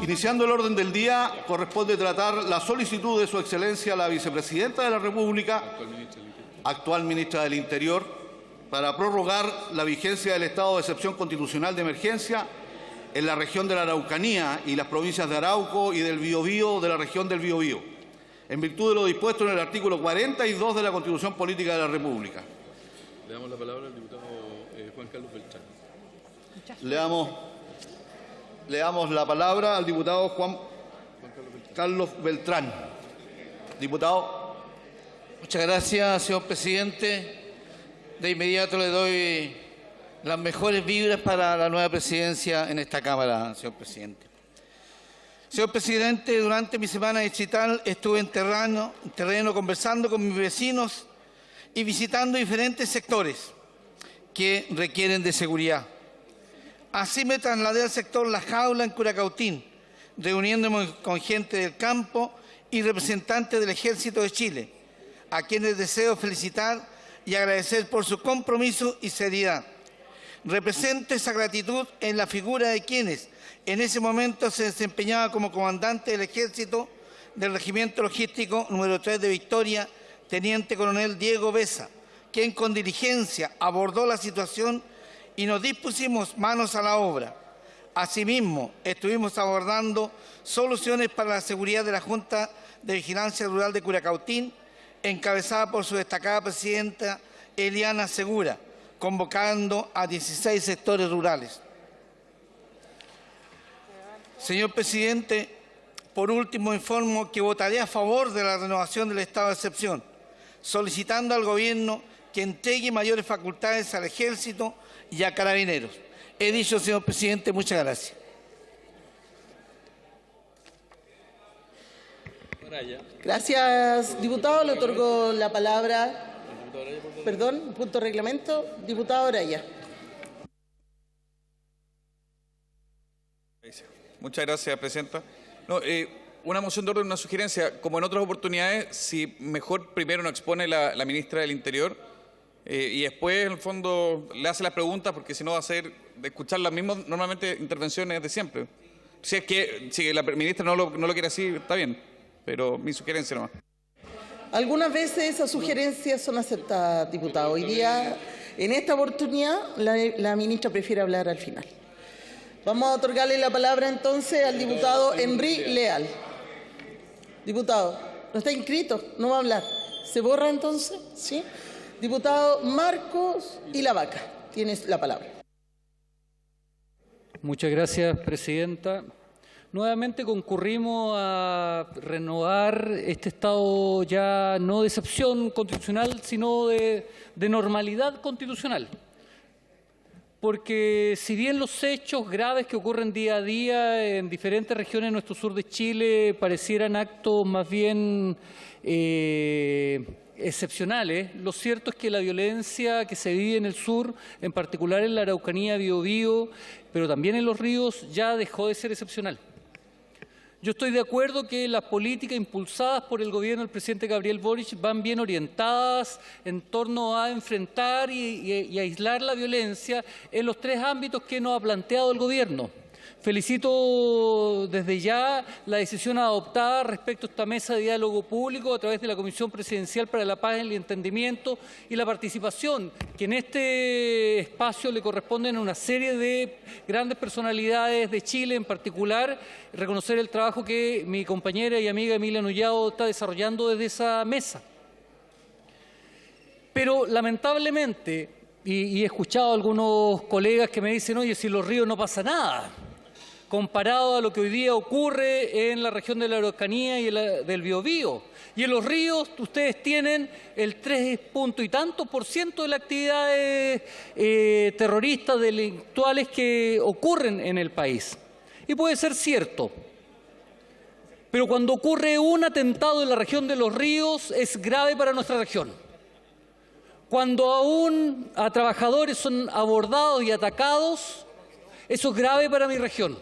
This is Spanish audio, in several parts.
Iniciando el orden del día, corresponde tratar la solicitud de Su Excelencia la Vicepresidenta de la República, actual Ministra del Interior, para prorrogar la vigencia del estado de excepción constitucional de emergencia en la región de la Araucanía y las provincias de Arauco y del Biobío de la región del Biobío, en virtud de lo dispuesto en el artículo 42 de la Constitución Política de la República. Le damos la palabra al diputado Juan Carlos Beltrán. Le damos la palabra al diputado Juan Carlos Beltrán. Diputado. Muchas gracias, señor presidente. De inmediato le doy las mejores vibras para la nueva presidencia en esta Cámara, señor presidente. Señor presidente, durante mi semana distrital estuve en terreno conversando con mis vecinos y visitando diferentes sectores que requieren de seguridad. Así me trasladé al sector La Jaula en Curacautín, reuniéndome con gente del campo y representantes del Ejército de Chile, a quienes deseo felicitar y agradecer por su compromiso y seriedad. Represento esa gratitud en la figura de quienes en ese momento se desempeñaba como comandante del Ejército del Regimiento Logístico número 3 de Victoria, Teniente Coronel Diego Besa, quien con diligencia abordó la situación y nos dispusimos manos a la obra. Asimismo, estuvimos abordando soluciones para la seguridad de la Junta de Vigilancia Rural de Curacautín, encabezada por su destacada presidenta Eliana Segura, convocando a 16 sectores rurales. Señor presidente, por último informo que votaré a favor de la renovación del estado de excepción, solicitando al Gobierno que entregue mayores facultades al Ejército y a Carabineros. He dicho, señor presidente, muchas gracias. Gracias, diputado. Le otorgo la palabra. Perdón, punto de reglamento. Diputado Araya. Muchas gracias, presidenta. Una moción de orden, una sugerencia. Como en otras oportunidades, si mejor primero nos expone la ministra del Interior y después, en el fondo, le hace las preguntas, porque si no va a ser de escuchar las mismas, normalmente, intervenciones de siempre. Si la ministra no lo quiere así, está bien, pero mi sugerencia nomás. Algunas veces esas sugerencias son aceptadas, diputado. Hoy día, en esta oportunidad, la ministra prefiere hablar al final. Vamos a otorgarle la palabra entonces al diputado Henry Leal. Diputado, no está inscrito, no va a hablar. ¿Se borra entonces? ¿Sí? Diputado Marcos y la Vaca, tienes la palabra. Muchas gracias, presidenta. Nuevamente concurrimos a renovar este estado ya no de excepción constitucional, sino de normalidad constitucional. Porque si bien los hechos graves que ocurren día a día en diferentes regiones de nuestro sur de Chile parecieran actos más bien excepcionales, lo cierto es que la violencia que se vive en el sur, en particular en la Araucanía, Biobío, pero también en los ríos, ya dejó de ser excepcional. Yo estoy de acuerdo que las políticas impulsadas por el gobierno del presidente Gabriel Boric van bien orientadas en torno a enfrentar y aislar la violencia en los tres ámbitos que nos ha planteado el gobierno. Felicito desde ya la decisión adoptada respecto a esta mesa de diálogo público a través de la Comisión Presidencial para la Paz y el Entendimiento y la participación que en este espacio le corresponden a una serie de grandes personalidades de Chile, en particular reconocer el trabajo que mi compañera y amiga Emilia Nullado está desarrollando desde esa mesa. Pero lamentablemente, y he escuchado a algunos colegas que me dicen, oye, si en los ríos no pasa nada, comparado a lo que hoy día ocurre en la región de la Araucanía y del Biobío. Y en los ríos ustedes tienen el 3 punto y tanto % de las actividades terroristas, delictuales que ocurren en el país. Y puede ser cierto. Pero cuando ocurre un atentado en la región de los ríos es grave para nuestra región. Cuando aún a trabajadores son abordados y atacados, eso es grave para mi región.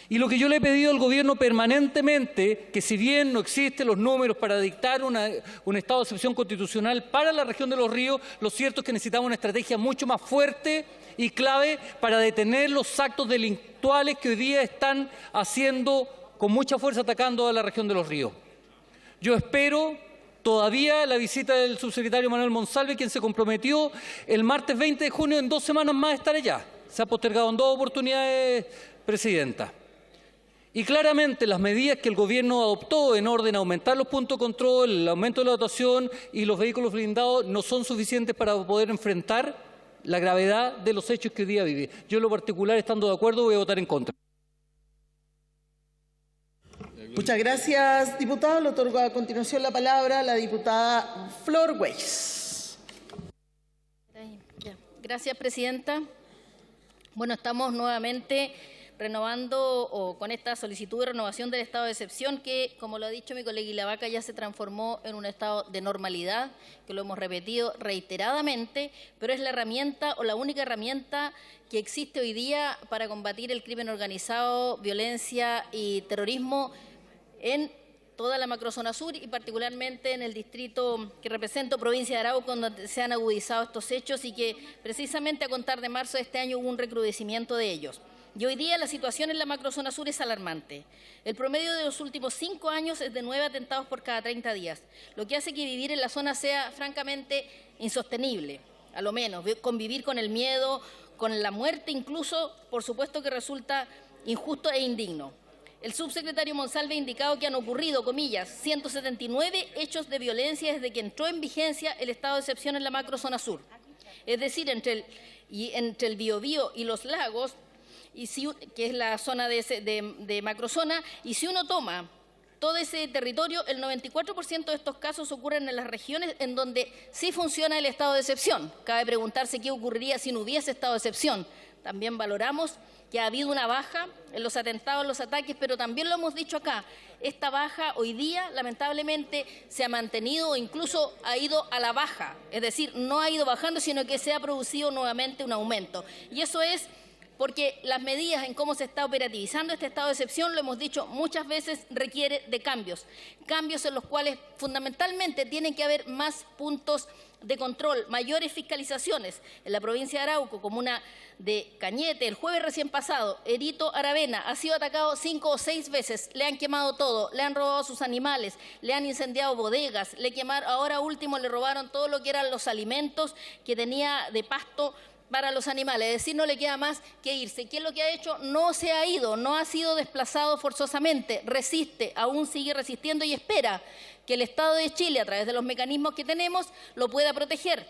Y lo que yo le he pedido al gobierno permanentemente, que si bien no existen los números para dictar un estado de excepción constitucional para la región de los ríos, lo cierto es que necesitamos una estrategia mucho más fuerte y clave para detener los actos delictuales que hoy día están haciendo con mucha fuerza atacando a la región de los ríos. Yo espero todavía la visita del subsecretario Manuel Monsalve, quien se comprometió el martes 20 de junio, en 2 semanas más, estar allá. Se ha postergado en 2 oportunidades, Presidenta. Y claramente las medidas que el gobierno adoptó en orden a aumentar los puntos de control, el aumento de la dotación y los vehículos blindados no son suficientes para poder enfrentar la gravedad de los hechos que hoy día vive. Yo en lo particular, estando de acuerdo, voy a votar en contra. Muchas gracias, diputado. Le otorgo a continuación la palabra a la diputada Flor Weiss. Gracias, Presidenta. Bueno, estamos nuevamente renovando con esta solicitud de renovación del estado de excepción que, como lo ha dicho mi colega Ilavaca, ya se transformó en un estado de normalidad, que lo hemos repetido reiteradamente, pero es la herramienta o la única herramienta que existe hoy día para combatir el crimen organizado, violencia y terrorismo en toda la macrozona sur y particularmente en el distrito que represento, provincia de Arauco, donde se han agudizado estos hechos y que precisamente a contar de marzo de este año hubo un recrudecimiento de ellos. Y hoy día la situación en la macrozona sur es alarmante. El promedio de los últimos 5 años es de 9 atentados por cada 30 días, lo que hace que vivir en la zona sea francamente insostenible, a lo menos. Convivir con el miedo, con la muerte incluso, por supuesto que resulta injusto e indigno. El subsecretario Monsalve ha indicado que han ocurrido, comillas, 179 hechos de violencia desde que entró en vigencia el estado de excepción en la macrozona sur. Es decir, entre el Biobío y los lagos, que es la zona de macrozona, y si uno toma todo ese territorio, el 94% de estos casos ocurren en las regiones en donde sí funciona el estado de excepción. Cabe preguntarse qué ocurriría si no hubiese estado de excepción. También valoramos que ha habido una baja en los atentados, en los ataques, pero también lo hemos dicho acá, esta baja hoy día lamentablemente se ha mantenido o incluso ha ido a la baja, es decir, no ha ido bajando, sino que se ha producido nuevamente un aumento. Y eso es porque las medidas en cómo se está operativizando este estado de excepción, lo hemos dicho muchas veces, requiere de cambios en los cuales fundamentalmente tienen que haber más puntos de control, mayores fiscalizaciones. En la provincia de Arauco, comuna de Cañete, el jueves recién pasado, Erito Aravena ha sido atacado 5 o 6 veces, le han quemado todo, le han robado sus animales, le han incendiado bodegas, ahora último le robaron todo lo que eran los alimentos que tenía de pasto para los animales, es decir, no le queda más que irse. ¿Qué es lo que ha hecho? No se ha ido, no ha sido desplazado forzosamente, resiste, aún sigue resistiendo y espera que el Estado de Chile, a través de los mecanismos que tenemos, lo pueda proteger.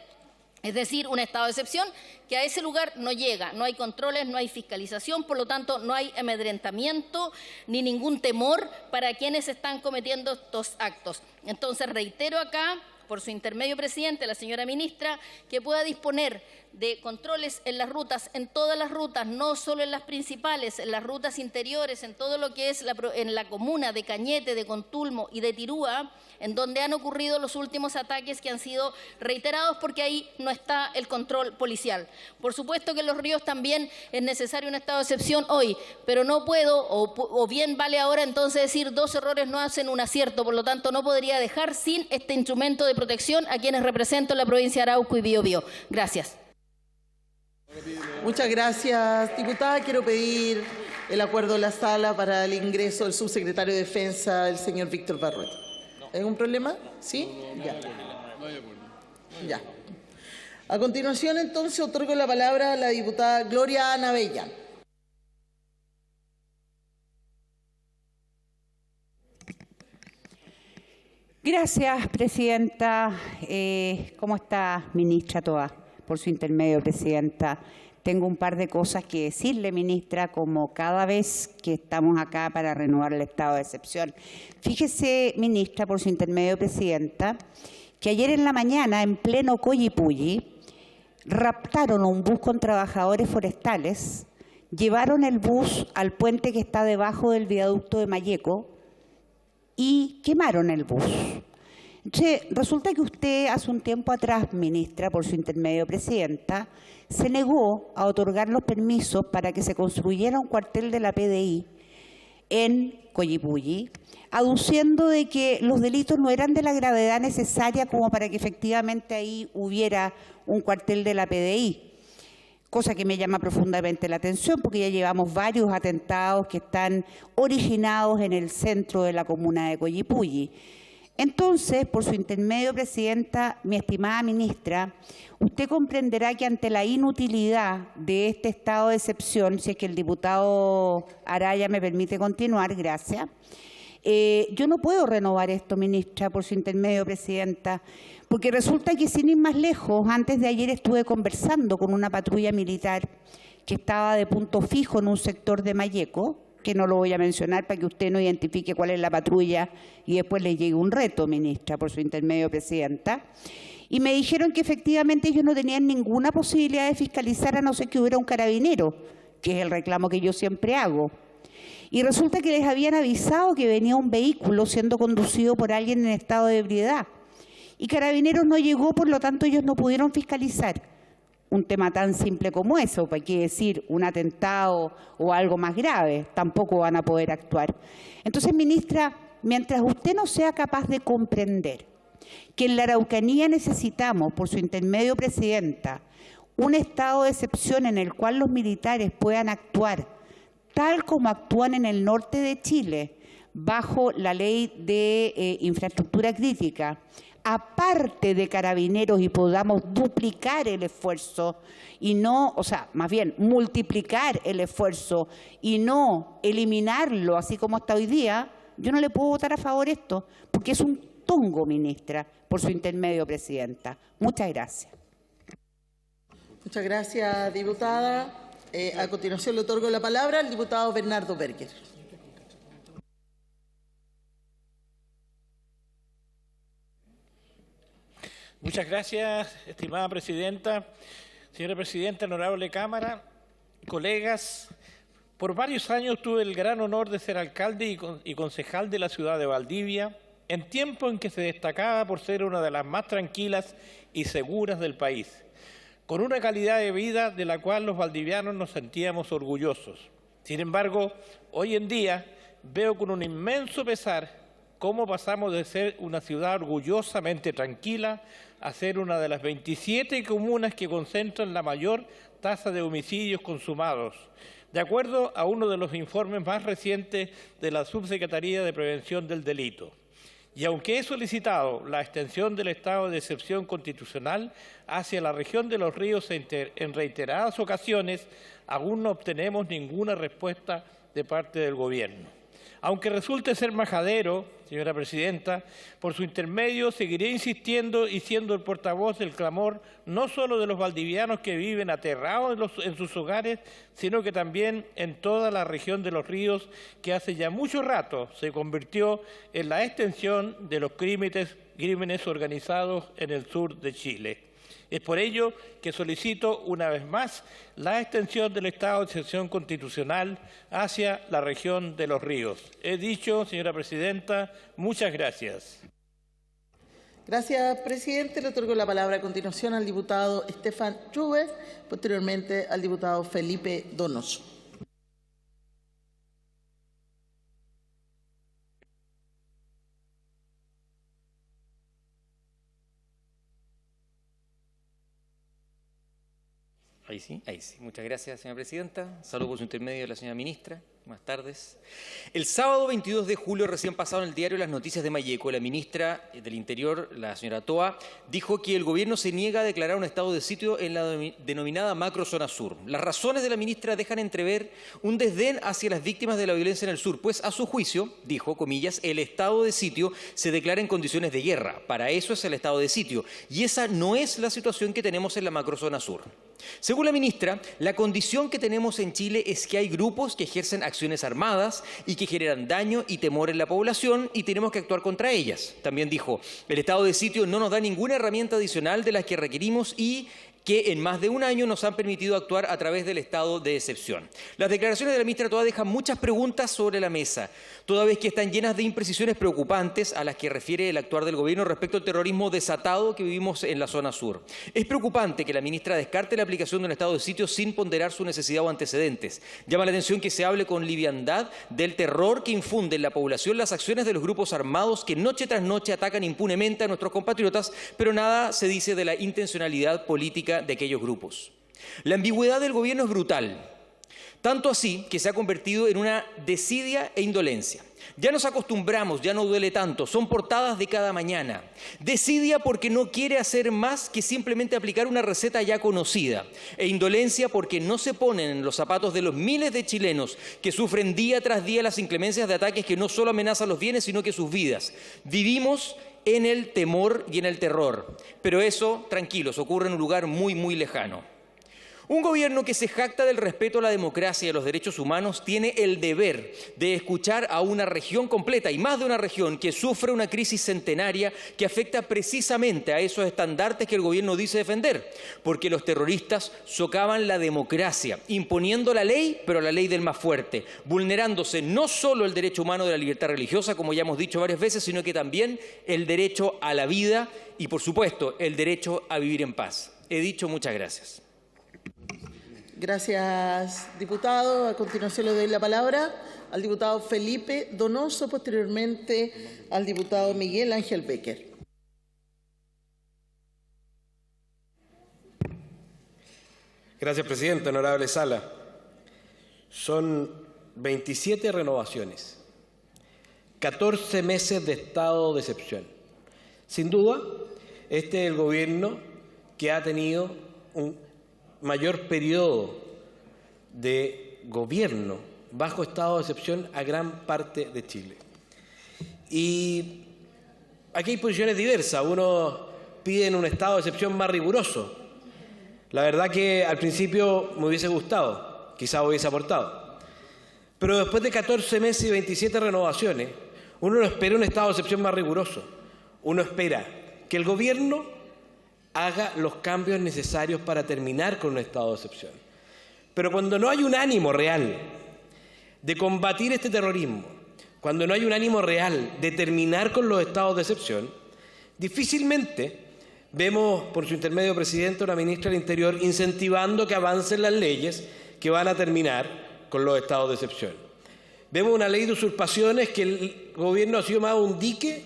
Es decir, un estado de excepción que a ese lugar no llega, no hay controles, no hay fiscalización, por lo tanto no hay amedrentamiento ni ningún temor para quienes están cometiendo estos actos. Entonces reitero acá, por su intermedio, Presidente, la señora ministra, que pueda disponer de controles en las rutas, en todas las rutas, no solo en las principales, en las rutas interiores, en todo lo que es en la comuna de Cañete, de Contulmo y de Tirúa, en donde han ocurrido los últimos ataques que han sido reiterados porque ahí no está el control policial. Por supuesto que en los ríos también es necesario un estado de excepción hoy, pero no puedo, o bien vale ahora entonces decir 2 errores no hacen un acierto, por lo tanto no podría dejar sin este instrumento de protección a quienes represento en la provincia de Arauco y Biobío. Gracias. Muchas gracias, diputada. Quiero pedir el acuerdo de la sala para el ingreso del subsecretario de Defensa, el señor Víctor Barrueta. ¿Hay algún problema? ¿Sí? Ya. Ya. A continuación, entonces, otorgo la palabra a la diputada Gloria Ana Bella. Gracias, Presidenta. ¿Cómo está, ministra Toa? Por su intermedio, Presidenta. Tengo un par de cosas que decirle, ministra, como cada vez que estamos acá para renovar el estado de excepción. Fíjese, ministra, por su intermedio, Presidenta, que ayer en la mañana, en pleno Collipulli, raptaron un bus con trabajadores forestales, llevaron el bus al puente que está debajo del viaducto de Mayeco y quemaron el bus. Entonces, resulta que usted hace un tiempo atrás, ministra, por su intermedio, Presidenta, se negó a otorgar los permisos para que se construyera un cuartel de la PDI en Collipulli, aduciendo de que los delitos no eran de la gravedad necesaria como para que efectivamente ahí hubiera un cuartel de la PDI, cosa que me llama profundamente la atención porque ya llevamos varios atentados que están originados en el centro de la comuna de Collipulli. Entonces, por su intermedio, Presidenta, mi estimada ministra, usted comprenderá que ante la inutilidad de este estado de excepción, si es que el diputado Araya me permite continuar, gracias, yo no puedo renovar esto, ministra, por su intermedio, Presidenta, porque resulta que sin ir más lejos, antes de ayer estuve conversando con una patrulla militar que estaba de punto fijo en un sector de Malleco, que no lo voy a mencionar para que usted no identifique cuál es la patrulla y después le llegue un reto, ministra, por su intermedio, Presidenta. Y me dijeron que efectivamente ellos no tenían ninguna posibilidad de fiscalizar a no ser que hubiera un carabinero, que es el reclamo que yo siempre hago. Y resulta que les habían avisado que venía un vehículo siendo conducido por alguien en estado de ebriedad. Y Carabineros no llegó, por lo tanto ellos no pudieron fiscalizar. Un tema tan simple como eso, para qué decir un atentado o algo más grave, tampoco van a poder actuar. Entonces, ministra, mientras usted no sea capaz de comprender que en la Araucanía necesitamos, por su intermedio, Presidenta, un estado de excepción en el cual los militares puedan actuar tal como actúan en el norte de Chile, bajo la ley de infraestructura crítica, aparte de Carabineros y podamos duplicar el esfuerzo y no, o sea, más bien multiplicar el esfuerzo y no eliminarlo así como está hoy día, yo no le puedo votar a favor esto, porque es un tongo, ministra, por su intermedio, Presidenta. Muchas gracias. Muchas gracias, diputada. A continuación le otorgo la palabra al diputado Bernardo Berger. Muchas gracias, estimada Presidenta. Señora Presidenta, honorable Cámara, colegas, por varios años tuve el gran honor de ser alcalde y concejal de la ciudad de Valdivia, en tiempo en que se destacaba por ser una de las más tranquilas y seguras del país, con una calidad de vida de la cual los valdivianos nos sentíamos orgullosos. Sin embargo, hoy en día veo con un inmenso pesar cómo pasamos de ser una ciudad orgullosamente tranquila a ser una de las 27 comunas que concentran la mayor tasa de homicidios consumados, de acuerdo a uno de los informes más recientes de la Subsecretaría de Prevención del Delito. Y aunque he solicitado la extensión del estado de excepción constitucional hacia la región de los ríos en reiteradas ocasiones, aún no obtenemos ninguna respuesta de parte del Gobierno. Aunque resulte ser majadero, señora Presidenta, por su intermedio seguiré insistiendo y siendo el portavoz del clamor no solo de los valdivianos que viven aterrados en sus hogares, sino que también en toda la región de los ríos, que hace ya mucho rato se convirtió en la extensión de los crímenes organizados en el sur de Chile. Es por ello que solicito una vez más la extensión del estado de excepción constitucional hacia la región de los ríos. He dicho, señora Presidenta, muchas gracias. Gracias, presidente. Le otorgo la palabra a continuación al diputado Estefan Rubes, posteriormente al diputado Felipe Donoso. Ahí sí. Muchas gracias, señora Presidenta. Saludos por su intermedio a la señora Ministra. Buenas tardes. El sábado 22 de julio, recién pasado en el diario Las Noticias de Malleco, la ministra del Interior, la señora Toa, dijo que el Gobierno se niega a declarar un estado de sitio en la denominada macrozona sur. Las razones de la ministra dejan entrever un desdén hacia las víctimas de la violencia en el sur, pues a su juicio, dijo, comillas, el estado de sitio se declara en condiciones de guerra. Para eso es el estado de sitio. Y esa no es la situación que tenemos en la macrozona sur. Según la ministra, la condición que tenemos en Chile es que hay grupos que ejercen acciones armadas y que generan daño y temor en la población y tenemos que actuar contra ellas. También dijo, el estado de sitio no nos da ninguna herramienta adicional de las que requerimos y que en más de un año nos han permitido actuar a través del estado de excepción. Las declaraciones de la ministra Toá dejan muchas preguntas sobre la mesa, toda vez que están llenas de imprecisiones preocupantes a las que refiere el actuar del gobierno respecto al terrorismo desatado que vivimos en la zona sur. Es preocupante que la ministra descarte la aplicación de un estado de sitio sin ponderar su necesidad o antecedentes. Llama la atención que se hable con liviandad del terror que infunde en la población las acciones de los grupos armados que noche tras noche atacan impunemente a nuestros compatriotas, pero nada se dice de la intencionalidad política de aquellos grupos. La ambigüedad del gobierno es brutal, tanto así que se ha convertido en una desidia e indolencia. Ya nos acostumbramos, ya no duele tanto, son portadas de cada mañana. Desidia porque no quiere hacer más que simplemente aplicar una receta ya conocida. E indolencia porque no se ponen en los zapatos de los miles de chilenos que sufren día tras día las inclemencias de ataques que no solo amenazan los bienes, sino que sus vidas. Vivimos en el temor y en el terror. Pero eso, tranquilos, ocurre en un lugar muy, muy lejano. Un gobierno que se jacta del respeto a la democracia y a los derechos humanos tiene el deber de escuchar a una región completa, y más de una región, que sufre una crisis centenaria que afecta precisamente a esos estandartes que el gobierno dice defender, porque los terroristas socavan la democracia, imponiendo la ley, pero la ley del más fuerte, vulnerándose no solo el derecho humano de la libertad religiosa, como ya hemos dicho varias veces, sino que también el derecho a la vida y, por supuesto, el derecho a vivir en paz. He dicho, muchas gracias. Gracias, diputado. A continuación le doy la palabra al diputado Felipe Donoso, posteriormente al diputado Miguel Ángel Becker. Gracias, presidente. Honorable Sala. Son 27 renovaciones, 14 meses de estado de excepción. Sin duda, este es el gobierno que ha tenido un mayor periodo de gobierno bajo estado de excepción a gran parte de Chile. Y aquí hay posiciones diversas. Unos piden un estado de excepción más riguroso. La verdad que al principio me hubiese gustado, quizá hubiese aportado. Pero después de 14 meses y 27 renovaciones, uno no espera un estado de excepción más riguroso. Uno espera que el gobierno haga los cambios necesarios para terminar con un estado de excepción. Pero cuando no hay un ánimo real de combatir este terrorismo, cuando no hay un ánimo real de terminar con los estados de excepción, difícilmente vemos, por su intermedio, presidente, una ministra del Interior incentivando que avancen las leyes que van a terminar con los estados de excepción. Vemos una ley de usurpaciones que el gobierno ha sido más un dique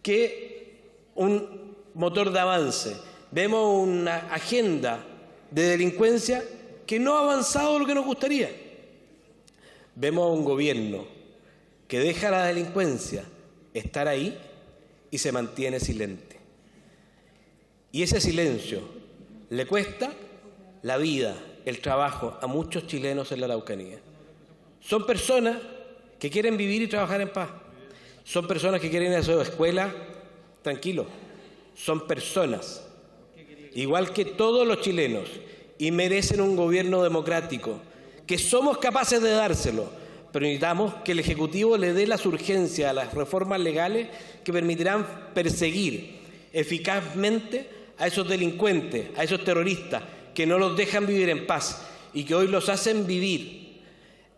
que un motor de avance. Vemos una agenda de delincuencia que no ha avanzado lo que nos gustaría. Vemos un gobierno que deja a la delincuencia estar ahí y se mantiene silente. Y ese silencio le cuesta la vida, el trabajo a muchos chilenos en la Araucanía. Son personas que quieren vivir y trabajar en paz. Son personas que quieren ir a su escuela tranquilos. Son personas, igual que todos los chilenos, y merecen un gobierno democrático, que somos capaces de dárselo, pero necesitamos que el Ejecutivo le dé las urgencias a las reformas legales que permitirán perseguir eficazmente a esos delincuentes, a esos terroristas, que no los dejan vivir en paz y que hoy los hacen vivir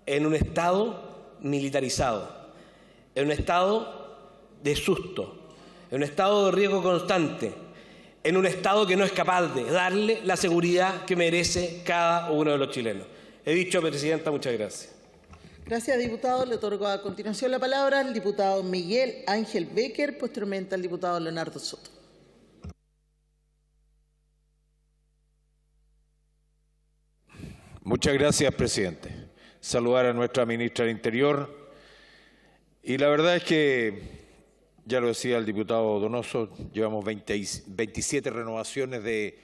en un estado militarizado, en un estado de susto, en un estado de riesgo constante, en un estado que no es capaz de darle la seguridad que merece cada uno de los chilenos. He dicho, presidenta, muchas gracias. Gracias, diputado. Le otorgo a continuación la palabra al diputado Miguel Ángel Becker, posteriormente al diputado Leonardo Soto. Muchas gracias, presidente. Saludar a nuestra ministra del Interior. Y la verdad es que, ya lo decía el diputado Donoso, llevamos 27 renovaciones de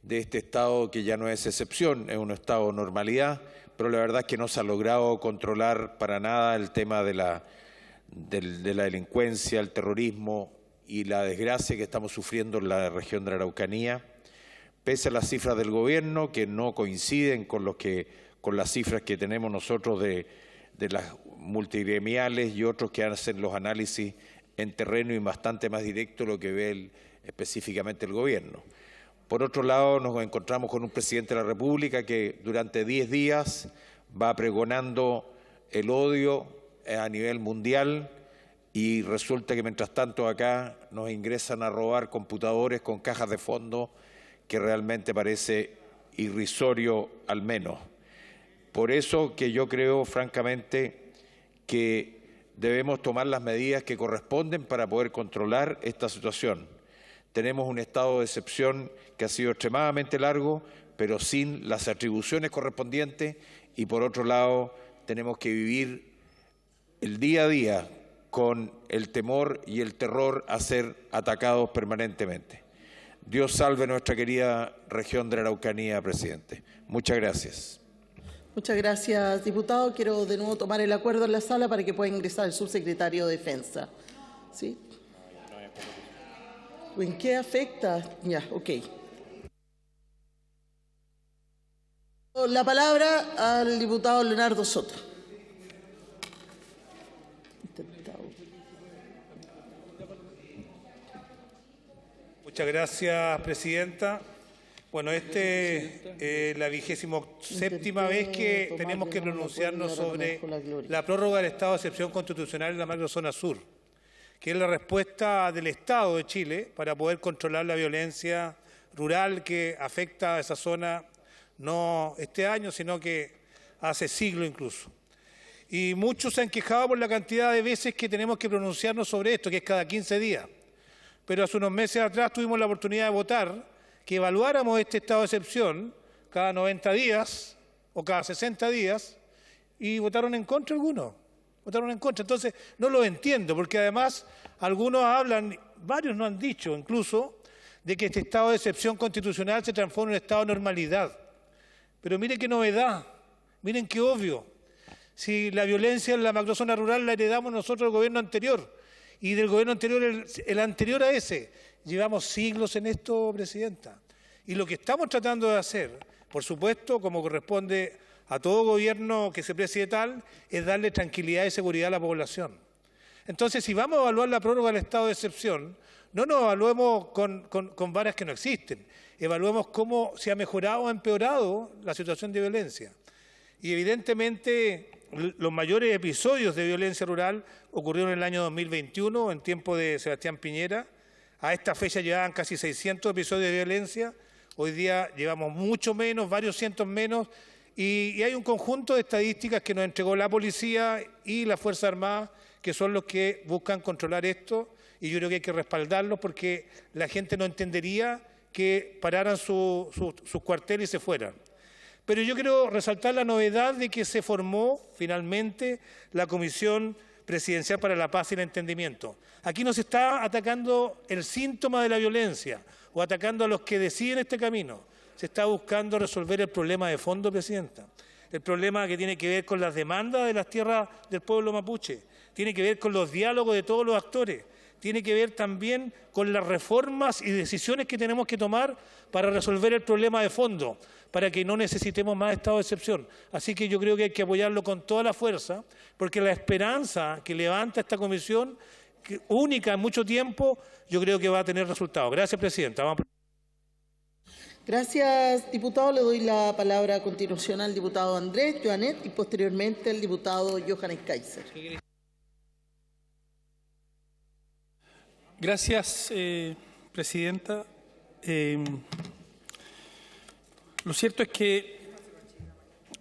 este estado que ya no es excepción, es un estado de normalidad, pero la verdad es que no se ha logrado controlar para nada el tema de la delincuencia, el terrorismo y la desgracia que estamos sufriendo en la región de la Araucanía, pese a las cifras del gobierno que no coinciden con las cifras que tenemos nosotros de las multigremiales y otros que hacen los análisis en terreno y bastante más directo lo que ve específicamente el gobierno. Por otro lado, nos encontramos con un presidente de la República que durante 10 días va pregonando el odio a nivel mundial y resulta que mientras tanto acá nos ingresan a robar computadores con cajas de fondo que realmente parece irrisorio al menos. Por eso que yo creo francamente que debemos tomar las medidas que corresponden para poder controlar esta situación. Tenemos un estado de excepción que ha sido extremadamente largo, pero sin las atribuciones correspondientes y por otro lado tenemos que vivir el día a día con el temor y el terror a ser atacados permanentemente. Dios salve nuestra querida región de la Araucanía, presidente. Muchas gracias. Muchas gracias, diputado. Quiero de nuevo tomar el acuerdo en la sala para que pueda ingresar el subsecretario de Defensa. ¿Sí? ¿En qué afecta? Ya, ok. La palabra al diputado Leonardo Soto. Muchas gracias, presidenta. Bueno, la 27ª vez que tenemos que pronunciarnos sobre la prórroga del estado de excepción constitucional en la macrozona sur, que es la respuesta del Estado de Chile para poder controlar la violencia rural que afecta a esa zona no este año, sino que hace siglos incluso. Y muchos se han quejado por la cantidad de veces que tenemos que pronunciarnos sobre esto, que es cada 15 días. Pero hace unos meses atrás tuvimos la oportunidad de votar que evaluáramos este estado de excepción cada 90 días o cada 60 días y votaron en contra algunos. Votaron en contra. Entonces, no lo entiendo, porque además algunos hablan, varios no han dicho incluso, de que este estado de excepción constitucional se transforma en un estado de normalidad. Pero miren qué novedad, miren qué obvio. Si la violencia en la macrozona rural la heredamos nosotros del gobierno anterior, y del gobierno anterior, el anterior a ese, llevamos siglos en esto, presidenta. Y lo que estamos tratando de hacer, por supuesto, como corresponde a todo gobierno que se preside tal, es darle tranquilidad y seguridad a la población. Entonces, si vamos a evaluar la prórroga del estado de excepción, no nos evaluemos con varas que no existen, evaluemos cómo se ha mejorado o empeorado la situación de violencia. Y evidentemente los mayores episodios de violencia rural ocurrieron en el año 2021, en tiempo de Sebastián Piñera. A esta fecha llevaban casi 600 episodios de violencia, hoy día llevamos mucho menos, varios cientos menos, y hay un conjunto de estadísticas que nos entregó la policía y las Fuerzas Armadas, que son los que buscan controlar esto, y yo creo que hay que respaldarlos porque la gente no entendería que pararan sus cuarteles y se fueran. Pero yo quiero resaltar la novedad de que se formó finalmente la Comisión Presidencial para la Paz y el Entendimiento. Aquí no se está atacando el síntoma de la violencia o atacando a los que deciden este camino. Se está buscando resolver el problema de fondo, presidenta. El problema que tiene que ver con las demandas de las tierras del pueblo mapuche, tiene que ver con los diálogos de todos los actores, tiene que ver también con las reformas y decisiones que tenemos que tomar para resolver el problema de fondo, para que no necesitemos más estado de excepción. Así que yo creo que hay que apoyarlo con toda la fuerza, porque la esperanza que levanta esta comisión, única en mucho tiempo, yo creo que va a tener resultados. Gracias, presidenta. Gracias, diputado. Le doy la palabra a continuación al diputado Andrés Joanet y posteriormente al diputado Johannes Kaiser. Gracias, presidenta. Lo cierto es que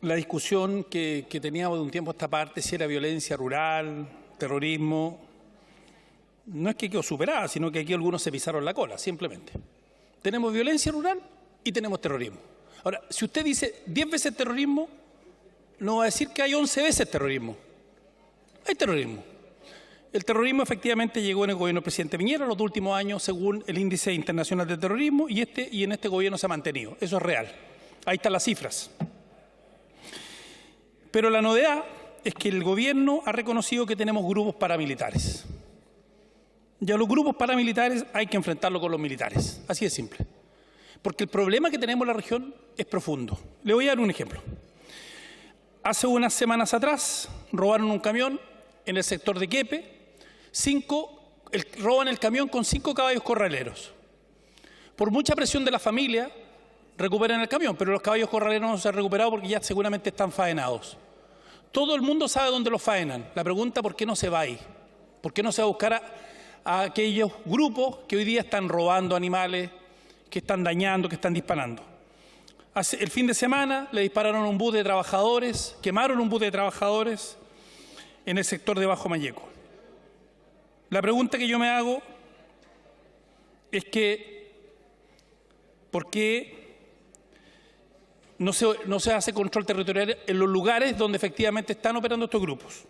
la discusión que teníamos de un tiempo a esta parte, si era violencia rural, terrorismo, no es que quedó superada, sino que aquí algunos se pisaron la cola, simplemente. Tenemos violencia rural y tenemos terrorismo. Ahora, si usted dice 10 veces terrorismo, no va a decir que hay 11 veces terrorismo. Hay terrorismo. El terrorismo efectivamente llegó en el gobierno del presidente Piñera en los últimos años según el índice internacional de terrorismo y en este gobierno se ha mantenido. Eso es real. Ahí están las cifras. Pero la novedad es que el gobierno ha reconocido que tenemos grupos paramilitares. Y a los grupos paramilitares hay que enfrentarlos con los militares. Así de simple. Porque el problema que tenemos en la región es profundo. Le voy a dar un ejemplo. Hace unas semanas atrás robaron un camión en el sector de Quepe. Roban el camión con 5 caballos corraleros. por mucha presión de la familia, recuperen el camión, pero los caballos corraleros no se han recuperado porque ya seguramente están faenados. Todo el mundo sabe dónde los faenan. La pregunta, ¿por qué no se va ahí? ¿Por qué no se va a buscar a aquellos grupos que hoy día están robando animales, que están dañando, que están disparando? El fin de semana le dispararon a un bus de trabajadores, quemaron un bus de trabajadores en el sector de Bajo Mayeco. La pregunta que yo me hago es que, ¿por qué no se hace control territorial en los lugares donde efectivamente están operando estos grupos?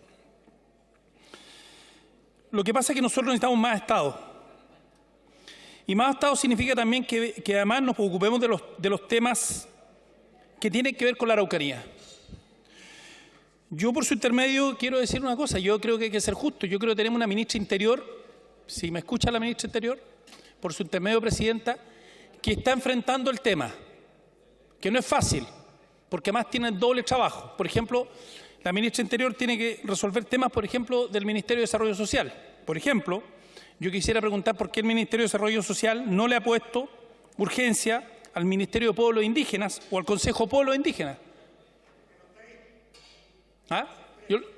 Lo que pasa es que nosotros necesitamos más Estado. Y más Estado significa también que además nos ocupemos de los temas que tienen que ver con la Araucanía. Yo, por su intermedio, quiero decir una cosa. Yo creo que hay que ser justo. Yo creo que tenemos una ministra Interior, si me escucha la ministra Interior, por su intermedio, presidenta, que está enfrentando el tema, que no es fácil, porque además tiene doble trabajo. Por ejemplo, la ministra Interior tiene que resolver temas, por ejemplo, del Ministerio de Desarrollo Social. Por ejemplo, yo quisiera preguntar por qué el Ministerio de Desarrollo Social no le ha puesto urgencia al Ministerio de Pueblos Indígenas o al Consejo de Pueblos Indígenas. ¿Ah?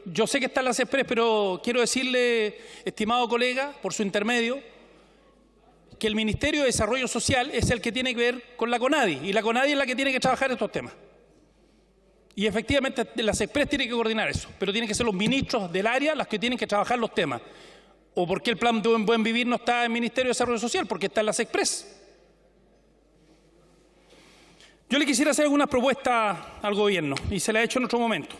Yo sé que está en la CESPRES, pero quiero decirle, estimado colega, por su intermedio, que el Ministerio de Desarrollo Social es el que tiene que ver con la CONADI, y la CONADI es la que tiene que trabajar estos temas. Y efectivamente la CESPRES tiene que coordinar eso, pero tienen que ser los ministros del área los que tienen que trabajar los temas. ¿O por qué el Plan de Buen Vivir no está en el Ministerio de Desarrollo Social? Porque está en la CESPRES. Yo le quisiera hacer algunas propuestas al gobierno, y se la he hecho en otro momento.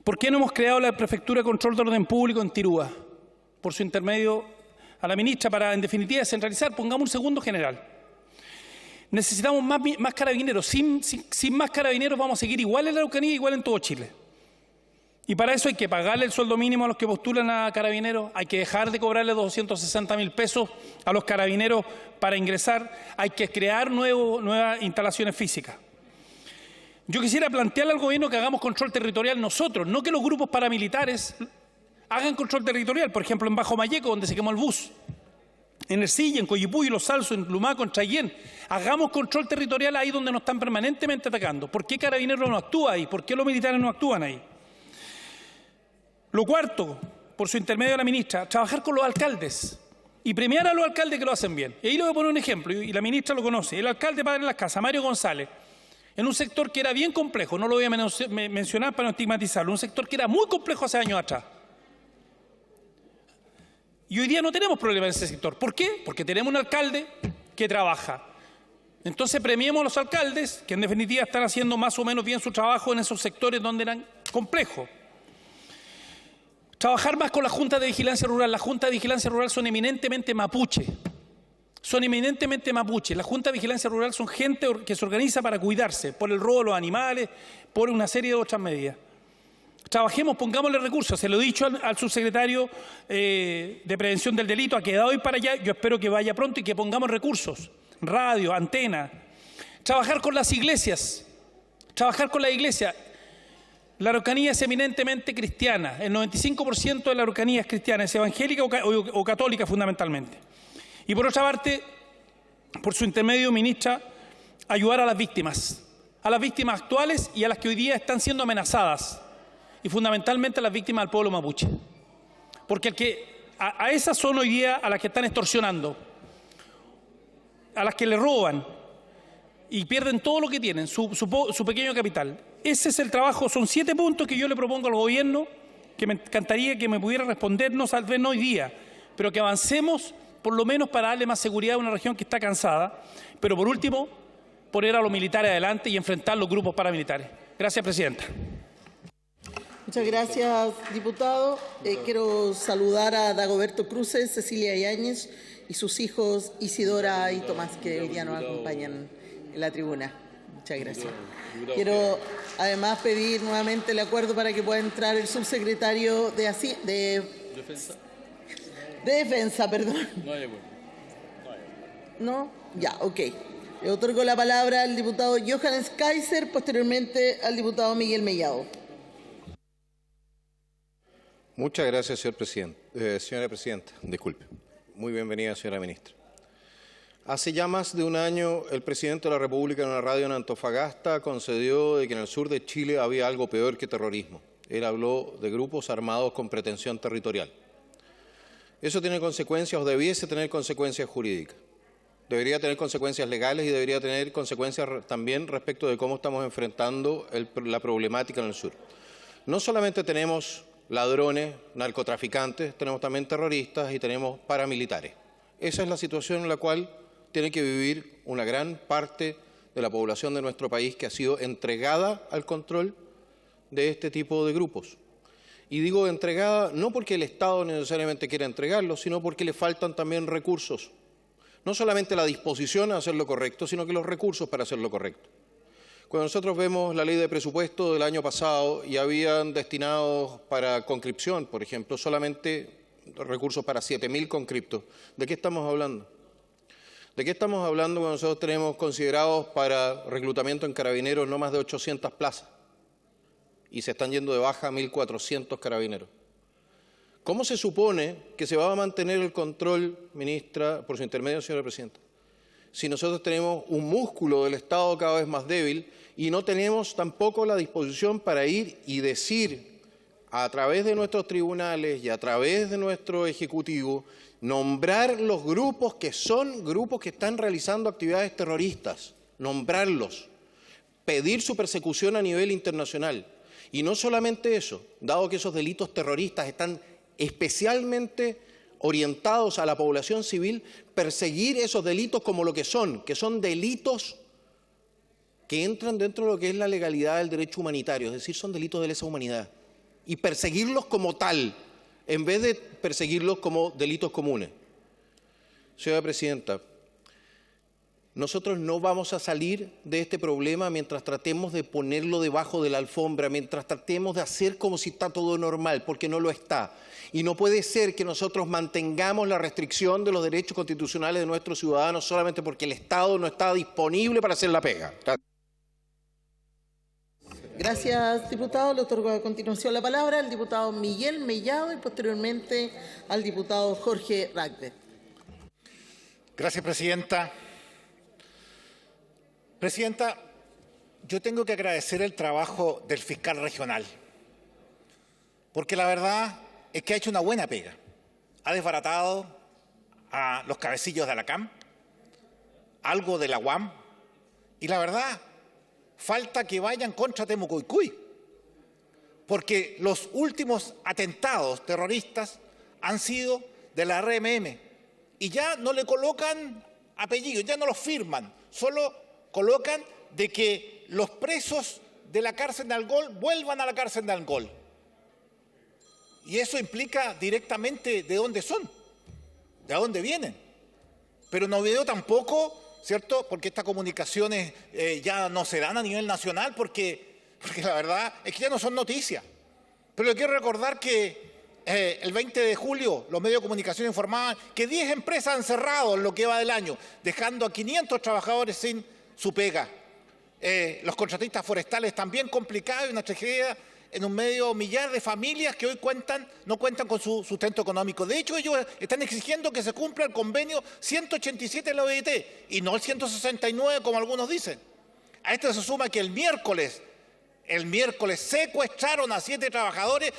¿Por qué no hemos creado la Prefectura de Control de Orden Público en Tirúa? Por su intermedio a la ministra, para en definitiva descentralizar, pongamos un segundo general. Necesitamos más carabineros. Sin más carabineros vamos a seguir igual en la Araucanía, igual en todo Chile. Y para eso hay que pagarle el sueldo mínimo a los que postulan a carabineros, hay que dejar de cobrarle 260.000 pesos a los carabineros para ingresar, hay que crear nuevas instalaciones físicas. Yo quisiera plantearle al gobierno que hagamos control territorial nosotros, no que los grupos paramilitares hagan control territorial. Por ejemplo, en Bajo Mayeco, donde se quemó el bus, en Ercilla, en Coyipulli, Los Salsos, en Lumaco, en Chayén. Hagamos control territorial ahí donde nos están permanentemente atacando. ¿Por qué Carabineros no actúa ahí? ¿Por qué los militares no actúan ahí? Lo cuarto, por su intermedio a la ministra, trabajar con los alcaldes y premiar a los alcaldes que lo hacen bien. Y ahí le voy a poner un ejemplo, y la ministra lo conoce. El alcalde de Padre en las Casas, Mario González, en un sector que era bien complejo, no lo voy a mencionar para no estigmatizarlo, un sector que era muy complejo hace años atrás. Y hoy día no tenemos problemas en ese sector. ¿Por qué? Porque tenemos un alcalde que trabaja. Entonces premiemos a los alcaldes, que en definitiva están haciendo más o menos bien su trabajo en esos sectores donde eran complejos. Trabajar más con la Junta de Vigilancia Rural. Las Juntas de Vigilancia Rural son eminentemente mapuche. La Junta de Vigilancia Rural son gente que se organiza para cuidarse por el robo de los animales, por una serie de otras medidas. Trabajemos, pongámosle recursos. Se lo he dicho al subsecretario de Prevención del Delito, ha quedado hoy para allá. Yo espero que vaya pronto y que pongamos recursos. Radio, antena. Trabajar con las iglesias. La Araucanía es eminentemente cristiana. El 95% de la Araucanía es cristiana, es evangélica o católica fundamentalmente. Y por otra parte, por su intermedio, ministra, ayudar a las víctimas actuales y a las que hoy día están siendo amenazadas, y fundamentalmente a las víctimas del pueblo mapuche. Porque a esas son hoy día a las que están extorsionando, a las que le roban y pierden todo lo que tienen, su pequeño capital. Ese es el trabajo, son 7 puntos que yo le propongo al gobierno, que me encantaría que me pudiera respondernos, tal vez no hoy día, pero que avancemos por lo menos para darle más seguridad a una región que está cansada, pero por último, poner a los militares adelante y enfrentar los grupos paramilitares. Gracias, presidenta. Muchas gracias, diputado. Quiero saludar a Dagoberto Cruces, Cecilia Yáñez y sus hijos Isidora y Tomás, que hoy día nos acompañan en la tribuna. Muchas gracias. Quiero además pedir nuevamente el acuerdo para que pueda entrar el subsecretario de Defensa, perdón. No hay acuerdo. ¿No? Ya, ok. Le otorgo la palabra al diputado Johannes Kaiser, posteriormente al diputado Miguel Mellado. Muchas gracias, señora presidenta. Disculpe. Muy bienvenida, señora ministra. Hace ya más de un año, el presidente de la República en una radio en Antofagasta concedió de que en el sur de Chile había algo peor que terrorismo. Él habló de grupos armados con pretensión territorial. Eso tiene consecuencias, o debiese tener consecuencias jurídicas. Debería tener consecuencias legales y debería tener consecuencias también respecto de cómo estamos enfrentando la problemática en el sur. No solamente tenemos ladrones, narcotraficantes, tenemos también terroristas y tenemos paramilitares. Esa es la situación en la cual tiene que vivir una gran parte de la población de nuestro país que ha sido entregada al control de este tipo de grupos. Y digo entregada no porque el Estado necesariamente quiera entregarlos, sino porque le faltan también recursos. No solamente la disposición a hacer lo correcto, sino que los recursos para hacer lo correcto. Cuando nosotros vemos la ley de presupuesto del año pasado y habían destinados para conscripción, por ejemplo, solamente recursos para 7.000 conscriptos, ¿de qué estamos hablando? ¿De qué estamos hablando cuando nosotros tenemos considerados para reclutamiento en carabineros no más de 800 plazas y se están yendo de baja 1.400 carabineros? ¿Cómo se supone que se va a mantener el control, ministra, por su intermedio, señora presidenta, si nosotros tenemos un músculo del Estado cada vez más débil y no tenemos tampoco la disposición para ir y decir a través de nuestros tribunales y a través de nuestro Ejecutivo, nombrar los grupos que son grupos que están realizando actividades terroristas, nombrarlos, pedir su persecución a nivel internacional? Y no solamente eso, dado que esos delitos terroristas están especialmente orientados a la población civil, perseguir esos delitos como lo que son delitos que entran dentro de lo que es la legalidad del derecho humanitario, es decir, son delitos de lesa humanidad, y perseguirlos como tal, en vez de perseguirlos como delitos comunes. Señora presidenta, nosotros no vamos a salir de este problema mientras tratemos de ponerlo debajo de la alfombra, mientras tratemos de hacer como si está todo normal, porque no lo está. Y no puede ser que nosotros mantengamos la restricción de los derechos constitucionales de nuestros ciudadanos solamente porque el Estado no está disponible para hacer la pega. Gracias, diputado. Le otorgo a continuación la palabra al diputado Miguel Mellado y posteriormente al diputado Jorge Ragde. Gracias, presidenta. Presidenta, yo tengo que agradecer el trabajo del fiscal regional, porque la verdad es que ha hecho una buena pega. Ha desbaratado a los cabecillos de la CAM, algo de la UAM, y la verdad, falta que vayan contra Temucoicuy, porque los últimos atentados terroristas han sido de la RMM, y ya no le colocan apellidos, ya no los firman, solo colocan de que los presos de la cárcel de Algol vuelvan a la cárcel de Algol. Y eso implica directamente de dónde son, de dónde vienen. Pero no veo tampoco, ¿cierto?, porque estas comunicaciones ya no se dan a nivel nacional, porque la verdad es que ya no son noticias. Pero le quiero recordar que el 20 de julio los medios de comunicación informaban que 10 empresas han cerrado en lo que va del año, dejando a 500 trabajadores sin su pega. Los contratistas forestales también complicados y una tragedia en un medio millar de familias que hoy no cuentan con su sustento económico. De hecho, ellos están exigiendo que se cumpla el convenio 187 de la OIT y no el 169 como algunos dicen. A esto se suma que el miércoles secuestraron a 7 trabajadores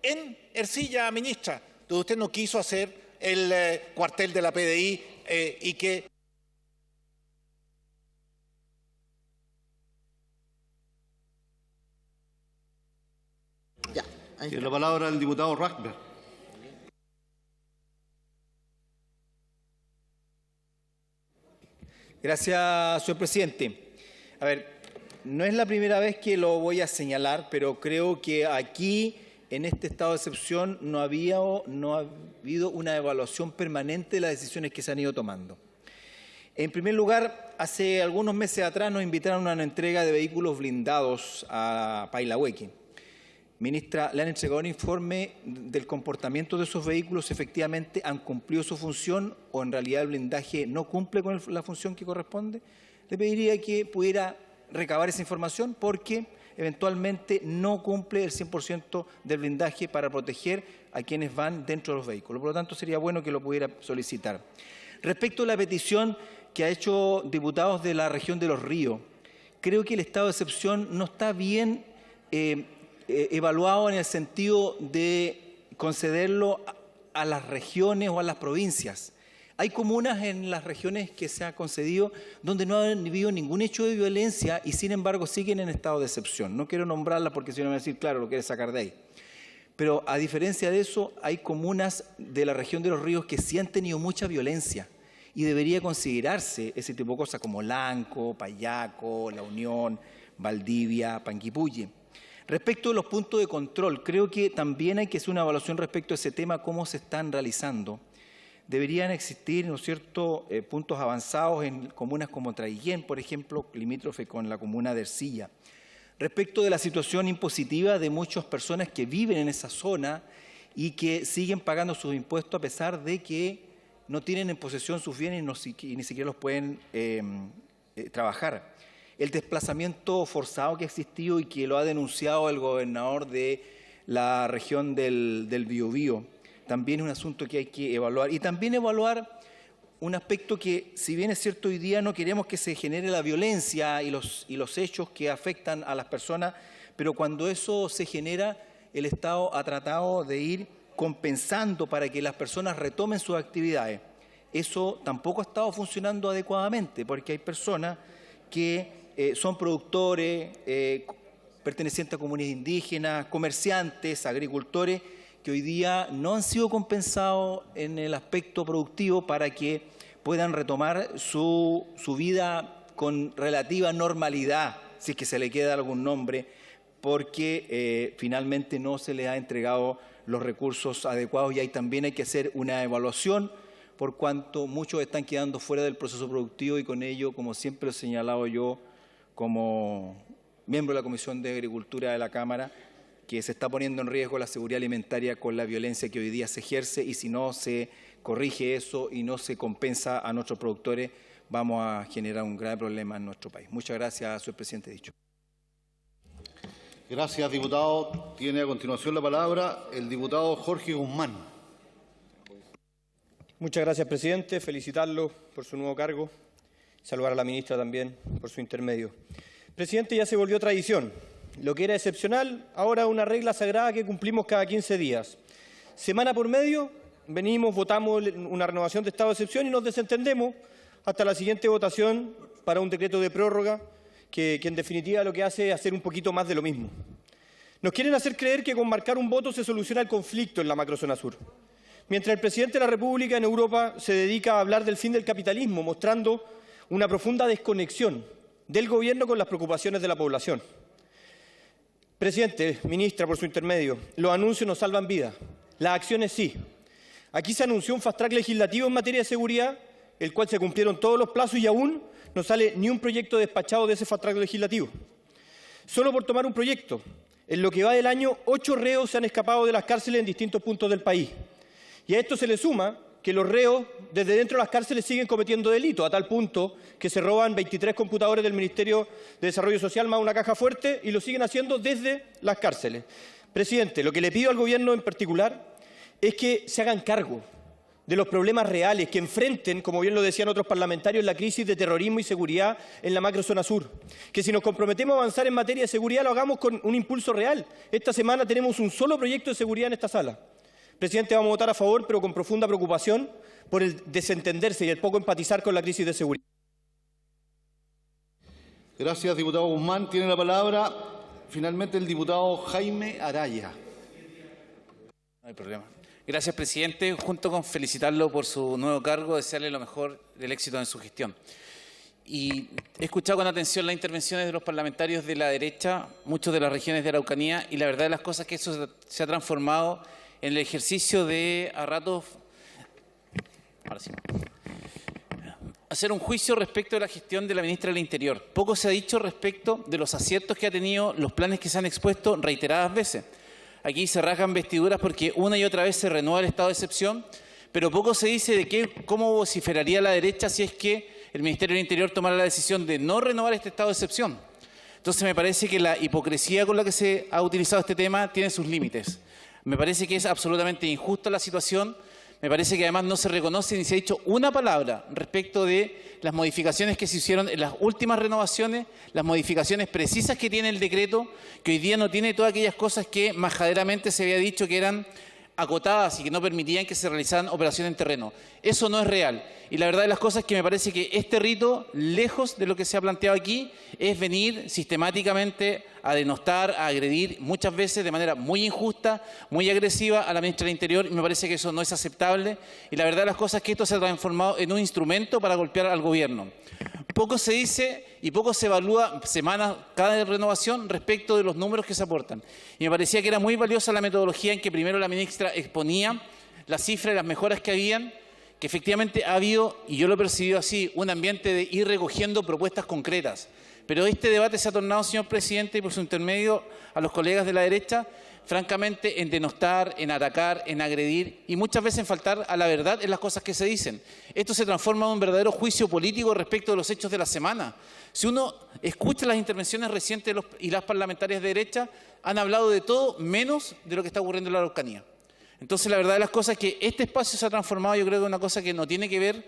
en Ercilla, ministra, donde usted no quiso hacer el cuartel de la PDI y que Tiene la palabra el diputado Ragde. Gracias, señor presidente. A ver, no es la primera vez que lo voy a señalar, pero creo que aquí, en este estado de excepción, no ha habido una evaluación permanente de las decisiones que se han ido tomando. En primer lugar, hace algunos meses atrás nos invitaron a una entrega de vehículos blindados a Pailahueque. Ministra, ¿le han entregado un informe del comportamiento de esos vehículos? ¿Efectivamente han cumplido su función o en realidad el blindaje no cumple con la función que corresponde? Le pediría que pudiera recabar esa información porque eventualmente no cumple el 100% del blindaje para proteger a quienes van dentro de los vehículos. Por lo tanto, sería bueno que lo pudiera solicitar. Respecto a la petición que ha hecho diputados de la región de Los Ríos. Creo que el estado de excepción no está bien evaluado en el sentido de concederlo a las regiones o a las provincias. Hay comunas en las regiones que se ha concedido donde no ha habido ningún hecho de violencia y sin embargo siguen en estado de excepción. No quiero nombrarlas porque si no me van a decir, claro, lo quiere sacar de ahí. Pero a diferencia de eso, hay comunas de la región de Los Ríos que sí han tenido mucha violencia y debería considerarse ese tipo de cosas como Lanco, Payaco, La Unión, Valdivia, Panguipulli. Respecto a los puntos de control, creo que también hay que hacer una evaluación respecto a ese tema, cómo se están realizando. Deberían existir, ¿no es cierto?, puntos avanzados en comunas como Traiguén, por ejemplo, limítrofe con la comuna de Ercilla. Respecto de la situación impositiva de muchas personas que viven en esa zona y que siguen pagando sus impuestos a pesar de que no tienen en posesión sus bienes y ni siquiera los pueden trabajar. El desplazamiento forzado que ha existido y que lo ha denunciado el gobernador de la región del Biobío, también es un asunto que hay que evaluar. Y también evaluar un aspecto que, si bien es cierto, hoy día no queremos que se genere la violencia y los hechos que afectan a las personas, pero cuando eso se genera, el Estado ha tratado de ir compensando para que las personas retomen sus actividades. Eso tampoco ha estado funcionando adecuadamente, porque hay personas que son productores, pertenecientes a comunidades indígenas, comerciantes, agricultores, que hoy día no han sido compensados en el aspecto productivo para que puedan retomar su vida con relativa normalidad, si es que se le queda algún nombre, porque finalmente no se les ha entregado los recursos adecuados y ahí también hay que hacer una evaluación por cuanto muchos están quedando fuera del proceso productivo y con ello, como siempre he señalado yo como miembro de la Comisión de Agricultura de la Cámara, que se está poniendo en riesgo la seguridad alimentaria con la violencia que hoy día se ejerce y si no se corrige eso y no se compensa a nuestros productores, vamos a generar un grave problema en nuestro país. Muchas gracias, señor presidente. Dicho. Gracias, diputado. Tiene a continuación la palabra el diputado Jorge Guzmán. Muchas gracias, presidente. Felicitarlo por su nuevo cargo. Saludar a la ministra también por su intermedio. Presidente, ya se volvió tradición. Lo que era excepcional, ahora una regla sagrada que cumplimos cada 15 días. Semana por medio, venimos, votamos una renovación de estado de excepción y nos desentendemos hasta la siguiente votación para un decreto de prórroga que en definitiva lo que hace es hacer un poquito más de lo mismo. Nos quieren hacer creer que con marcar un voto se soluciona el conflicto en la macrozona sur. Mientras el presidente de la República en Europa se dedica a hablar del fin del capitalismo, mostrando una profunda desconexión del gobierno con las preocupaciones de la población. Presidente, ministra, por su intermedio, los anuncios no salvan vidas, las acciones sí. Aquí se anunció un fast track legislativo en materia de seguridad, el cual se cumplieron todos los plazos y aún no sale ni un proyecto despachado de ese fast track legislativo. Solo por tomar un proyecto, en lo que va del año, 8 reos se han escapado de las cárceles en distintos puntos del país. Y a esto se le suma que los reos desde dentro de las cárceles siguen cometiendo delitos, a tal punto que se roban 23 computadores del Ministerio de Desarrollo Social más una caja fuerte y lo siguen haciendo desde las cárceles. Presidente, lo que le pido al Gobierno en particular es que se hagan cargo de los problemas reales, que enfrenten, como bien lo decían otros parlamentarios, la crisis de terrorismo y seguridad en la macrozona sur. Que si nos comprometemos a avanzar en materia de seguridad lo hagamos con un impulso real. Esta semana tenemos un solo proyecto de seguridad en esta sala. Presidente, vamos a votar a favor, pero con profunda preocupación por el desentenderse y el poco empatizar con la crisis de seguridad. Gracias, diputado Guzmán. Tiene la palabra finalmente el diputado Jaime Araya. No hay problema. Gracias, presidente. Junto con felicitarlo por su nuevo cargo, desearle lo mejor del éxito en su gestión. Y he escuchado con atención las intervenciones de los parlamentarios de la derecha, muchos de las regiones de Araucanía, y la verdad de las cosas es que eso se ha transformado en el ejercicio de, a ratos, hacer un juicio respecto de la gestión de la ministra del Interior. Poco se ha dicho respecto de los aciertos que ha tenido, los planes que se han expuesto reiteradas veces. Aquí se rasgan vestiduras porque una y otra vez se renueva el estado de excepción, pero poco se dice de cómo vociferaría la derecha si es que el Ministerio del Interior tomara la decisión de no renovar este estado de excepción. Entonces me parece que la hipocresía con la que se ha utilizado este tema tiene sus límites. Me parece que es absolutamente injusta la situación Me parece que además no se reconoce ni se ha dicho una palabra respecto de las modificaciones que se hicieron en las últimas renovaciones, las modificaciones precisas que tiene el decreto, que hoy día no tiene todas aquellas cosas que majaderamente se había dicho que eran acotadas y que no permitían que se realizaran operaciones en terreno. Eso no es real. Y la verdad de las cosas es que me parece que este rito, lejos de lo que se ha planteado aquí, es venir sistemáticamente a denostar, a agredir, muchas veces de manera muy injusta, muy agresiva a la ministra del Interior, y me parece que eso no es aceptable. Y la verdad de las cosas es que esto se ha transformado en un instrumento para golpear al gobierno. Poco se dice y poco se evalúa semana cada renovación respecto de los números que se aportan. Y me parecía que era muy valiosa la metodología en que primero la ministra exponía las cifras y las mejoras que habían, que efectivamente ha habido, y yo lo he percibido así, un ambiente de ir recogiendo propuestas concretas. Pero este debate se ha tornado, señor presidente, y por su intermedio a los colegas de la derecha, francamente, en denostar, en atacar, en agredir y muchas veces en faltar a la verdad en las cosas que se dicen. Esto se transforma en un verdadero juicio político respecto de los hechos de la semana. Si uno escucha las intervenciones recientes y las parlamentarias de derecha, han hablado de todo menos de lo que está ocurriendo en la Araucanía. Entonces, la verdad de las cosas es que este espacio se ha transformado, yo creo que en una cosa que no tiene que ver,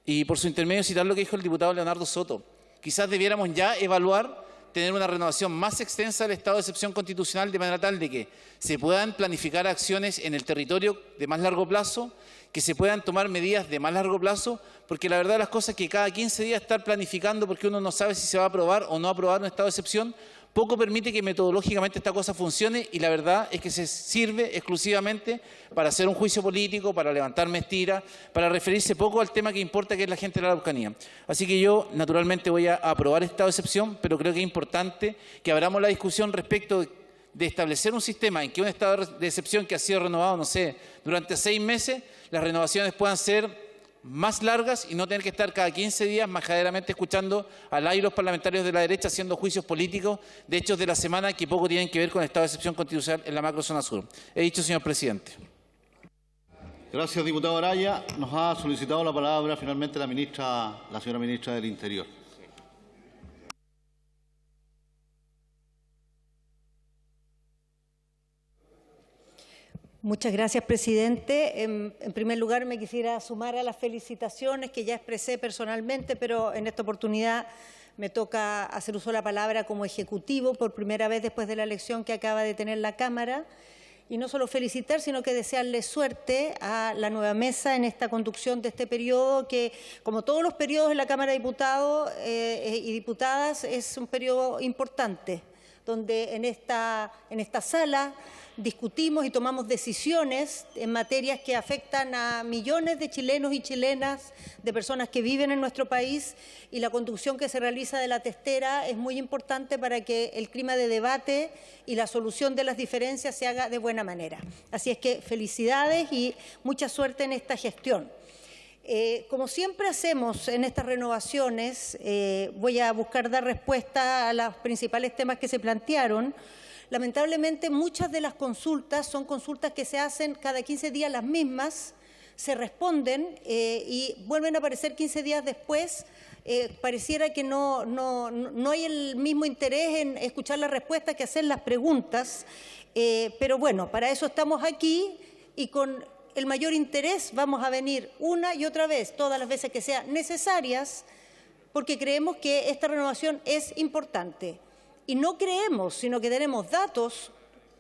y por su intermedio citar lo que dijo el diputado Leonardo Soto. Quizás debiéramos ya evaluar tener una renovación más extensa del estado de excepción constitucional de manera tal de que se puedan planificar acciones en el territorio de más largo plazo, que se puedan tomar medidas de más largo plazo, porque la verdad de las cosas es que cada 15 días estar planificando porque uno no sabe si se va a aprobar o no aprobar un estado de excepción, poco permite que metodológicamente esta cosa funcione, y la verdad es que se sirve exclusivamente para hacer un juicio político, para levantar mentiras, para referirse poco al tema que importa, que es la gente de la Araucanía. Así que yo naturalmente voy a aprobar el estado de excepción, pero creo que es importante que abramos la discusión respecto de establecer un sistema en que un estado de excepción que ha sido renovado, no sé, durante 6 meses, las renovaciones puedan ser más largas y no tener que estar cada 15 días majaderamente escuchando a los parlamentarios de la derecha haciendo juicios políticos de hechos de la semana que poco tienen que ver con el estado de excepción constitucional en la macrozona sur. He dicho, señor presidente. Gracias, diputado Araya. Nos ha solicitado la palabra finalmente la señora ministra del Interior. Muchas gracias, presidente. En primer lugar, me quisiera sumar a las felicitaciones que ya expresé personalmente, pero en esta oportunidad me toca hacer uso de la palabra como ejecutivo por primera vez después de la elección que acaba de tener la Cámara. Y no solo felicitar, sino que desearle suerte a la nueva mesa en esta conducción de este periodo, que, como todos los periodos en la Cámara de Diputados y Diputadas, es un periodo importante, donde en esta sala discutimos y tomamos decisiones en materias que afectan a millones de chilenos y chilenas, de personas que viven en nuestro país, y la conducción que se realiza de la testera es muy importante para que el clima de debate y la solución de las diferencias se haga de buena manera. Así es que felicidades y mucha suerte en esta gestión. Como siempre hacemos en estas renovaciones, voy a buscar dar respuesta a los principales temas que se plantearon. Lamentablemente, muchas de las consultas son consultas que se hacen cada 15 días las mismas, se responden y vuelven a aparecer 15 días después. Pareciera que no hay el mismo interés en escuchar las respuestas que hacer las preguntas, pero bueno, para eso estamos aquí y con el mayor interés vamos a venir una y otra vez, todas las veces que sean necesarias, porque creemos que esta renovación es importante. Y no creemos, sino que tenemos datos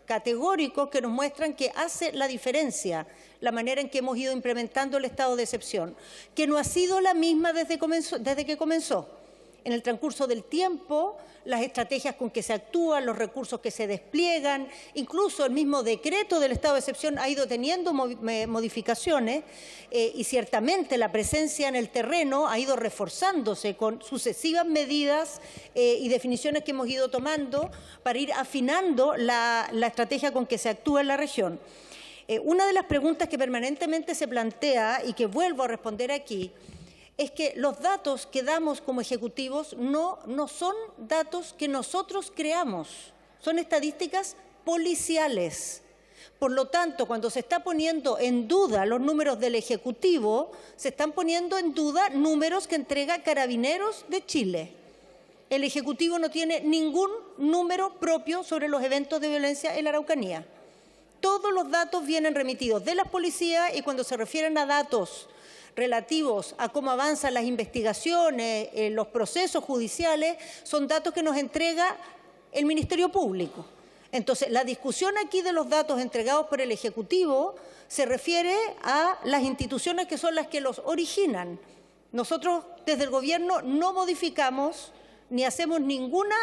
categóricos que nos muestran que hace la diferencia la manera en que hemos ido implementando el estado de excepción, que no ha sido la misma desde que comenzó. En el transcurso del tiempo, las estrategias con que se actúan, los recursos que se despliegan, incluso el mismo decreto del estado de excepción ha ido teniendo modificaciones y ciertamente la presencia en el terreno ha ido reforzándose con sucesivas medidas y definiciones que hemos ido tomando para ir afinando la estrategia con que se actúa en la región. Una de las preguntas que permanentemente se plantea y que vuelvo a responder aquí es que los datos que damos como ejecutivos no son datos que nosotros creamos, son estadísticas policiales. Por lo tanto, cuando se está poniendo en duda los números del Ejecutivo, se están poniendo en duda números que entrega Carabineros de Chile. El Ejecutivo no tiene ningún número propio sobre los eventos de violencia en la Araucanía. Todos los datos vienen remitidos de las policías y cuando se refieren a datos relativos a cómo avanzan las investigaciones, los procesos judiciales, son datos que nos entrega el Ministerio Público. Entonces, la discusión aquí de los datos entregados por el Ejecutivo se refiere a las instituciones que son las que los originan. Nosotros, desde el Gobierno, no modificamos ni hacemos ninguna,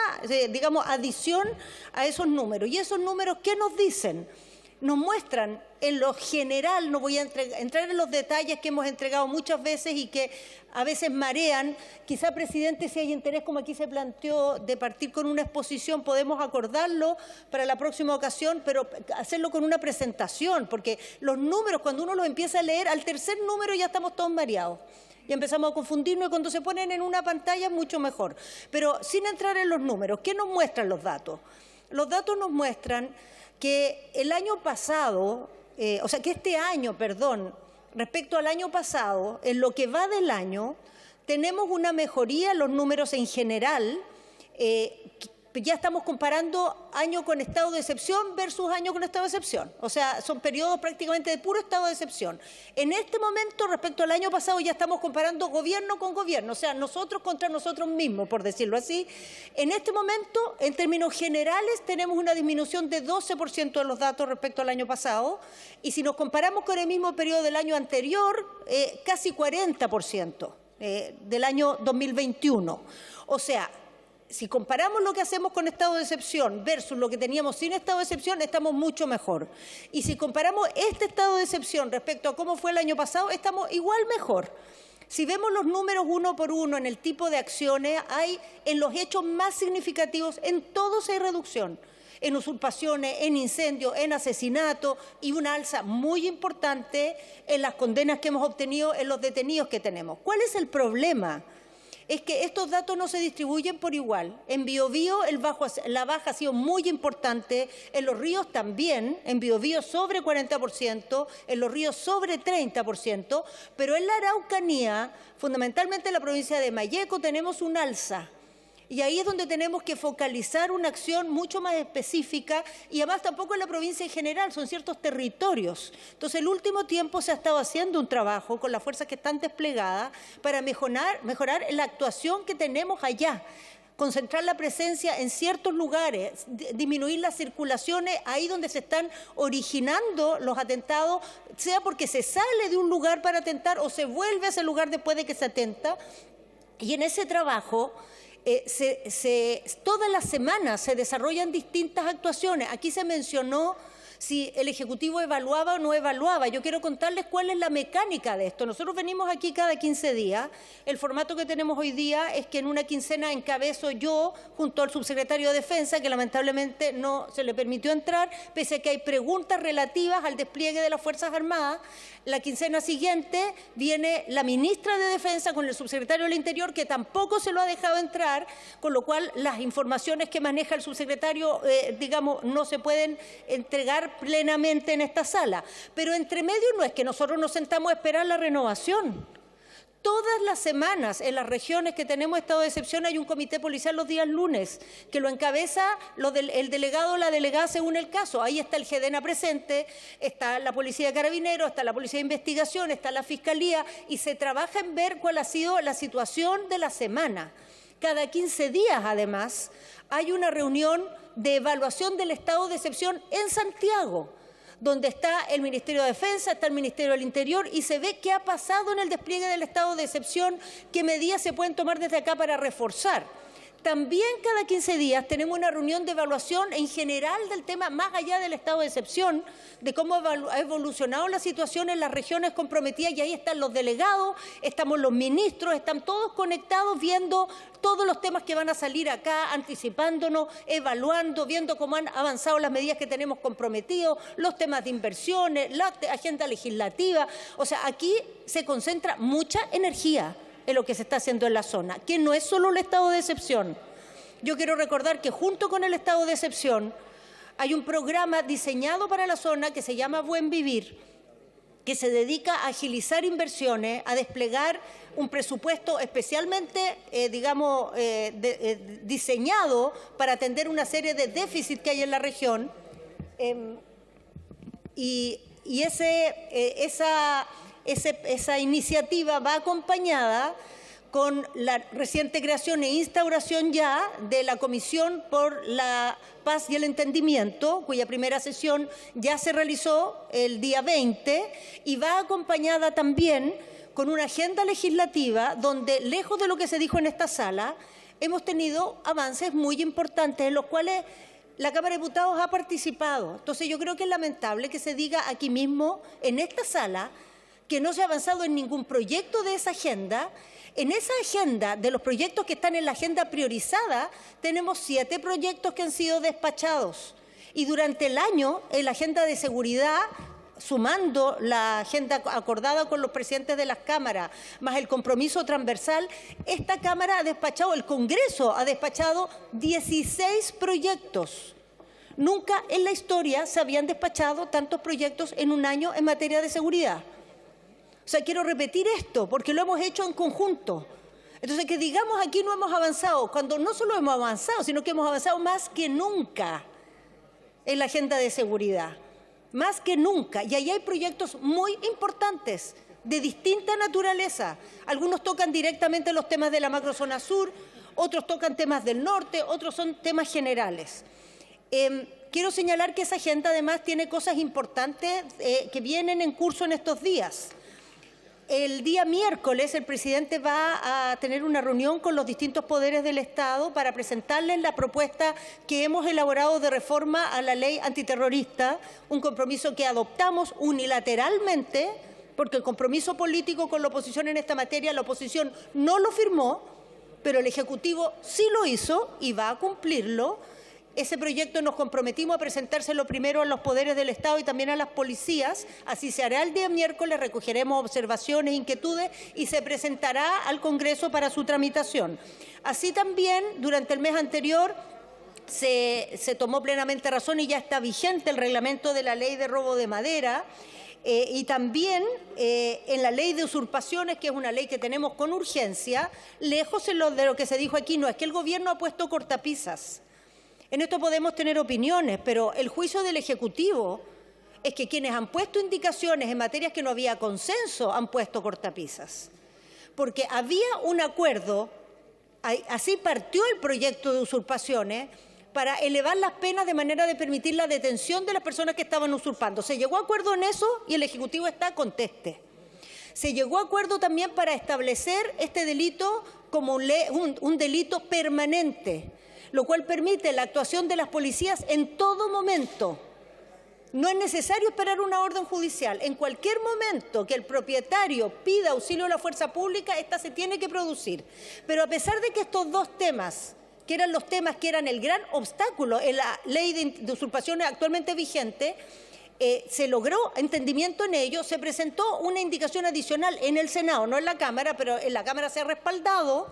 digamos, adición a esos números. ¿Y esos números qué nos dicen? Nos muestran en lo general, no voy a entrar en los detalles que hemos entregado muchas veces y que a veces marean. Quizá, presidente, si hay interés, como aquí se planteó, de partir con una exposición, podemos acordarlo para la próxima ocasión, pero hacerlo con una presentación, porque los números, cuando uno los empieza a leer, al tercer número ya estamos todos mareados. Y empezamos a confundirnos y cuando se ponen en una pantalla mucho mejor. Pero sin entrar en los números, ¿qué nos muestran los datos? Los datos nos muestran que el año pasado, que este año, respecto al año pasado, en lo que va del año, tenemos una mejoría en los números en general. Ya estamos comparando año con estado de excepción versus año con estado de excepción. O sea, son periodos prácticamente de puro estado de excepción. En este momento, respecto al año pasado, ya estamos comparando gobierno con gobierno, o sea, nosotros contra nosotros mismos, por decirlo así. En este momento, en términos generales, tenemos una disminución de 12% de los datos respecto al año pasado, y si nos comparamos con el mismo periodo del año anterior, casi 40% del año 2021. O sea, si comparamos lo que hacemos con estado de excepción versus lo que teníamos sin estado de excepción, estamos mucho mejor. Y si comparamos este estado de excepción respecto a cómo fue el año pasado, estamos igual mejor. Si vemos los números uno por uno en el tipo de acciones, hay en los hechos más significativos, en todos hay reducción. En usurpaciones, en incendios, en asesinatos y una alza muy importante en las condenas que hemos obtenido en los detenidos que tenemos. ¿Cuál es el problema? Es que estos datos no se distribuyen por igual. En Biobío la baja ha sido muy importante, en los ríos también, en Biobío sobre 40%, en los ríos sobre 30%, pero en la Araucanía, fundamentalmente en la provincia de Malleco, tenemos un alza. Y ahí es donde tenemos que focalizar una acción mucho más específica y además tampoco en la provincia en general, son ciertos territorios. Entonces, el último tiempo se ha estado haciendo un trabajo con las fuerzas que están desplegadas para mejorar la actuación que tenemos allá. Concentrar la presencia en ciertos lugares, disminuir las circulaciones ahí donde se están originando los atentados, sea porque se sale de un lugar para atentar o se vuelve a ese lugar después de que se atenta. Y en ese trabajo todas las semanas se desarrollan distintas actuaciones. Aquí se mencionó si el Ejecutivo evaluaba o no evaluaba. Yo quiero contarles cuál es la mecánica de esto. Nosotros venimos aquí cada 15 días. El formato que tenemos hoy día es que en una quincena encabezo yo, junto al subsecretario de Defensa, que lamentablemente no se le permitió entrar, pese a que hay preguntas relativas al despliegue de las Fuerzas Armadas. La quincena siguiente viene la ministra de Defensa con el subsecretario del Interior, que tampoco se lo ha dejado entrar, con lo cual las informaciones que maneja el subsecretario, no se pueden entregar plenamente en esta sala. Pero entre medio no es que nosotros nos sentamos a esperar la renovación. Todas las semanas en las regiones que tenemos estado de excepción hay un comité policial los días lunes que lo encabeza el delegado o la delegada según el caso. Ahí está el GEDENA presente, está la Policía de Carabineros, está la Policía de Investigación, está la Fiscalía y se trabaja en ver cuál ha sido la situación de la semana. Cada 15 días, además, hay una reunión de evaluación del estado de excepción en Santiago, donde está el Ministerio de Defensa, está el Ministerio del Interior y se ve qué ha pasado en el despliegue del estado de excepción, qué medidas se pueden tomar desde acá para reforzar. También cada 15 días tenemos una reunión de evaluación en general del tema, más allá del estado de excepción, de cómo ha evolucionado la situación en las regiones comprometidas, y ahí están los delegados, estamos los ministros, están todos conectados viendo todos los temas que van a salir acá, anticipándonos, evaluando, viendo cómo han avanzado las medidas que tenemos comprometidos, los temas de inversiones, la agenda legislativa. O sea, aquí se concentra mucha energía en lo que se está haciendo en la zona, que no es solo el estado de excepción. Yo quiero recordar que junto con el estado de excepción hay un programa diseñado para la zona que se llama Buen Vivir, que se dedica a agilizar inversiones, a desplegar un presupuesto especialmente, diseñado para atender una serie de déficits que hay en la región. Y esa iniciativa va acompañada con la reciente creación e instauración ya de la Comisión por la Paz y el Entendimiento, cuya primera sesión ya se realizó el día 20, y va acompañada también con una agenda legislativa donde, lejos de lo que se dijo en esta sala, hemos tenido avances muy importantes en los cuales la Cámara de Diputados ha participado. Entonces yo creo que es lamentable que se diga aquí mismo, en esta sala, que no se ha avanzado en ningún proyecto de esa agenda. En esa agenda, de los proyectos que están en la agenda priorizada, tenemos 7 proyectos que han sido despachados. Y durante el año, en la agenda de seguridad, sumando la agenda acordada con los presidentes de las cámaras, más el compromiso transversal, esta Cámara ha despachado, el Congreso ha despachado 16 proyectos. Nunca en la historia se habían despachado tantos proyectos en un año en materia de seguridad. O sea, quiero repetir esto, porque lo hemos hecho en conjunto. Entonces, que digamos aquí no hemos avanzado, cuando no solo hemos avanzado, sino que hemos avanzado más que nunca en la agenda de seguridad. Más que nunca. Y ahí hay proyectos muy importantes, de distinta naturaleza. Algunos tocan directamente los temas de la macrozona sur, otros tocan temas del norte, otros son temas generales. Quiero señalar que esa agenda además tiene cosas importantes que vienen en curso en estos días. El día miércoles el presidente va a tener una reunión con los distintos poderes del Estado para presentarles la propuesta que hemos elaborado de reforma a la ley antiterrorista, un compromiso que adoptamos unilateralmente, porque el compromiso político con la oposición en esta materia, la oposición no lo firmó, pero el Ejecutivo sí lo hizo y va a cumplirlo. Ese proyecto nos comprometimos a presentárselo primero a los poderes del Estado y también a las policías. Así se hará el día miércoles, recogeremos observaciones, inquietudes y se presentará al Congreso para su tramitación. Así también, durante el mes anterior, se tomó plenamente razón y ya está vigente el reglamento de la ley de robo de madera. Y también en la ley de usurpaciones, que es una ley que tenemos con urgencia, lejos de lo que se dijo aquí, no es que el Gobierno ha puesto cortapisas. En esto podemos tener opiniones, pero el juicio del Ejecutivo es que quienes han puesto indicaciones en materias que no había consenso han puesto cortapisas. Porque había un acuerdo, así partió el proyecto de usurpaciones, para elevar las penas de manera de permitir la detención de las personas que estaban usurpando. Se llegó a acuerdo en eso y el Ejecutivo está conteste. Se llegó a acuerdo también para establecer este delito como un delito permanente, lo cual permite la actuación de las policías en todo momento. No es necesario esperar una orden judicial. En cualquier momento que el propietario pida auxilio de la fuerza pública, esta se tiene que producir. Pero a pesar de que estos dos temas, que eran los temas que eran el gran obstáculo en la ley de usurpaciones actualmente vigente, se logró entendimiento en ello, se presentó una indicación adicional en el Senado, no en la Cámara, pero en la Cámara se ha respaldado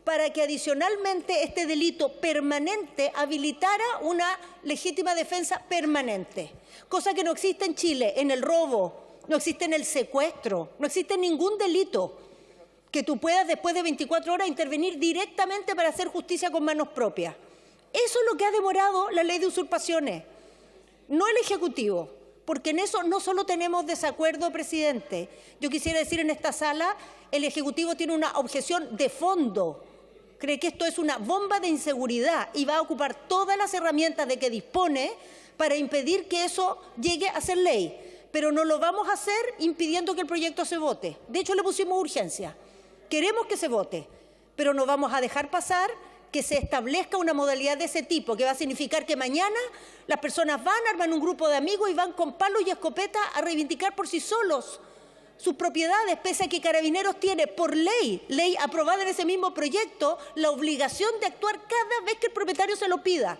para que adicionalmente este delito permanente habilitara una legítima defensa permanente, cosa que no existe en Chile, en el robo, no existe en el secuestro, no existe ningún delito que tú puedas después de 24 horas intervenir directamente para hacer justicia con manos propias. Eso es lo que ha demorado la ley de usurpaciones, no el Ejecutivo, porque en eso no solo tenemos desacuerdo, presidente. Yo quisiera decir en esta sala, el Ejecutivo tiene una objeción de fondo. Cree que esto es una bomba de inseguridad y va a ocupar todas las herramientas de que dispone para impedir que eso llegue a ser ley. Pero no lo vamos a hacer impidiendo que el proyecto se vote. De hecho, le pusimos urgencia. Queremos que se vote, pero no vamos a dejar pasar que se establezca una modalidad de ese tipo, que va a significar que mañana las personas arman un grupo de amigos y van con palos y escopetas a reivindicar por sí solos sus propiedades, pese a que Carabineros tiene por ley aprobada en ese mismo proyecto, la obligación de actuar cada vez que el propietario se lo pida.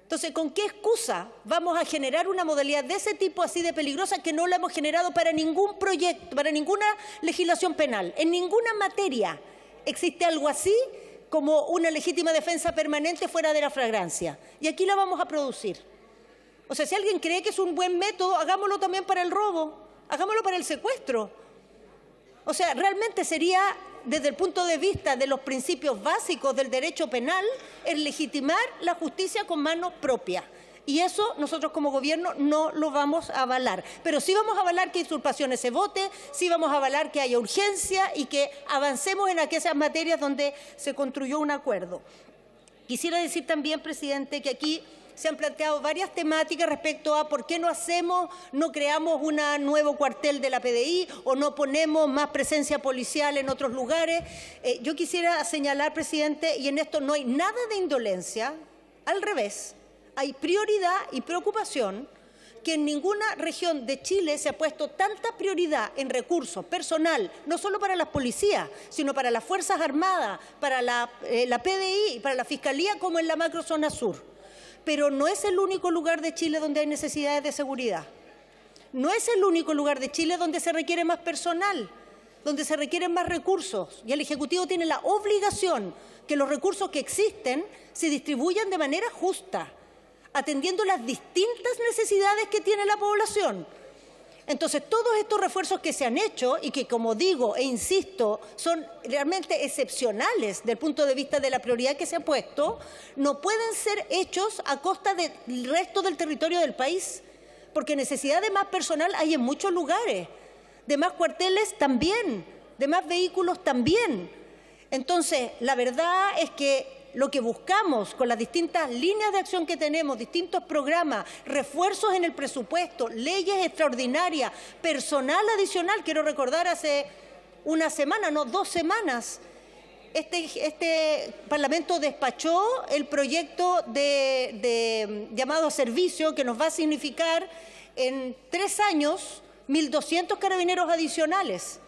Entonces, ¿con qué excusa vamos a generar una modalidad de ese tipo así de peligrosa que no la hemos generado para ningún proyecto, para ninguna legislación penal? En ninguna materia existe algo así como una legítima defensa permanente fuera de la flagrancia. Y aquí la vamos a producir. O sea, si alguien cree que es un buen método, hagámoslo también para el robo. Hagámoslo para el secuestro. O sea, realmente sería, desde el punto de vista de los principios básicos del derecho penal, el legitimar la justicia con manos propias. Y eso nosotros como gobierno no lo vamos a avalar. Pero sí vamos a avalar que usurpaciones se vote, sí vamos a avalar que haya urgencia y que avancemos en aquellas materias donde se construyó un acuerdo. Quisiera decir también, presidente, que aquí se han planteado varias temáticas respecto a por qué no creamos un nuevo cuartel de la PDI o no ponemos más presencia policial en otros lugares. Yo quisiera señalar, presidente, y en esto no hay nada de indolencia, al revés, hay prioridad y preocupación que en ninguna región de Chile se ha puesto tanta prioridad en recursos, personal, no solo para las policías, sino para las Fuerzas Armadas, para la PDI y para la Fiscalía, como en la macrozona sur. Pero no es el único lugar de Chile donde hay necesidades de seguridad. No es el único lugar de Chile donde se requiere más personal, donde se requieren más recursos. Y el Ejecutivo tiene la obligación que los recursos que existen se distribuyan de manera justa, atendiendo las distintas necesidades que tiene la población. Entonces, todos estos refuerzos que se han hecho y que, como digo e insisto, son realmente excepcionales desde el punto de vista de la prioridad que se ha puesto, no pueden ser hechos a costa del resto del territorio del país, porque necesidad de más personal hay en muchos lugares, de más cuarteles también, de más vehículos también. Entonces, la verdad es que lo que buscamos con las distintas líneas de acción que tenemos, distintos programas, refuerzos en el presupuesto, leyes extraordinarias, personal adicional. Quiero recordar hace una semana, no, 2 semanas, este Parlamento despachó el proyecto de llamado a servicio que nos va a significar en 3 años 1.200 carabineros adicionales.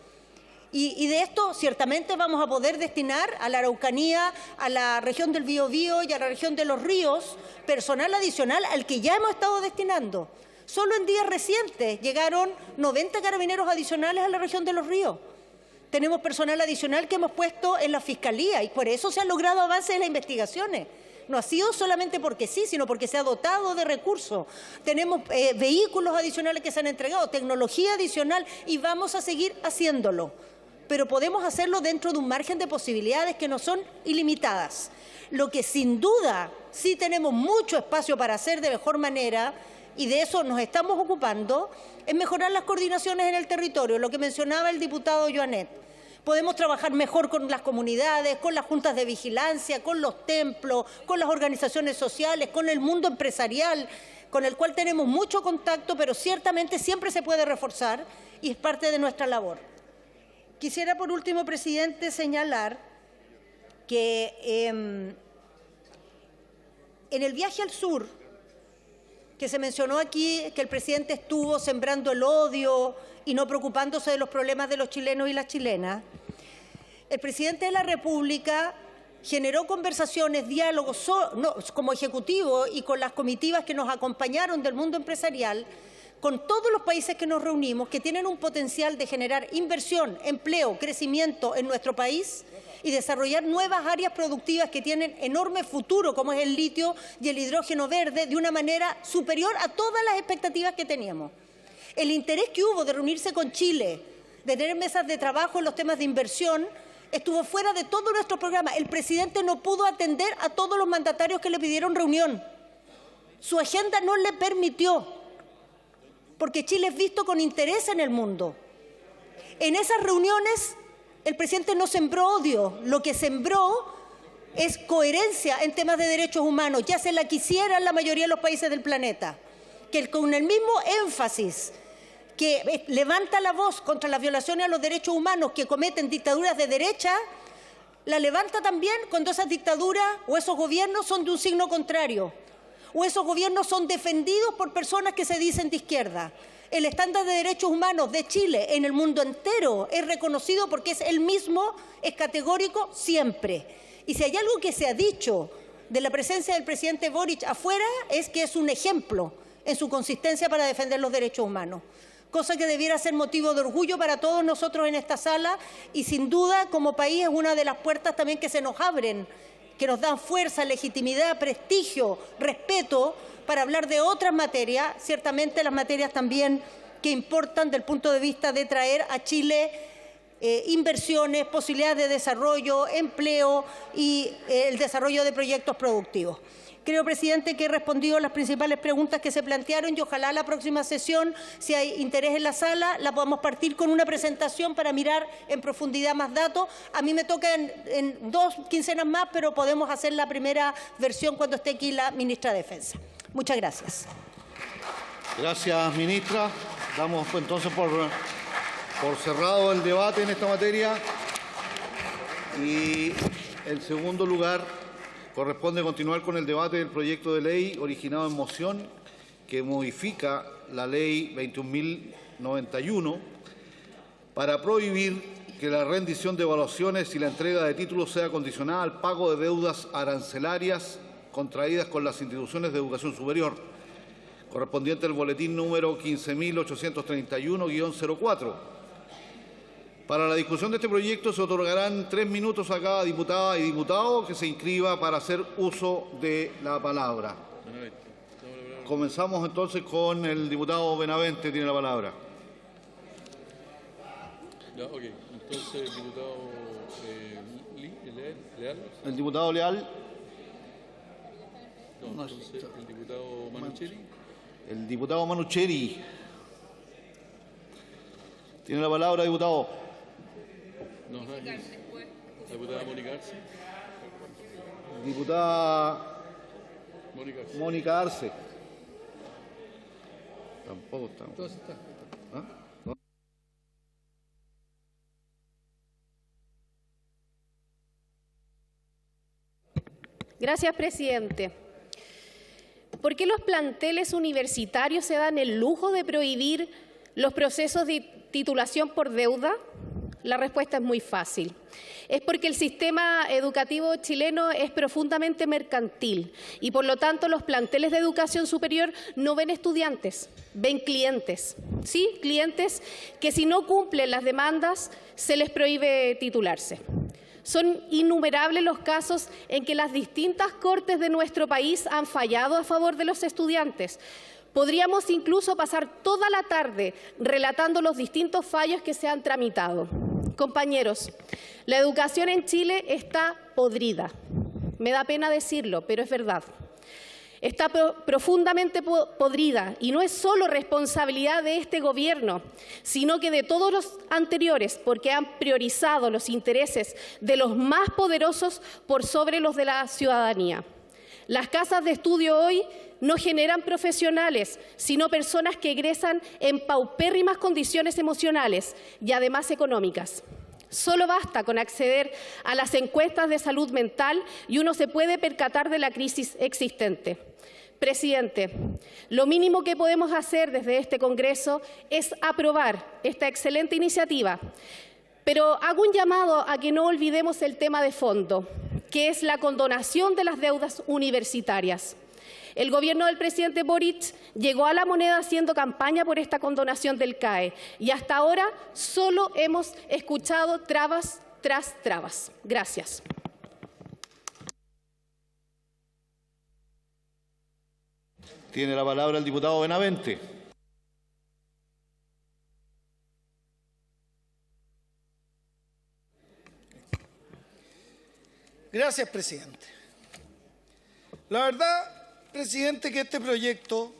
Y de esto ciertamente vamos a poder destinar a la Araucanía, a la región del Biobío y a la región de los ríos personal adicional al que ya hemos estado destinando. Solo en días recientes llegaron 90 carabineros adicionales a la región de los ríos. Tenemos personal adicional que hemos puesto en la Fiscalía y por eso se han logrado avances en las investigaciones. No ha sido solamente porque sí, sino porque se ha dotado de recursos. Tenemos vehículos adicionales que se han entregado, tecnología adicional y vamos a seguir haciéndolo. Pero podemos hacerlo dentro de un margen de posibilidades que no son ilimitadas. Lo que sin duda sí tenemos mucho espacio para hacer de mejor manera, y de eso nos estamos ocupando, es mejorar las coordinaciones en el territorio, lo que mencionaba el diputado Joanet. Podemos trabajar mejor con las comunidades, con las juntas de vigilancia, con los templos, con las organizaciones sociales, con el mundo empresarial, con el cual tenemos mucho contacto, pero ciertamente siempre se puede reforzar y es parte de nuestra labor. Quisiera, por último, presidente, señalar que en el viaje al sur, que se mencionó aquí, que el presidente estuvo sembrando el odio y no preocupándose de los problemas de los chilenos y las chilenas, el presidente de la República generó conversaciones, diálogos como ejecutivo y con las comitivas que nos acompañaron del mundo empresarial, con todos los países que nos reunimos, que tienen un potencial de generar inversión, empleo, crecimiento en nuestro país y desarrollar nuevas áreas productivas que tienen enorme futuro, como es el litio y el hidrógeno verde, de una manera superior a todas las expectativas que teníamos. El interés que hubo de reunirse con Chile, de tener mesas de trabajo en los temas de inversión, estuvo fuera de todo nuestro programa. El presidente no pudo atender a todos los mandatarios que le pidieron reunión. Su agenda no le permitió, porque Chile es visto con interés en el mundo. En esas reuniones el presidente no sembró odio, lo que sembró es coherencia en temas de derechos humanos, ya se la quisieran la mayoría de los países del planeta, que con el mismo énfasis que levanta la voz contra las violaciones a los derechos humanos que cometen dictaduras de derecha, la levanta también cuando esas dictaduras o esos gobiernos son de un signo contrario, o esos gobiernos son defendidos por personas que se dicen de izquierda. El estándar de derechos humanos de Chile en el mundo entero es reconocido porque es el mismo, es categórico siempre. Y si hay algo que se ha dicho de la presencia del presidente Boric afuera, es que es un ejemplo en su consistencia para defender los derechos humanos, cosa que debiera ser motivo de orgullo para todos nosotros en esta sala y sin duda como país es una de las puertas también que se nos abren, que nos dan fuerza, legitimidad, prestigio, respeto para hablar de otras materias, ciertamente las materias también que importan desde el punto de vista de traer a Chile inversiones, posibilidades de desarrollo, empleo y el desarrollo de proyectos productivos. Creo, presidente, que he respondido las principales preguntas que se plantearon y ojalá la próxima sesión, si hay interés en la sala, la podamos partir con una presentación para mirar en profundidad más datos. A mí me toca en 2 quincenas más, pero podemos hacer la primera versión cuando esté aquí la ministra de Defensa. Muchas gracias. Gracias, ministra. Damos entonces por cerrado el debate en esta materia. Y en segundo lugar, corresponde continuar con el debate del proyecto de ley originado en moción que modifica la ley 21.091 para prohibir que la rendición de evaluaciones y la entrega de títulos sea condicionada al pago de deudas arancelarias contraídas con las instituciones de educación superior, correspondiente al boletín número 15.831-04. Para la discusión de este proyecto se otorgarán 3 minutos a cada diputada y diputado que se inscriba para hacer uso de la palabra. Comenzamos entonces con el diputado Benavente, tiene la palabra. Ya, ok. Entonces, el diputado Leal. El diputado Leal. No, entonces, el diputado Manucheri. El diputado Manucheri. Tiene la palabra, diputado. No, la diputada Mónica Arce. Diputada Mónica Arce. Tampoco está. ¿Ah? ¿No? Gracias, presidente. ¿Por qué los planteles universitarios se dan el lujo de prohibir los procesos de titulación por deuda? La respuesta es muy fácil. Es porque el sistema educativo chileno es profundamente mercantil y, por lo tanto, los planteles de educación superior no ven estudiantes, ven clientes. ¿Sí? Clientes que, si no cumplen las demandas, se les prohíbe titularse. Son innumerables los casos en que las distintas cortes de nuestro país han fallado a favor de los estudiantes. Podríamos incluso pasar toda la tarde relatando los distintos fallos que se han tramitado. Compañeros, la educación en Chile está podrida. Me da pena decirlo, pero es verdad. Está profundamente podrida y no es solo responsabilidad de este gobierno, sino que de todos los anteriores, porque han priorizado los intereses de los más poderosos por sobre los de la ciudadanía. Las casas de estudio hoy no generan profesionales, sino personas que egresan en paupérrimas condiciones emocionales y además económicas. Solo basta con acceder a las encuestas de salud mental y uno se puede percatar de la crisis existente. Presidente, lo mínimo que podemos hacer desde este Congreso es aprobar esta excelente iniciativa, pero hago un llamado a que no olvidemos el tema de fondo, que es la condonación de las deudas universitarias. El gobierno del presidente Boric llegó a la moneda haciendo campaña por esta condonación del CAE y hasta ahora solo hemos escuchado trabas tras trabas. Gracias. Tiene la palabra el diputado Benavente. Gracias, presidente. La verdad, presidente, que este proyecto,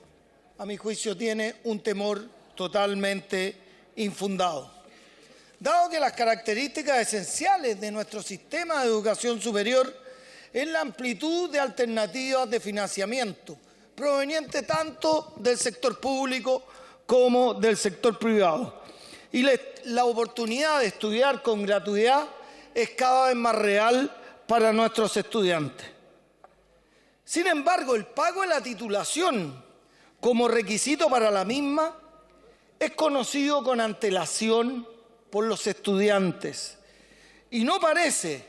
a mi juicio, tiene un temor totalmente infundado. Dado que las características esenciales de nuestro sistema de educación superior es la amplitud de alternativas de financiamiento, proveniente tanto del sector público como del sector privado. Y la oportunidad de estudiar con gratuidad es cada vez más real para nuestros estudiantes. Sin embargo, el pago de la titulación como requisito para la misma es conocido con antelación por los estudiantes y no parece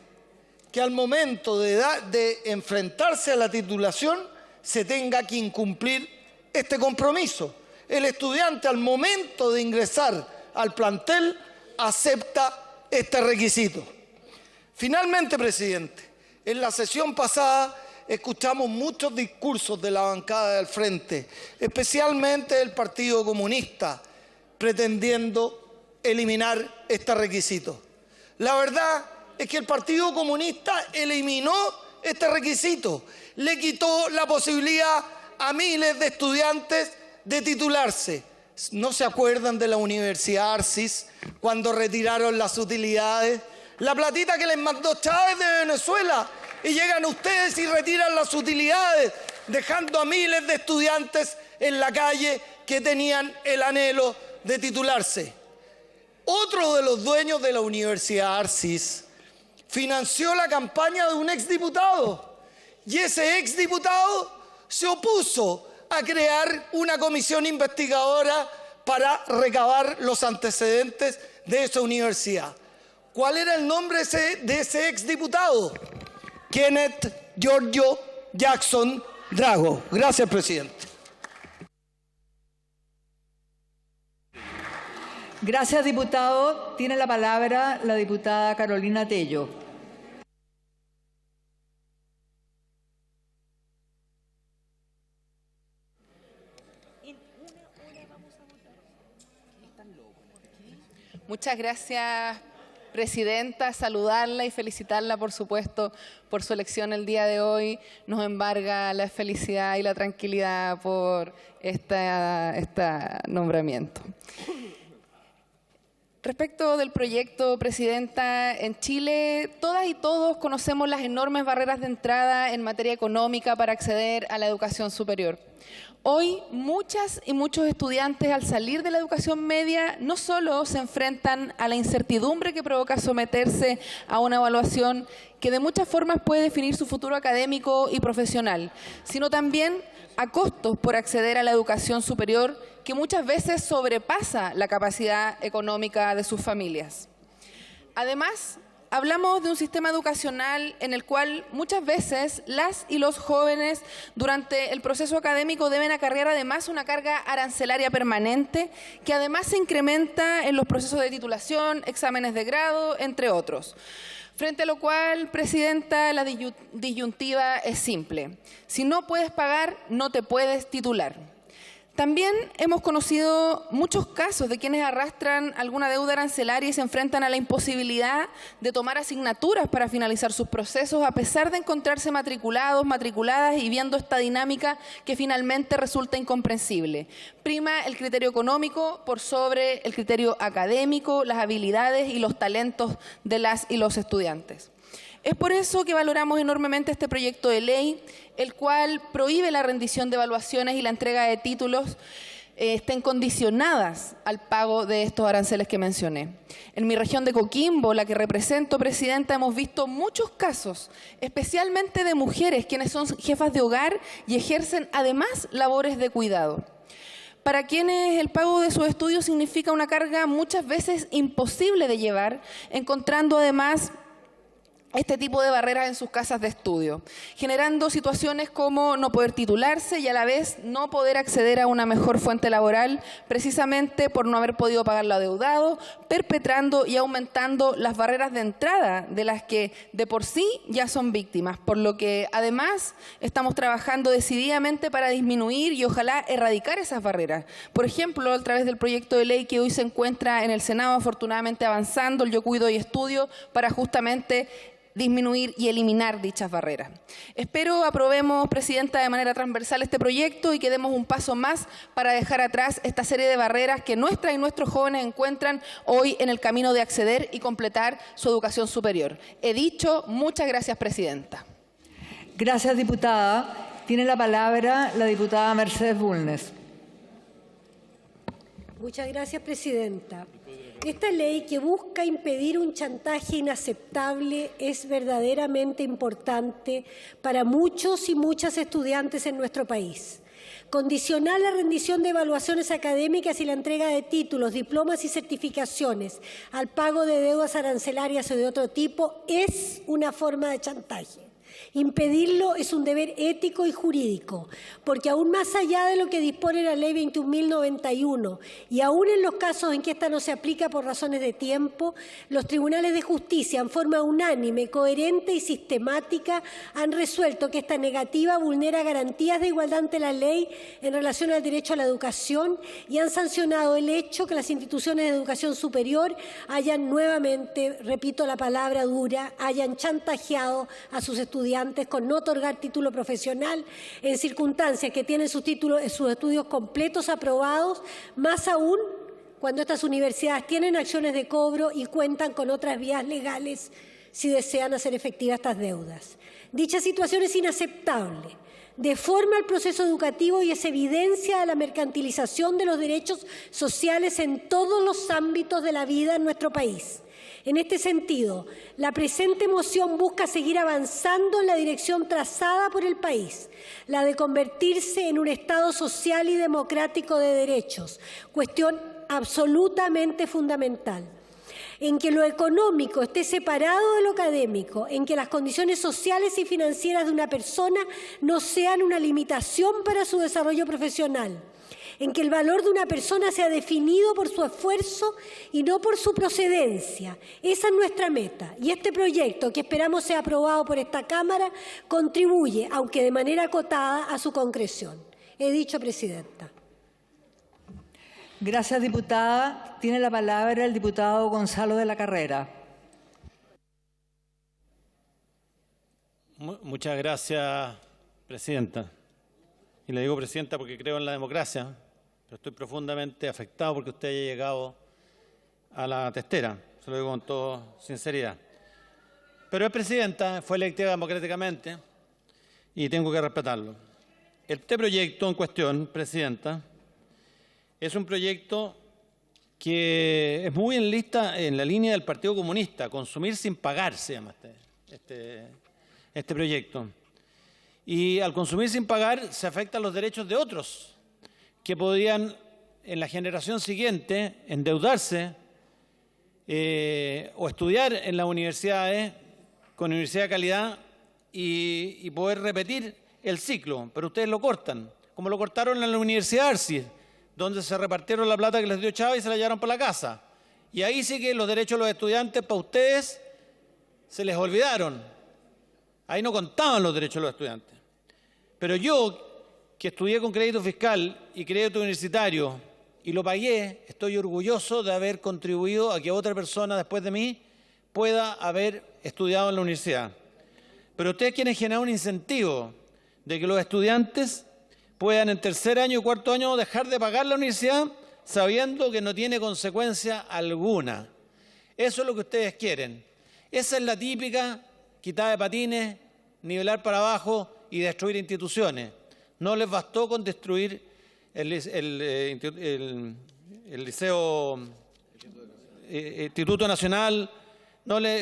que al momento de enfrentarse a la titulación se tenga que incumplir este compromiso. El estudiante al momento de ingresar al plantel acepta este requisito. Finalmente, presidente, en la sesión pasada escuchamos muchos discursos de la bancada del Frente, especialmente del Partido Comunista, pretendiendo eliminar este requisito. La verdad es que el Partido Comunista eliminó este requisito. Le quitó la posibilidad a miles de estudiantes de titularse. ¿No se acuerdan de la Universidad Arcis cuando retiraron las utilidades? La platita que les mandó Chávez de Venezuela, y llegan ustedes y retiran las utilidades, dejando a miles de estudiantes en la calle que tenían el anhelo de titularse. Otro de los dueños de la Universidad Arcis financió la campaña de un exdiputado, y ese exdiputado se opuso a crear una comisión investigadora para recabar los antecedentes de esa universidad. ¿Cuál era el nombre de ese exdiputado? Kenneth Giorgio Jackson Drago. Gracias, presidente. Gracias, diputado. Tiene la palabra la diputada Carolina Tello. Muchas gracias, presidenta. Saludarla y felicitarla, por supuesto, por su elección el día de hoy. Nos embarga la felicidad y la tranquilidad por este nombramiento. Respecto del proyecto, presidenta, en Chile todas y todos conocemos las enormes barreras de entrada en materia económica para acceder a la educación superior. Hoy muchas y muchos estudiantes al salir de la educación media no solo se enfrentan a la incertidumbre que provoca someterse a una evaluación que de muchas formas puede definir su futuro académico y profesional, sino también a costos por acceder a la educación superior que muchas veces sobrepasa la capacidad económica de sus familias. Además, hablamos de un sistema educacional en el cual muchas veces las y los jóvenes durante el proceso académico deben acarrear además una carga arancelaria permanente que además se incrementa en los procesos de titulación, exámenes de grado, entre otros. Frente a lo cual, presidenta, la disyuntiva es simple. Si no puedes pagar, no te puedes titular. También hemos conocido muchos casos de quienes arrastran alguna deuda arancelaria y se enfrentan a la imposibilidad de tomar asignaturas para finalizar sus procesos, a pesar de encontrarse matriculados, matriculadas y viendo esta dinámica que finalmente resulta incomprensible. Prima el criterio económico por sobre el criterio académico, las habilidades y los talentos de las y los estudiantes. Es por eso que valoramos enormemente este proyecto de ley, el cual prohíbe la rendición de evaluaciones y la entrega de títulos estén condicionadas al pago de estos aranceles que mencioné. En mi región de Coquimbo, la que represento, presidenta, hemos visto muchos casos, especialmente de mujeres quienes son jefas de hogar y ejercen además labores de cuidado, para quienes el pago de sus estudios significa una carga muchas veces imposible de llevar, encontrando además este tipo de barreras en sus casas de estudio, generando situaciones como no poder titularse y a la vez no poder acceder a una mejor fuente laboral, precisamente por no haber podido pagar lo adeudado, perpetrando y aumentando las barreras de entrada de las que de por sí ya son víctimas, por lo que además estamos trabajando decididamente para disminuir y ojalá erradicar esas barreras. Por ejemplo, a través del proyecto de ley que hoy se encuentra en el Senado, afortunadamente avanzando, el Yo Cuido y Estudio, para justamente disminuir y eliminar dichas barreras. Espero aprobemos, presidenta, de manera transversal este proyecto y que demos un paso más para dejar atrás esta serie de barreras que nuestras y nuestros jóvenes encuentran hoy en el camino de acceder y completar su educación superior. He dicho, muchas gracias, presidenta. Gracias, diputada. Tiene la palabra la diputada Mercedes Bulnes. Muchas gracias, presidenta. Esta ley que busca impedir un chantaje inaceptable es verdaderamente importante para muchos y muchas estudiantes en nuestro país. Condicionar la rendición de evaluaciones académicas y la entrega de títulos, diplomas y certificaciones al pago de deudas arancelarias o de otro tipo es una forma de chantaje. Impedirlo es un deber ético y jurídico, porque aún más allá de lo que dispone la Ley 21.091 y aún en los casos en que esta no se aplica por razones de tiempo, los tribunales de justicia en forma unánime, coherente y sistemática han resuelto que esta negativa vulnera garantías de igualdad ante la ley en relación al derecho a la educación y han sancionado el hecho que las instituciones de educación superior hayan nuevamente, repito la palabra dura, hayan chantajeado a sus estudiantes estudiantes con no otorgar título profesional en circunstancias que tienen sus estudios completos aprobados, más aún cuando estas universidades tienen acciones de cobro y cuentan con otras vías legales si desean hacer efectivas estas deudas. Dicha situación es inaceptable, deforma el proceso educativo y es evidencia de la mercantilización de los derechos sociales en todos los ámbitos de la vida en nuestro país. En este sentido, la presente moción busca seguir avanzando en la dirección trazada por el país, la de convertirse en un Estado social y democrático de derechos, cuestión absolutamente fundamental, en que lo económico esté separado de lo académico, en que las condiciones sociales y financieras de una persona no sean una limitación para su desarrollo profesional, en que el valor de una persona sea definido por su esfuerzo y no por su procedencia. Esa es nuestra meta y este proyecto, que esperamos sea aprobado por esta Cámara, contribuye, aunque de manera acotada, a su concreción. He dicho, Presidenta. Gracias, diputada. Tiene la palabra el diputado Gonzalo de la Carrera. Muchas gracias, Presidenta. Y le digo Presidenta porque creo en la democracia, pero estoy profundamente afectado porque usted haya llegado a la testera. Se lo digo con toda sinceridad. Pero es Presidenta, fue electa democráticamente y tengo que respetarlo. Este proyecto en cuestión, Presidenta, es un proyecto que es muy en la línea del Partido Comunista. Consumir sin pagar se llama este proyecto. Y al consumir sin pagar se afectan los derechos de otros que podían en la generación siguiente endeudarse o estudiar en las universidades con universidad de calidad y poder repetir el ciclo. Pero ustedes lo cortan, como lo cortaron en la Universidad Arcis, donde se repartieron la plata que les dio Chávez y se la llevaron para la casa. Y ahí sí que los derechos de los estudiantes para ustedes se les olvidaron. Ahí no contaban los derechos de los estudiantes. Pero yo, que estudié con crédito fiscal y crédito universitario y lo pagué, estoy orgulloso de haber contribuido a que otra persona después de mí pueda haber estudiado en la universidad. Pero ustedes quieren generar un incentivo de que los estudiantes puedan en tercer año y cuarto año dejar de pagar la universidad sabiendo que no tiene consecuencia alguna. Eso es lo que ustedes quieren. Esa es la típica quitada de patines, nivelar para abajo y destruir instituciones. No les bastó con destruir el Liceo Instituto Nacional,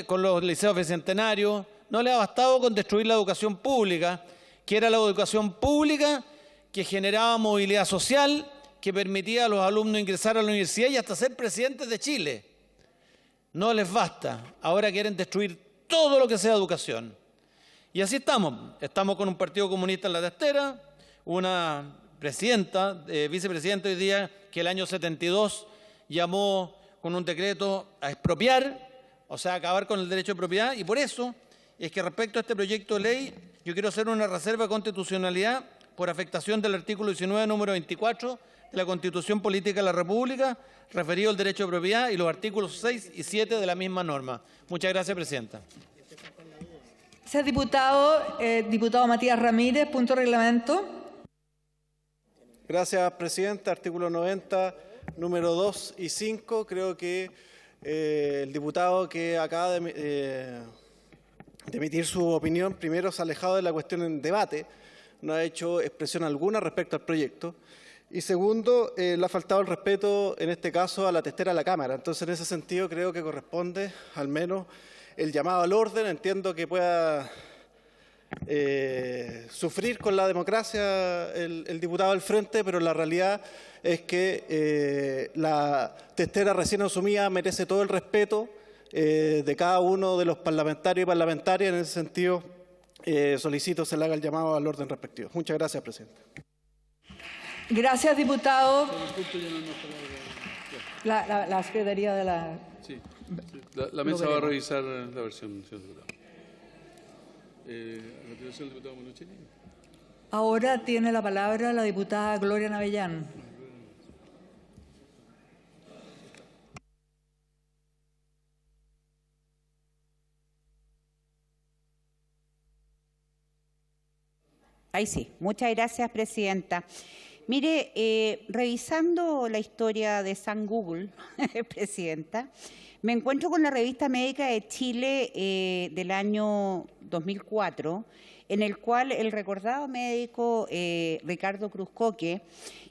con los liceos bicentenarios, no les ha bastado con destruir la educación pública, que era la educación pública que generaba movilidad social, que permitía a los alumnos ingresar a la universidad y hasta ser presidentes de Chile. No les basta. Ahora quieren destruir todo lo que sea educación. Y así estamos. Estamos con un partido comunista en la testera, una presidenta, vicepresidenta hoy día, que el año 72 llamó con un decreto a expropiar, o sea, a acabar con el derecho de propiedad. Y por eso es que respecto a este proyecto de ley, yo quiero hacer una reserva de constitucionalidad por afectación del artículo 19, número 24 de la Constitución Política de la República, referido al derecho de propiedad y los artículos 6 y 7 de la misma norma. Muchas gracias, Presidenta. Gracias, diputado. Diputado Matías Ramírez, punto de reglamento. Gracias, Presidenta. Artículo 90, número 2 y 5. Creo que el diputado que acaba de emitir su opinión, primero se ha alejado de la cuestión en debate, no ha hecho expresión alguna respecto al proyecto. Y segundo, le ha faltado el respeto, en este caso, a la testera de la Cámara. Entonces, en ese sentido, creo que corresponde, al menos, el llamado al orden. Entiendo que pueda sufrir con la democracia el diputado del Frente, pero la realidad es que la testera recién asumida merece todo el respeto de cada uno de los parlamentarios y parlamentarias. En ese sentido, solicito se le haga el llamado al orden respectivo. Muchas gracias, Presidente. Gracias, diputado. La Secretaría de la... Sí. La mesa va a revisar la versión, señor diputado. ¿A continuación el diputado Monochelli? Ahora tiene la palabra la diputada Gloria Navellán. Ahí sí. Muchas gracias, presidenta. Mire, revisando la historia de San Google, presidenta, me encuentro con la revista médica de Chile del año 2004, en el cual el recordado médico Ricardo Cruzcoque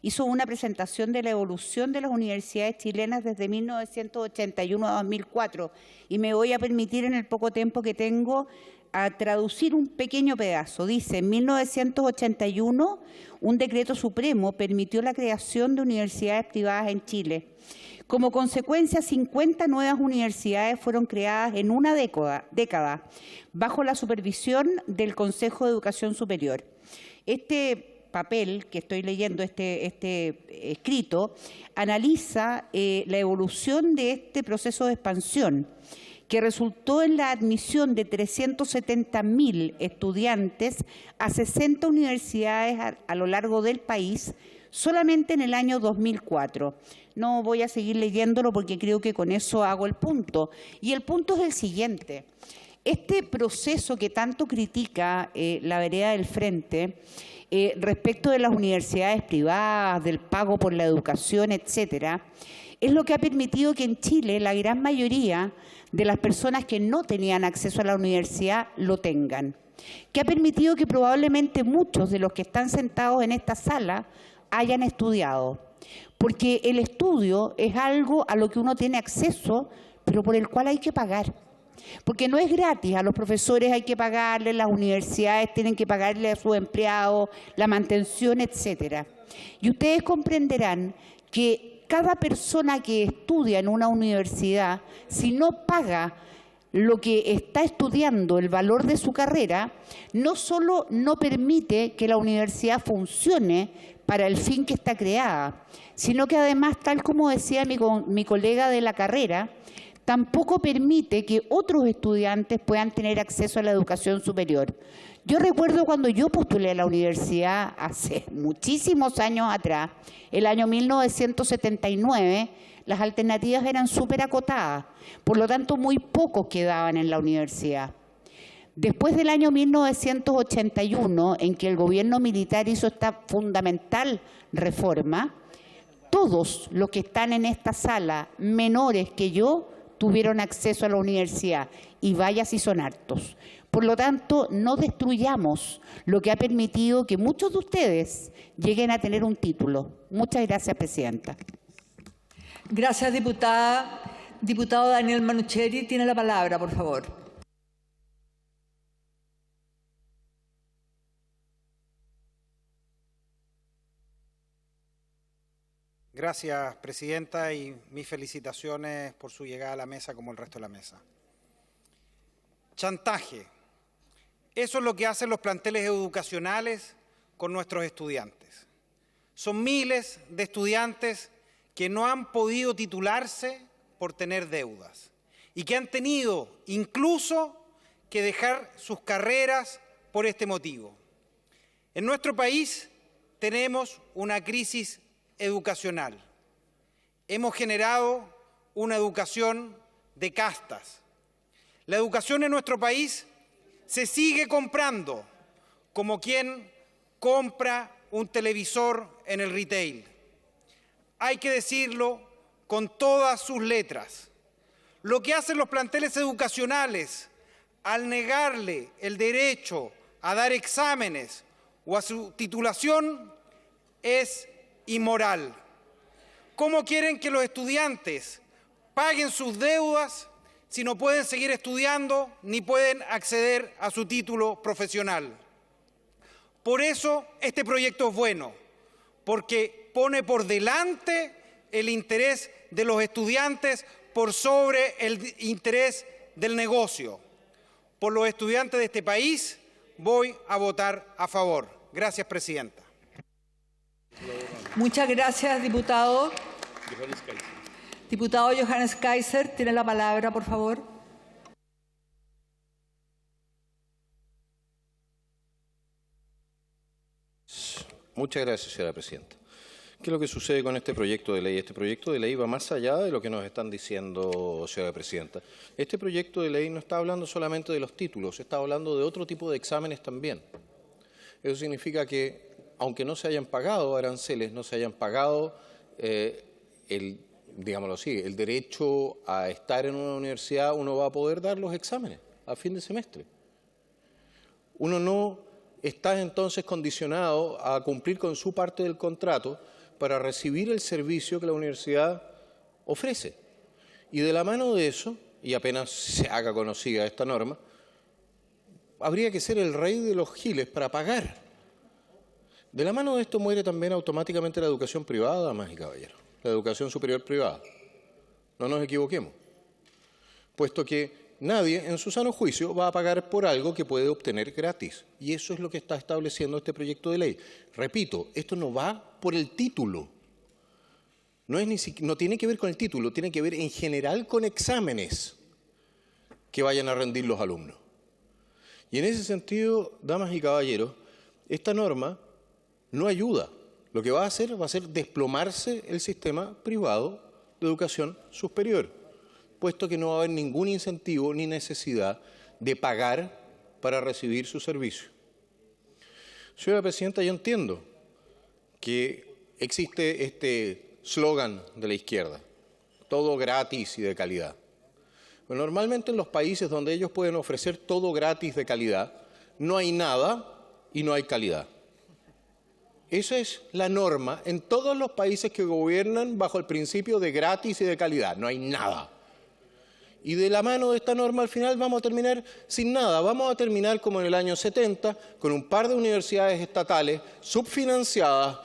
hizo una presentación de la evolución de las universidades chilenas desde 1981 a 2004. Y me voy a permitir, en el poco tiempo que tengo, a traducir un pequeño pedazo. Dice, en 1981, un decreto supremo permitió la creación de universidades privadas en Chile. Como consecuencia, 50 nuevas universidades fueron creadas en una década, bajo la supervisión del Consejo de Educación Superior. Este papel que estoy leyendo, este escrito, analiza la evolución de este proceso de expansión, que resultó en la admisión de 370.000 estudiantes a 60 universidades a lo largo del país, solamente en el año 2004. No voy a seguir leyéndolo porque creo que con eso hago el punto. Y el punto es el siguiente. Este proceso que tanto critica la vereda del Frente respecto de las universidades privadas, del pago por la educación, etcétera, es lo que ha permitido que en Chile la gran mayoría de las personas que no tenían acceso a la universidad lo tengan, que ha permitido que probablemente muchos de los que están sentados en esta sala hayan estudiado, porque el estudio es algo a lo que uno tiene acceso, pero por el cual hay que pagar. Porque no es gratis, a los profesores hay que pagarle, las universidades tienen que pagarle a sus empleados, la mantención, etcétera. Y ustedes comprenderán que cada persona que estudia en una universidad, si no paga lo que está estudiando, el valor de su carrera, no solo no permite que la universidad funcione para el fin que está creada, sino que además, tal como decía mi colega de la carrera, tampoco permite que otros estudiantes puedan tener acceso a la educación superior. Yo recuerdo cuando yo postulé a la universidad hace muchísimos años atrás, el año 1979, las alternativas eran súper acotadas, por lo tanto muy pocos quedaban en la universidad. Después del año 1981, en que el gobierno militar hizo esta fundamental reforma, todos los que están en esta sala, menores que yo, tuvieron acceso a la universidad, y vaya si son hartos. Por lo tanto, no destruyamos lo que ha permitido que muchos de ustedes lleguen a tener un título. Muchas gracias, presidenta. Gracias, diputada. Diputado Daniel Manucheri, tiene la palabra, por favor. Gracias, presidenta, y mis felicitaciones por su llegada a la mesa como el resto de la mesa. Chantaje. Eso es lo que hacen los planteles educacionales con nuestros estudiantes. Son miles de estudiantes que no han podido titularse por tener deudas y que han tenido incluso que dejar sus carreras por este motivo. En nuestro país tenemos una crisis educacional. Hemos generado una educación de castas. La educación en nuestro país se sigue comprando como quien compra un televisor en el retail. Hay que decirlo con todas sus letras. Lo que hacen los planteles educacionales al negarle el derecho a dar exámenes o a su titulación es inmoral. ¿Cómo quieren que los estudiantes paguen sus deudas si no pueden seguir estudiando ni pueden acceder a su título profesional? Por eso este proyecto es bueno, porque pone por delante el interés de los estudiantes por sobre el interés del negocio. Por los estudiantes de este país voy a votar a favor. Gracias, presidenta. Muchas gracias, diputado. Diputado Johannes Kaiser, tiene la palabra, por favor. Muchas gracias, señora presidenta. ¿Qué es lo que sucede con este proyecto de ley? Este proyecto de ley va más allá de lo que nos están diciendo, señora presidenta. Este proyecto de ley no está hablando solamente de los títulos, está hablando de otro tipo de exámenes también. Eso significa que, aunque no se hayan pagado aranceles, no se hayan pagado digámoslo así, el derecho a estar en una universidad, uno va a poder dar los exámenes a fin de semestre. Uno no está entonces condicionado a cumplir con su parte del contrato para recibir el servicio que la universidad ofrece. Y de la mano de eso, y apenas se haga conocida esta norma, habría que ser el rey de los giles para pagar. De la mano de esto muere también automáticamente la educación privada, damas y caballeros, la educación superior privada. No nos equivoquemos, puesto que nadie en su sano juicio va a pagar por algo que puede obtener gratis. Y eso es lo que está estableciendo este proyecto de ley. Repito, esto no va por el título. No tiene que ver con el título, tiene que ver en general con exámenes que vayan a rendir los alumnos. Y en ese sentido, damas y caballeros, esta norma no ayuda. Lo que va a hacer desplomarse el sistema privado de educación superior, puesto que no va a haber ningún incentivo ni necesidad de pagar para recibir su servicio. Señora Presidenta, yo entiendo que existe este eslogan de la izquierda, todo gratis y de calidad. Pero normalmente en los países donde ellos pueden ofrecer todo gratis de calidad, no hay nada y no hay calidad. Esa es la norma en todos los países que gobiernan bajo el principio de gratis y de calidad. No hay nada. Y de la mano de esta norma al final vamos a terminar sin nada. Vamos a terminar como en el año 70, con un par de universidades estatales subfinanciadas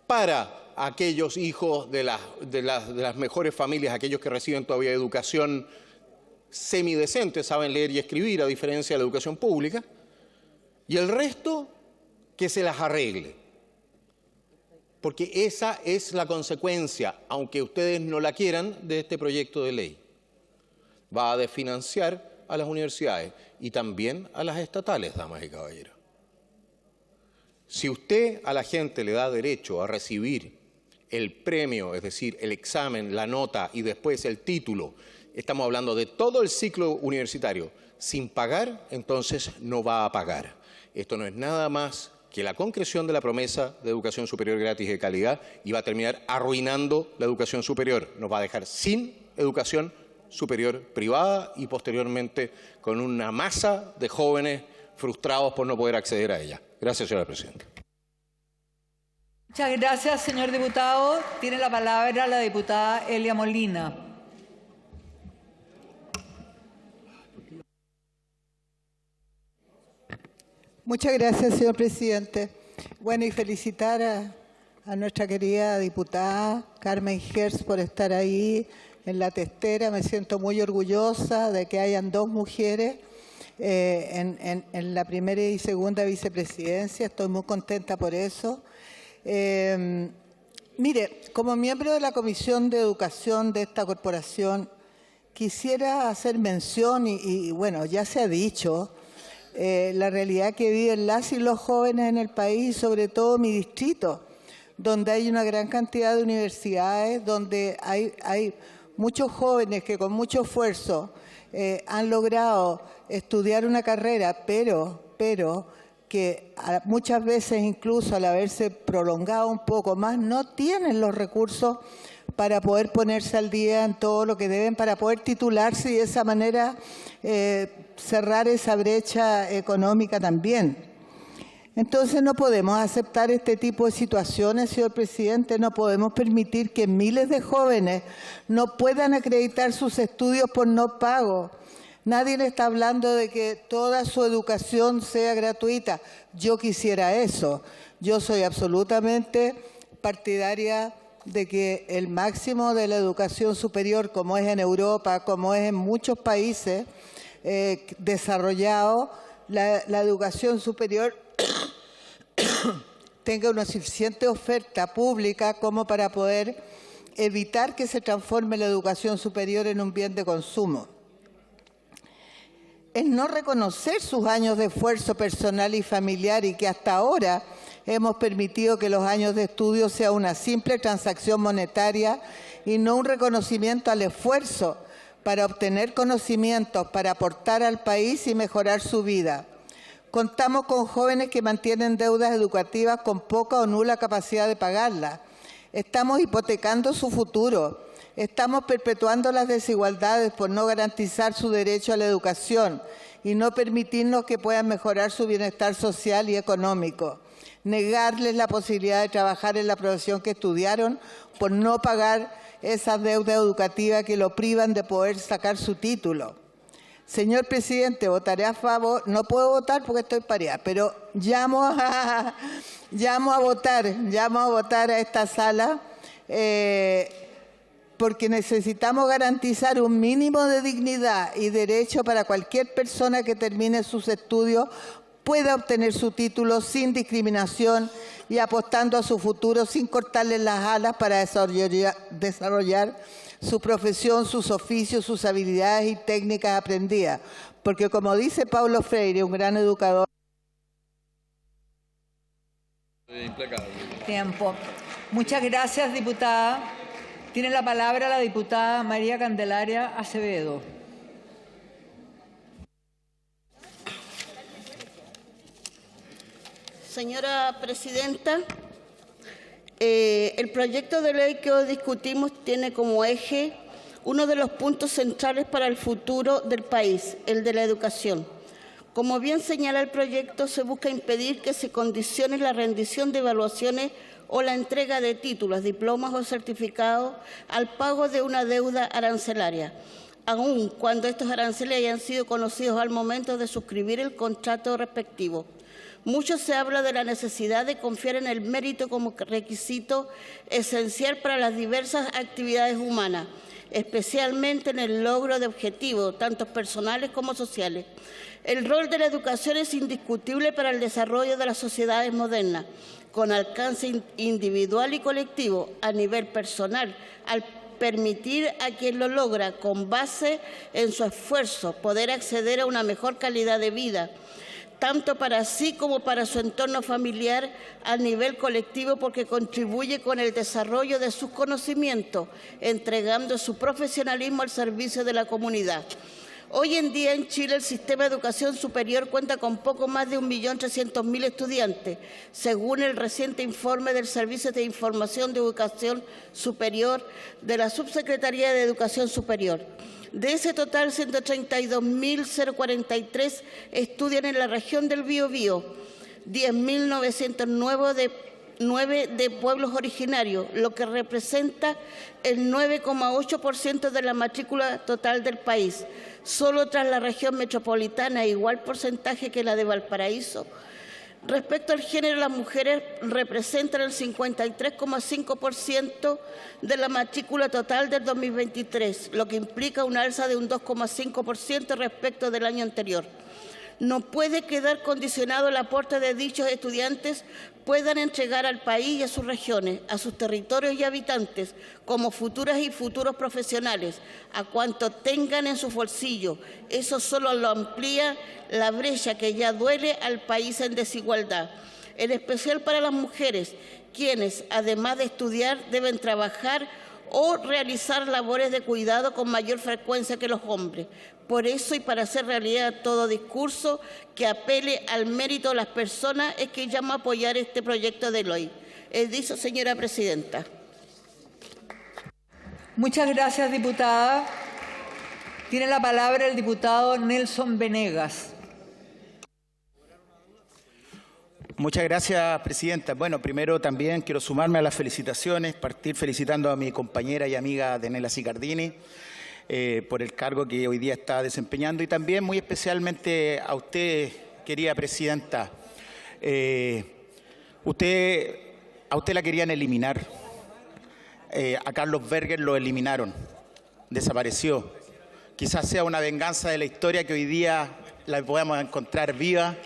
para aquellos hijos de las mejores familias, aquellos que reciben todavía educación semidecente, saben leer y escribir, a diferencia de la educación pública, y el resto que se las arregle. Porque esa es la consecuencia, aunque ustedes no la quieran, de este proyecto de ley. Va a desfinanciar a las universidades y también a las estatales, damas y caballeros. Si usted a la gente le da derecho a recibir el premio, es decir, el examen, la nota y después el título, estamos hablando de todo el ciclo universitario, sin pagar, entonces no va a pagar. Esto no es nada más que la concreción de la promesa de educación superior gratis y de calidad, y va a terminar arruinando la educación superior. Nos va a dejar sin educación superior privada y posteriormente con una masa de jóvenes frustrados por no poder acceder a ella. Gracias, señora Presidenta. Muchas gracias, señor diputado. Tiene la palabra la diputada Elia Molina. Muchas gracias, señor presidente. Bueno, y felicitar a nuestra querida diputada Carmen Hertz por estar ahí en la testera. Me siento muy orgullosa de que hayan dos mujeres en la primera y segunda vicepresidencia. Estoy muy contenta por eso. Mire, como miembro de la Comisión de Educación de esta corporación, quisiera hacer mención, y bueno, ya se ha dicho, la realidad que viven las y los jóvenes en el país, sobre todo mi distrito, donde hay una gran cantidad de universidades, donde hay muchos jóvenes que con mucho esfuerzo han logrado estudiar una carrera, pero que muchas veces incluso al haberse prolongado un poco más, no tienen los recursos para poder ponerse al día en todo lo que deben, para poder titularse y de esa manera cerrar esa brecha económica también. Entonces no podemos aceptar este tipo de situaciones, señor presidente. No podemos permitir que miles de jóvenes no puedan acreditar sus estudios por no pago. Nadie le está hablando de que toda su educación sea gratuita. Yo quisiera eso. Yo soy absolutamente partidaria de que el máximo de la educación superior, como es en Europa, como es en muchos países desarrollados, la educación superior tenga una suficiente oferta pública como para poder evitar que se transforme la educación superior en un bien de consumo. Es no reconocer sus años de esfuerzo personal y familiar, y que hasta ahora hemos permitido que los años de estudio sea una simple transacción monetaria y no un reconocimiento al esfuerzo para obtener conocimientos, para aportar al país y mejorar su vida. Contamos con jóvenes que mantienen deudas educativas con poca o nula capacidad de pagarlas. Estamos hipotecando su futuro. Estamos perpetuando las desigualdades por no garantizar su derecho a la educación y no permitirnos que puedan mejorar su bienestar social y económico. Negarles la posibilidad de trabajar en la profesión que estudiaron por no pagar esas deudas educativas que lo privan de poder sacar su título. Señor presidente, votaré a favor. No puedo votar porque estoy pareada, pero llamo a votar a esta sala porque necesitamos garantizar un mínimo de dignidad y derecho para cualquier persona que termine sus estudios pueda obtener su título sin discriminación y apostando a su futuro sin cortarle las alas para desarrollar su profesión, sus oficios, sus habilidades y técnicas aprendidas. Porque como dice Paulo Freire, un gran educador. Tiempo. Muchas gracias, diputada. Tiene la palabra la diputada María Candelaria Acevedo. Señora presidenta, el proyecto de ley que hoy discutimos tiene como eje uno de los puntos centrales para el futuro del país, el de la educación. Como bien señala el proyecto, se busca impedir que se condicione la rendición de evaluaciones o la entrega de títulos, diplomas o certificados al pago de una deuda arancelaria, aun cuando estos aranceles hayan sido conocidos al momento de suscribir el contrato respectivo. Mucho se habla de la necesidad de confiar en el mérito como requisito esencial para las diversas actividades humanas, especialmente en el logro de objetivos, tanto personales como sociales. El rol de la educación es indiscutible para el desarrollo de las sociedades modernas, con alcance individual y colectivo a nivel personal, al permitir a quien lo logra, con base en su esfuerzo, poder acceder a una mejor calidad de vida, tanto para sí como para su entorno familiar a nivel colectivo, porque contribuye con el desarrollo de sus conocimientos, entregando su profesionalismo al servicio de la comunidad. Hoy en día en Chile el sistema de educación superior cuenta con poco más de 1.300.000 estudiantes, según el reciente informe del Servicio de Información de Educación Superior de la Subsecretaría de Educación Superior. De ese total, 132.043 estudian en la región del Biobío, 10.909 de pueblos originarios, lo que representa el 9,8% de la matrícula total del país. Solo tras la región metropolitana, igual porcentaje que la de Valparaíso. Respecto al género, las mujeres representan el 53,5% de la matrícula total del 2023, lo que implica un alza de un 2,5% respecto del año anterior. No puede quedar condicionado el aporte de dichos estudiantes puedan entregar al país y a sus regiones, a sus territorios y habitantes, como futuras y futuros profesionales, a cuanto tengan en su bolsillo. Eso solo lo amplía la brecha que ya duele al país en desigualdad, en especial para las mujeres, quienes, además de estudiar, deben trabajar o realizar labores de cuidado con mayor frecuencia que los hombres. Por eso, y para hacer realidad todo discurso que apele al mérito de las personas, es que llamo a apoyar este proyecto de ley. Es dicho, señora presidenta. Muchas gracias, diputada. Tiene la palabra el diputado Nelson Venegas. Muchas gracias, presidenta. Bueno, primero también quiero sumarme a las felicitaciones, partir felicitando a mi compañera y amiga Denela Sicardini por el cargo que hoy día está desempeñando, y también muy especialmente a usted, querida presidenta. A usted la querían eliminar. A Carlos Berger lo eliminaron, desapareció. Quizás sea una venganza de la historia que hoy día la podamos encontrar viva.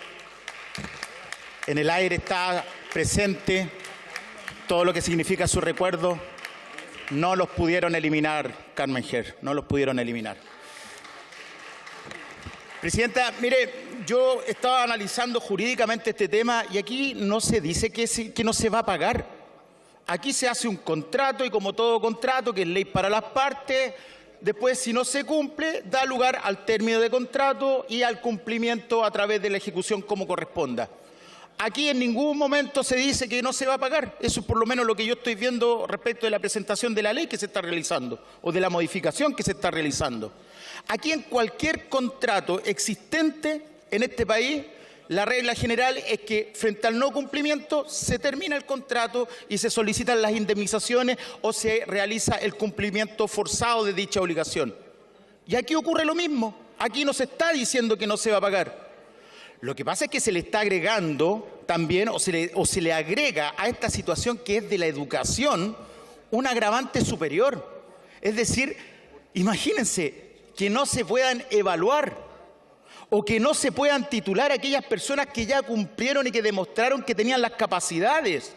En el aire está presente todo lo que significa su recuerdo. No los pudieron eliminar, Carmen Ger, no los pudieron eliminar. Presidenta, mire, yo estaba analizando jurídicamente este tema y aquí no se dice que no se va a pagar. Aquí se hace un contrato y, como todo contrato, que es ley para las partes, después, si no se cumple, da lugar al término de contrato y al cumplimiento a través de la ejecución como corresponda. Aquí en ningún momento se dice que no se va a pagar. Eso es por lo menos lo que yo estoy viendo respecto de la presentación de la ley que se está realizando o de la modificación que se está realizando. Aquí en cualquier contrato existente en este país, la regla general es que frente al no cumplimiento se termina el contrato y se solicitan las indemnizaciones o se realiza el cumplimiento forzado de dicha obligación. Y aquí ocurre lo mismo. Aquí no se está diciendo que no se va a pagar. Lo que pasa es que se le está agregando también o se le agrega a esta situación que es de la educación un agravante superior. Es decir, imagínense que no se puedan evaluar o que no se puedan titular a aquellas personas que ya cumplieron y que demostraron que tenían las capacidades.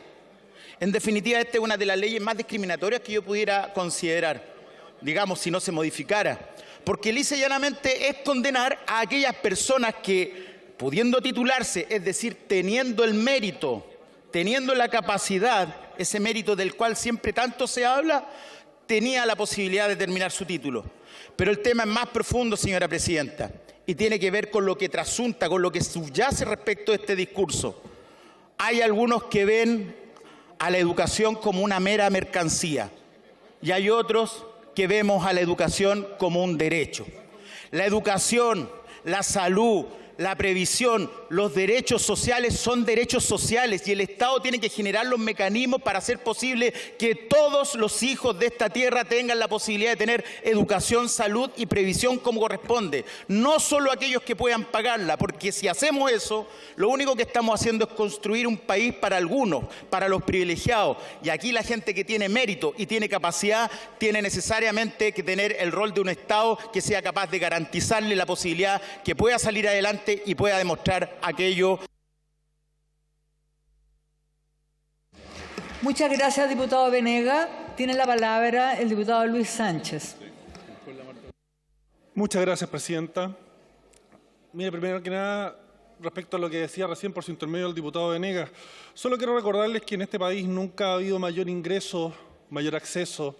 En definitiva, esta es una de las leyes más discriminatorias que yo pudiera considerar, digamos, si no se modificara. Porque lisa y llanamente es condenar a aquellas personas que, pudiendo titularse, es decir, teniendo el mérito, teniendo la capacidad, ese mérito del cual siempre tanto se habla, tenía la posibilidad de terminar su título. Pero el tema es más profundo, señora presidenta, y tiene que ver con lo que trasunta, con lo que subyace respecto a este discurso. Hay algunos que ven a la educación como una mera mercancía y hay otros que vemos a la educación como un derecho. La educación, la salud, la previsión, los derechos sociales son derechos sociales y el Estado tiene que generar los mecanismos para hacer posible que todos los hijos de esta tierra tengan la posibilidad de tener educación, salud y previsión como corresponde. No solo aquellos que puedan pagarla, porque si hacemos eso, lo único que estamos haciendo es construir un país para algunos, para los privilegiados. Y aquí la gente que tiene mérito y tiene capacidad tiene necesariamente que tener el rol de un Estado que sea capaz de garantizarle la posibilidad que pueda salir adelante y pueda demostrar aquello. Muchas gracias, diputado Venega. Tiene la palabra el diputado Luis Sánchez. Muchas gracias, presidenta. Mire, primero que nada, respecto a lo que decía recién por su intermedio el diputado Venegas, solo quiero recordarles que en este país nunca ha habido mayor ingreso, mayor acceso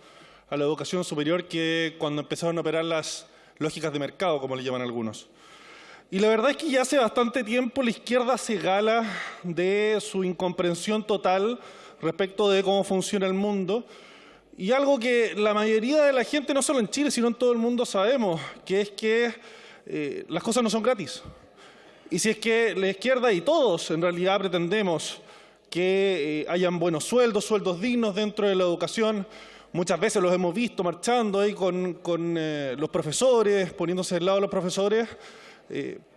a la educación superior que cuando empezaron a operar las lógicas de mercado, como le llaman algunos. Y la verdad es que ya hace bastante tiempo la izquierda se gala de su incomprensión total respecto de cómo funciona el mundo. Y algo que la mayoría de la gente, no solo en Chile, sino en todo el mundo sabemos, que es que las cosas no son gratis. Y si es que la izquierda y todos en realidad pretendemos que hayan buenos sueldos, sueldos dignos dentro de la educación, muchas veces los hemos visto marchando ahí con los profesores, poniéndose del lado de los profesores,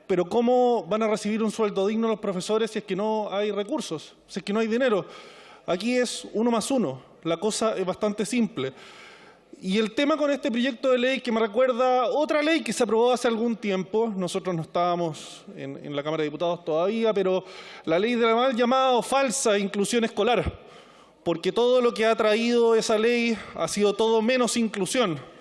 pero ¿cómo van a recibir un sueldo digno los profesores si es que no hay recursos, si es que no hay dinero? Aquí es 1 más 1, la cosa es bastante simple. Y el tema con este proyecto de ley que me recuerda otra ley que se aprobó hace algún tiempo, nosotros no estábamos en la Cámara de Diputados todavía, pero la ley de la mal llamada o falsa inclusión escolar, porque todo lo que ha traído esa ley ha sido todo menos inclusión.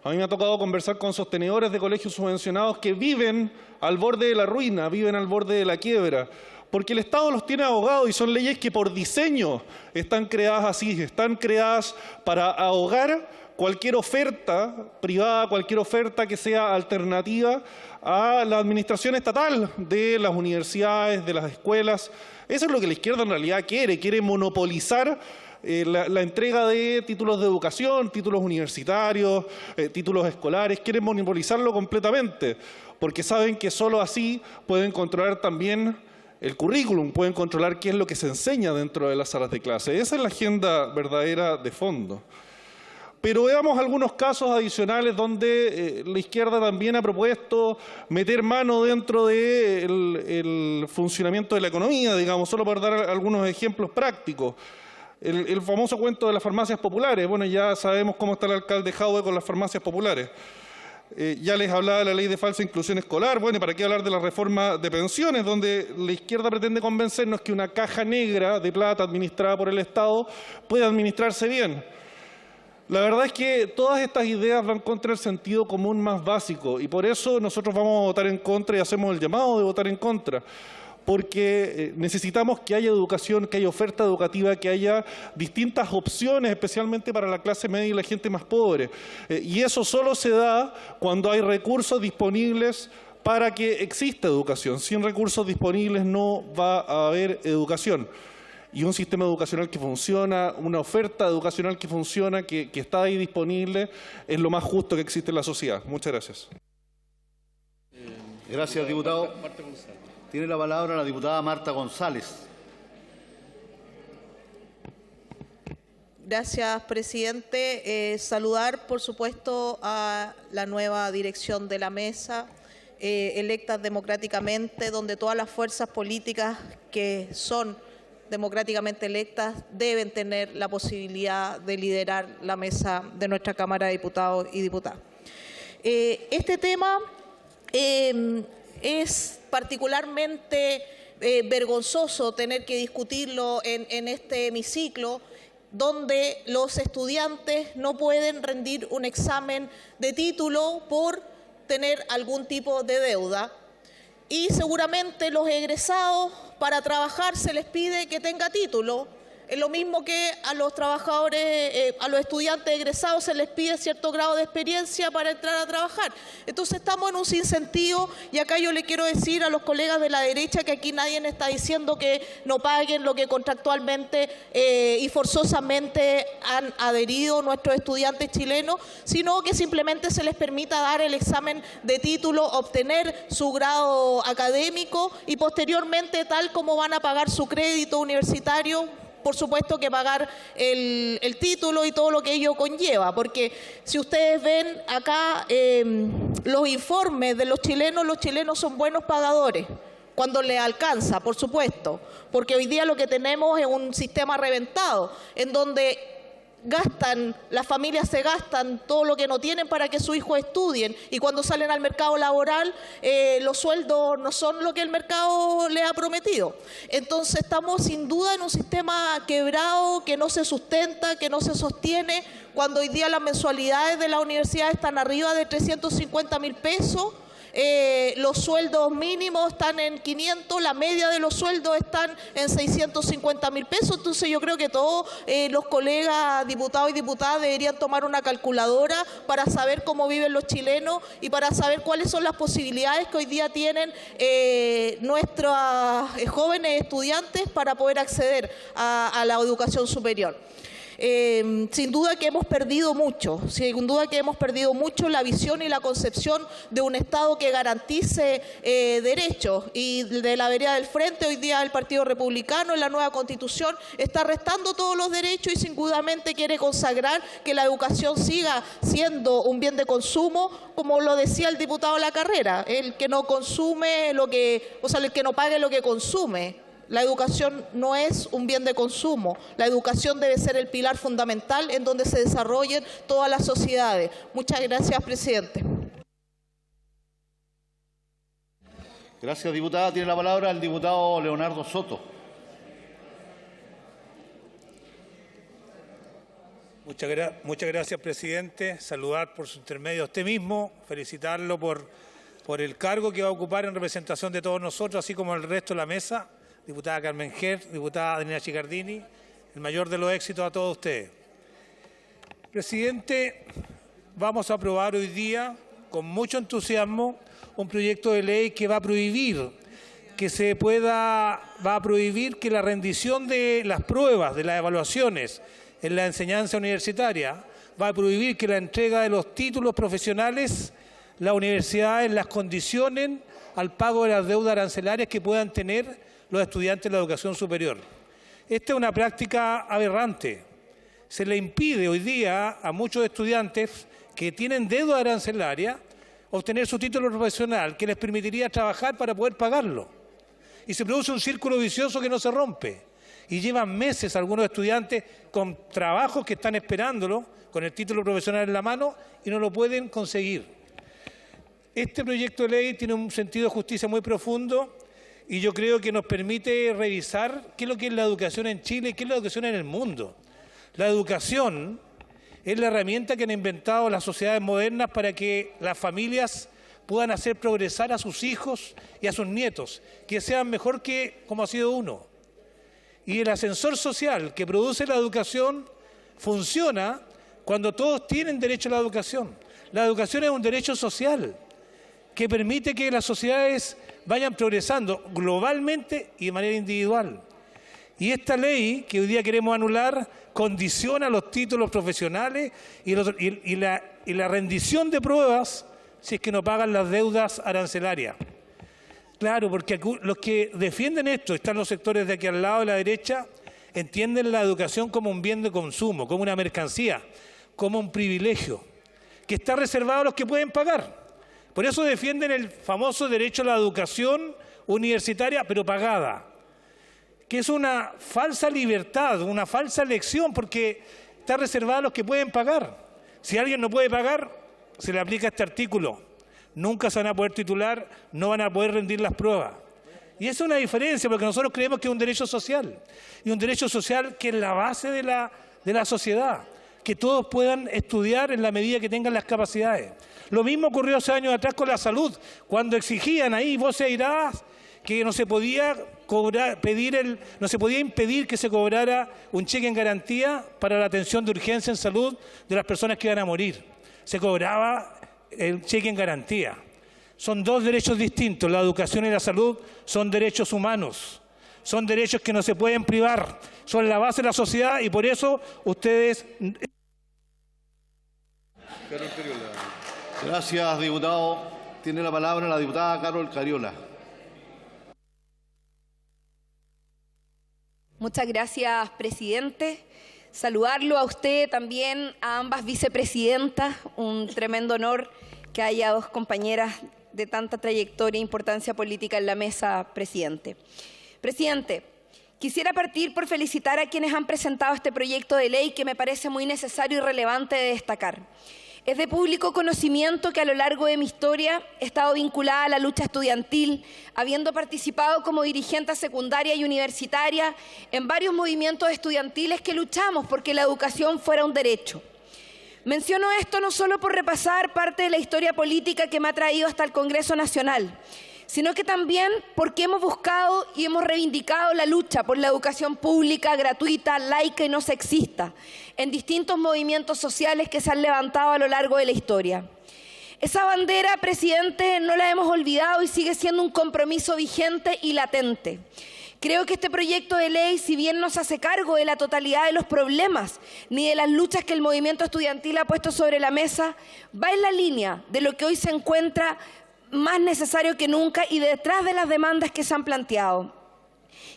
A mí me ha tocado conversar con sostenedores de colegios subvencionados que viven al borde de la ruina, viven al borde de la quiebra, porque el Estado los tiene ahogados y son leyes que por diseño están creadas así, están creadas para ahogar cualquier oferta privada, cualquier oferta que sea alternativa a la administración estatal de las universidades, de las escuelas. Eso es lo que la izquierda en realidad quiere monopolizar la entrega de títulos de educación, títulos universitarios, títulos escolares, quieren monopolizarlo completamente, porque saben que solo así pueden controlar también el currículum, pueden controlar qué es lo que se enseña dentro de las salas de clase. Esa es la agenda verdadera de fondo. Pero veamos algunos casos adicionales donde la izquierda también ha propuesto meter mano dentro del funcionamiento de la economía, digamos, solo para dar algunos ejemplos prácticos. El famoso cuento de las farmacias populares. Bueno, ya sabemos cómo está el alcalde Jadwe con las farmacias populares. Ya les hablaba de la ley de falsa inclusión escolar. Bueno, ¿y para qué hablar de la reforma de pensiones, donde la izquierda pretende convencernos que una caja negra de plata administrada por el Estado puede administrarse bien? La verdad es que todas estas ideas van contra el sentido común más básico y por eso nosotros vamos a votar en contra y hacemos el llamado de votar en contra. porque necesitamos que haya educación, que haya oferta educativa, que haya distintas opciones, especialmente para la clase media y la gente más pobre. Y eso solo se da cuando hay recursos disponibles para que exista educación. Sin recursos disponibles no va a haber educación. Y un sistema educacional que funciona, una oferta educacional que funciona, que está ahí disponible, es lo más justo que existe en la sociedad. Muchas gracias. Gracias, diputado. Tiene la palabra la diputada Marta González. Gracias, presidente. Saludar, por supuesto, a la nueva dirección de la mesa, electas democráticamente, donde todas las fuerzas políticas que son democráticamente electas deben tener la posibilidad de liderar la mesa de nuestra Cámara de Diputados y Diputadas. Este tema es particularmente vergonzoso tener que discutirlo en este hemiciclo, donde los estudiantes no pueden rendir un examen de título por tener algún tipo de deuda. Y seguramente los egresados, para trabajar se les pide que tenga título. Es lo mismo que a los trabajadores, a los estudiantes egresados se les pide cierto grado de experiencia para entrar a trabajar. Entonces estamos en un sinsentido, y acá yo le quiero decir a los colegas de la derecha que aquí nadie está diciendo que no paguen lo que contractualmente y forzosamente han adherido nuestros estudiantes chilenos, sino que simplemente se les permita dar el examen de título, obtener su grado académico y posteriormente, tal como van a pagar su crédito universitario, por supuesto que pagar el título y todo lo que ello conlleva, porque si ustedes ven acá los informes de los chilenos son buenos pagadores, cuando les alcanza, por supuesto, porque hoy día lo que tenemos es un sistema reventado, en donde las familias se gastan todo lo que no tienen para que sus hijos estudien, y cuando salen al mercado laboral los sueldos no son lo que el mercado les ha prometido. Entonces estamos sin duda en un sistema quebrado, que no se sustenta, que no se sostiene, cuando hoy día las mensualidades de la universidad están arriba de 350.000 pesos. Los sueldos mínimos están en 500, la media de los sueldos están en 650.000 pesos. Entonces yo creo que todos los colegas diputados y diputadas deberían tomar una calculadora para saber cómo viven los chilenos y para saber cuáles son las posibilidades que hoy día tienen nuestros jóvenes estudiantes para poder acceder a la educación superior. Sin duda que hemos perdido mucho, la visión y la concepción de un Estado que garantice derechos, y de la vereda del frente hoy día el Partido Republicano en la nueva Constitución está restando todos los derechos y sin dudamente quiere consagrar que la educación siga siendo un bien de consumo, como lo decía el diputado Lacarrera, el que no consume el que no pague lo que consume. La educación no es un bien de consumo. La educación debe ser el pilar fundamental en donde se desarrollen todas las sociedades. Muchas gracias, presidente. Gracias, diputada. Tiene la palabra el diputado Leonardo Soto. Muchas gracias, presidente. Saludar por su intermedio a usted mismo, felicitarlo por el cargo que va a ocupar en representación de todos nosotros, así como el resto de la mesa. Diputada Carmen Hertz, diputada Daniela Chicardini, el mayor de los éxitos a todos ustedes. Presidente, vamos a aprobar hoy día, con mucho entusiasmo, un proyecto de ley que va a prohibir que la rendición de las pruebas, de las evaluaciones en la enseñanza universitaria, va a prohibir que la entrega de los títulos profesionales, las universidades las condicionen al pago de las deudas arancelarias que puedan tener los estudiantes de la educación superior. Esta es una práctica aberrante. Se le impide hoy día a muchos estudiantes que tienen deuda arancelaria obtener su título profesional que les permitiría trabajar para poder pagarlo. Y se produce un círculo vicioso que no se rompe. Y llevan meses algunos estudiantes con trabajos que están esperándolo, con el título profesional en la mano, y no lo pueden conseguir. Este proyecto de ley tiene un sentido de justicia muy profundo, y yo creo que nos permite revisar qué es lo que es la educación en Chile y qué es la educación en el mundo. La educación es la herramienta que han inventado las sociedades modernas para que las familias puedan hacer progresar a sus hijos y a sus nietos, que sean mejor que como ha sido uno. Y el ascensor social que produce la educación funciona cuando todos tienen derecho a la educación. La educación es un derecho social que permite que las sociedades vayan progresando globalmente y de manera individual. Y esta ley que hoy día queremos anular condiciona los títulos profesionales y la rendición de pruebas si es que no pagan las deudas arancelarias. Claro, porque los que defienden esto, están los sectores de aquí al lado de la derecha, entienden la educación como un bien de consumo, como una mercancía, como un privilegio, que está reservado a los que pueden pagar. Por eso defienden el famoso derecho a la educación universitaria, pero pagada, que es una falsa libertad, una falsa elección, porque está reservada a los que pueden pagar. Si alguien no puede pagar, se le aplica este artículo. Nunca se van a poder titular, no van a poder rendir las pruebas. Y esa es una diferencia, porque nosotros creemos que es un derecho social, y un derecho social que es la base de la sociedad, que todos puedan estudiar en la medida que tengan las capacidades. Lo mismo ocurrió hace años atrás con la salud, cuando exigían ahí voces airadas que no se podía no se podía impedir que se cobrara un cheque en garantía para la atención de urgencia en salud de las personas que iban a morir. Se cobraba el cheque en garantía. Son dos derechos distintos. La educación y la salud son derechos humanos. Son derechos que no se pueden privar. Son la base de la sociedad y por eso ustedes... Gracias, diputado. Tiene la palabra la diputada Carol Cariola. Muchas gracias, presidente. Saludarlo a usted también, a ambas vicepresidentas. Un tremendo honor que haya dos compañeras de tanta trayectoria e importancia política en la mesa, presidente. Presidente, quisiera partir por felicitar a quienes han presentado este proyecto de ley que me parece muy necesario y relevante de destacar. Es de público conocimiento que a lo largo de mi historia he estado vinculada a la lucha estudiantil, habiendo participado como dirigente secundaria y universitaria en varios movimientos estudiantiles que luchamos porque la educación fuera un derecho. Menciono esto no solo por repasar parte de la historia política que me ha traído hasta el Congreso Nacional, sino que también porque hemos buscado y hemos reivindicado la lucha por la educación pública, gratuita, laica y no sexista, en distintos movimientos sociales que se han levantado a lo largo de la historia. Esa bandera, presidente, no la hemos olvidado y sigue siendo un compromiso vigente y latente. Creo que este proyecto de ley, si bien no se hace cargo de la totalidad de los problemas ni de las luchas que el movimiento estudiantil ha puesto sobre la mesa, va en la línea de lo que hoy se encuentra más necesario que nunca y detrás de las demandas que se han planteado,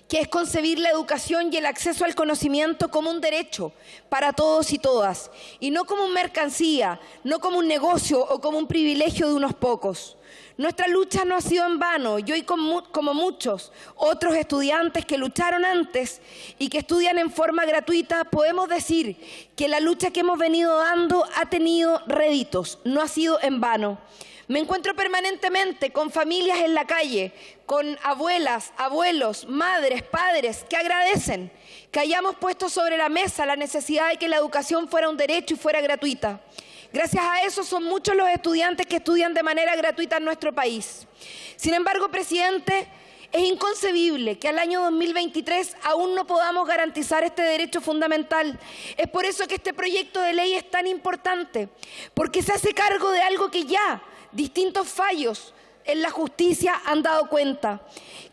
que es concebir la educación y el acceso al conocimiento como un derecho para todos y todas, y no como una mercancía, no como un negocio o como un privilegio de unos pocos. Nuestra lucha no ha sido en vano y hoy, como muchos otros estudiantes que lucharon antes y que estudian en forma gratuita, podemos decir que la lucha que hemos venido dando ha tenido réditos, no ha sido en vano. Me encuentro permanentemente con familias en la calle, con abuelas, abuelos, madres, padres que agradecen que hayamos puesto sobre la mesa la necesidad de que la educación fuera un derecho y fuera gratuita. Gracias a eso son muchos los estudiantes que estudian de manera gratuita en nuestro país. Sin embargo, presidente, es inconcebible que al año 2023 aún no podamos garantizar este derecho fundamental. Es por eso que este proyecto de ley es tan importante, porque se hace cargo de algo que ya distintos fallos en la justicia han dado cuenta,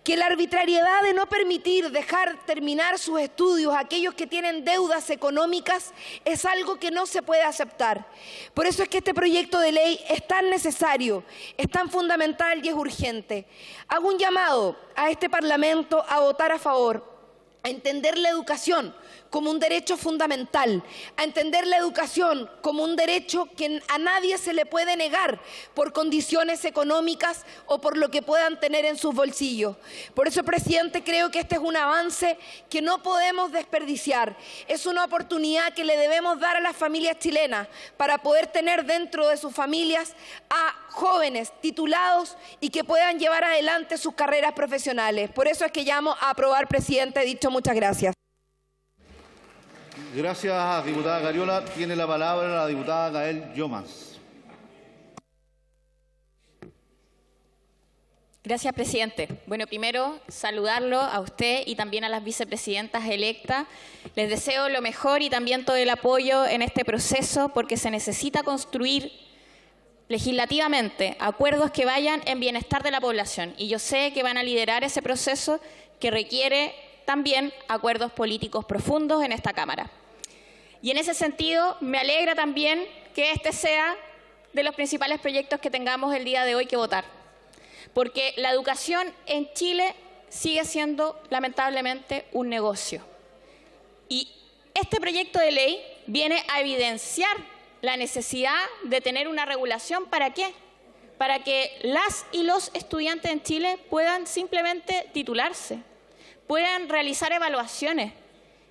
que la arbitrariedad de no permitir dejar terminar sus estudios a aquellos que tienen deudas económicas es algo que no se puede aceptar. Por eso es que este proyecto de ley es tan necesario, es tan fundamental y es urgente. Hago un llamado a este Parlamento a votar a favor, a entender la educación como un derecho fundamental, a entender la educación como un derecho que a nadie se le puede negar por condiciones económicas o por lo que puedan tener en sus bolsillos. Por eso, presidente, creo que este es un avance que no podemos desperdiciar. Es una oportunidad que le debemos dar a las familias chilenas para poder tener dentro de sus familias a jóvenes titulados y que puedan llevar adelante sus carreras profesionales. Por eso es que llamo a aprobar, presidente. He dicho muchas gracias. Gracias, diputada Cariola. Tiene la palabra la diputada Gael Llomas. Gracias, presidente. Bueno, primero saludarlo a usted y también a las vicepresidentas electas. Les deseo lo mejor y también todo el apoyo en este proceso porque se necesita construir legislativamente acuerdos que vayan en bienestar de la población. Y yo sé que van a liderar ese proceso que requiere también acuerdos políticos profundos en esta Cámara. Y en ese sentido, me alegra también que este sea de los principales proyectos que tengamos el día de hoy que votar. Porque la educación en Chile sigue siendo, lamentablemente, un negocio. Y este proyecto de ley viene a evidenciar la necesidad de tener una regulación. ¿Para qué? Para que las y los estudiantes en Chile puedan simplemente titularse, puedan realizar evaluaciones,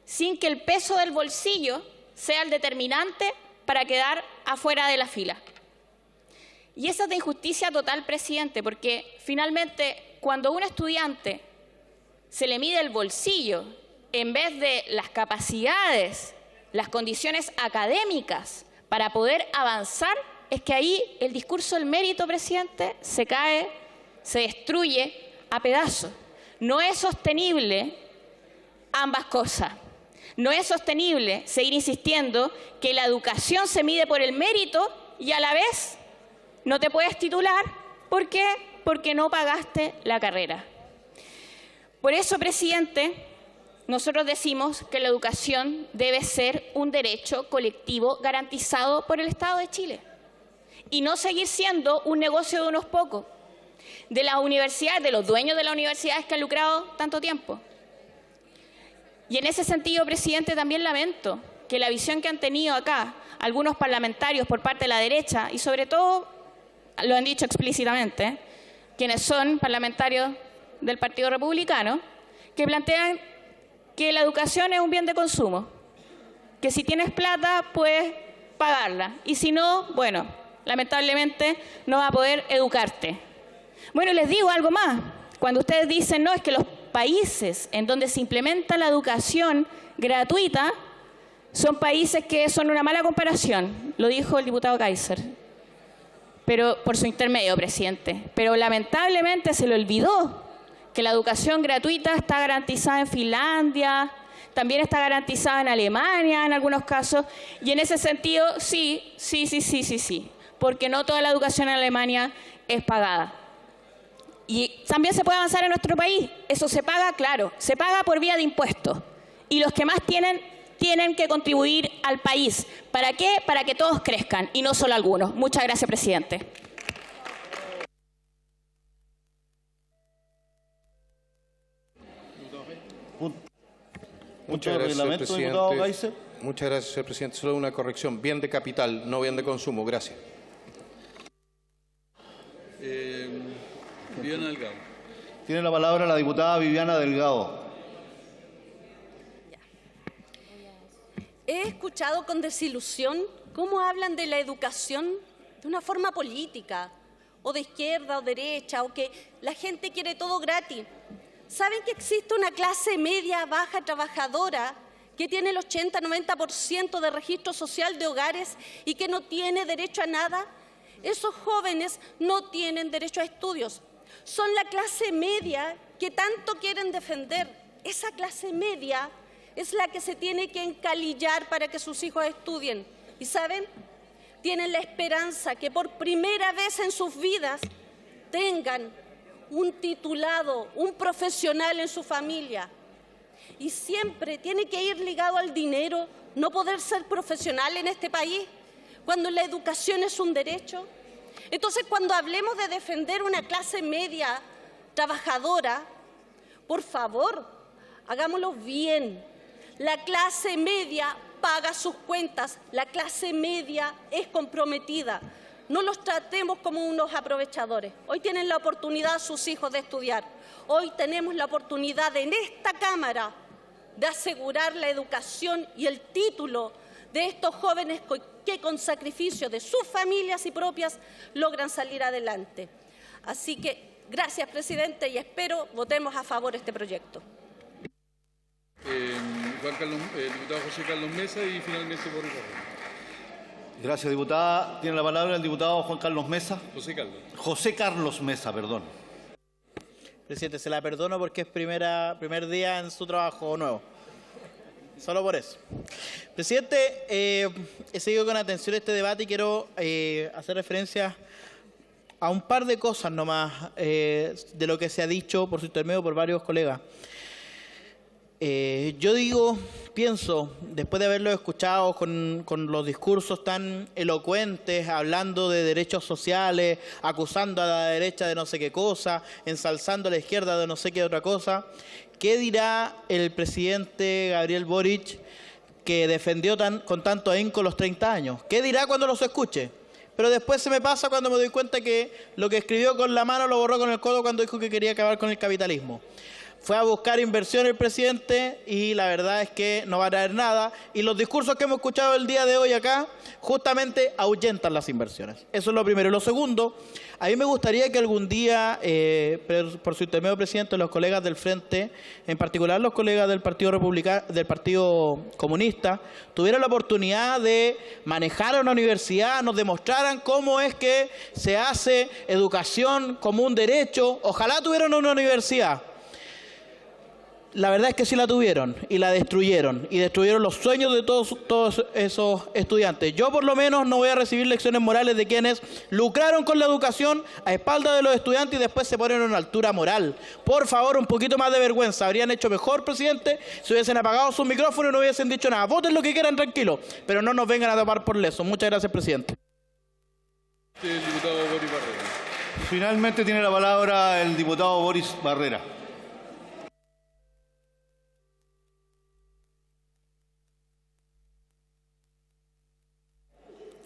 sin que el peso del bolsillo sea el determinante para quedar afuera de la fila. Y esa es de injusticia total, presidente, porque finalmente cuando a un estudiante se le mide el bolsillo en vez de las capacidades, las condiciones académicas para poder avanzar, es que ahí el discurso del mérito, presidente, se cae, se destruye a pedazos. No es sostenible ambas cosas. No es sostenible seguir insistiendo que la educación se mide por el mérito y a la vez no te puedes titular. ¿Por qué? Porque no pagaste la carrera. Por eso, presidente, nosotros decimos que la educación debe ser un derecho colectivo garantizado por el Estado de Chile y no seguir siendo un negocio de unos pocos, de las universidades, de los dueños de las universidades que han lucrado tanto tiempo. Y en ese sentido, presidente, también lamento que la visión que han tenido acá algunos parlamentarios por parte de la derecha, y sobre todo lo han dicho explícitamente, quienes son parlamentarios del Partido Republicano, que plantean que la educación es un bien de consumo, que si tienes plata puedes pagarla y si no, bueno, lamentablemente no vas a poder educarte. Bueno, les digo algo más. Cuando ustedes dicen, no, es que los países en donde se implementa la educación gratuita son países que son una mala comparación, lo dijo el diputado Kaiser, pero por su intermedio, presidente. Pero lamentablemente se le olvidó que la educación gratuita está garantizada en Finlandia, también está garantizada en Alemania en algunos casos, y en ese sentido sí, porque no toda la educación en Alemania es pagada. Y también se puede avanzar en nuestro país. Eso se paga, claro, se paga por vía de impuestos. Y los que más tienen que contribuir al país. ¿Para qué? Para que todos crezcan y no solo algunos. Muchas gracias, presidente. Muchas gracias, presidente. Muchas gracias, señor presidente. Solo una corrección. Bien de capital, no bien de consumo. Gracias. Viviana Delgado. Tiene la palabra la diputada Viviana Delgado. He escuchado con desilusión cómo hablan de la educación de una forma política, o de izquierda o derecha, o que la gente quiere todo gratis. ¿Saben que existe una clase media, baja, trabajadora, que tiene el 80-90% de registro social de hogares y que no tiene derecho a nada? Esos jóvenes no tienen derecho a estudios. Son la clase media que tanto quieren defender. Esa clase media es la que se tiene que encalillar para que sus hijos estudien. ¿Y saben? Tienen la esperanza que por primera vez en sus vidas tengan un titulado, un profesional en su familia. Y siempre tiene que ir ligado al dinero, no poder ser profesional en este país, cuando la educación es un derecho. Entonces, cuando hablemos de defender una clase media trabajadora, por favor, hagámoslo bien. La clase media paga sus cuentas, la clase media es comprometida. No los tratemos como unos aprovechadores. Hoy tienen la oportunidad sus hijos de estudiar. Hoy tenemos la oportunidad en esta Cámara de asegurar la educación y el título de estos jóvenes que con sacrificio de sus familias y propias logran salir adelante. Así que, gracias, presidente, y espero votemos a favor de este proyecto. Diputado José Carlos Mesa y finalmente por Ricardo. Gracias, diputada. Tiene la palabra el diputado Juan Carlos Mesa. José Carlos. José Carlos Mesa, perdón. Presidente, se la perdono porque es primer día en su trabajo nuevo. Solo por eso. Presidente, he seguido con atención este debate y quiero hacer referencia a un par de cosas nomás de lo que se ha dicho por su intermedio por varios colegas. Yo pienso, después de haberlo escuchado con los discursos tan elocuentes, hablando de derechos sociales, acusando a la derecha de no sé qué cosa, ensalzando a la izquierda de no sé qué otra cosa, ¿qué dirá el presidente Gabriel Boric, que defendió con tanto ahínco los 30 años? ¿Qué dirá cuando los escuche? Pero después se me pasa cuando me doy cuenta que lo que escribió con la mano lo borró con el codo cuando dijo que quería acabar con el capitalismo. Fue a buscar inversión el presidente y la verdad es que no va a traer nada. Y los discursos que hemos escuchado el día de hoy acá justamente ahuyentan las inversiones. Eso es lo primero. Y lo segundo, a mí me gustaría que algún día, por su intermedio, presidente, los colegas del Frente, en particular los colegas del Partido Republicano, del Partido Comunista, tuvieran la oportunidad de manejar a una universidad, nos demostraran cómo es que se hace educación como un derecho. Ojalá tuvieran una universidad. La verdad es que sí la tuvieron y la destruyeron. Y destruyeron los sueños de todos esos estudiantes. Yo por lo menos no voy a recibir lecciones morales de quienes lucraron con la educación a espaldas de los estudiantes y después se ponen a una altura moral. Por favor, un poquito más de vergüenza. Habrían hecho mejor, presidente, si hubiesen apagado sus micrófonos y no hubiesen dicho nada. Voten lo que quieran, tranquilo, pero no nos vengan a tapar por leso. Muchas gracias, presidente. El diputado Boris Barrera. Finalmente tiene la palabra el diputado Boris Barrera.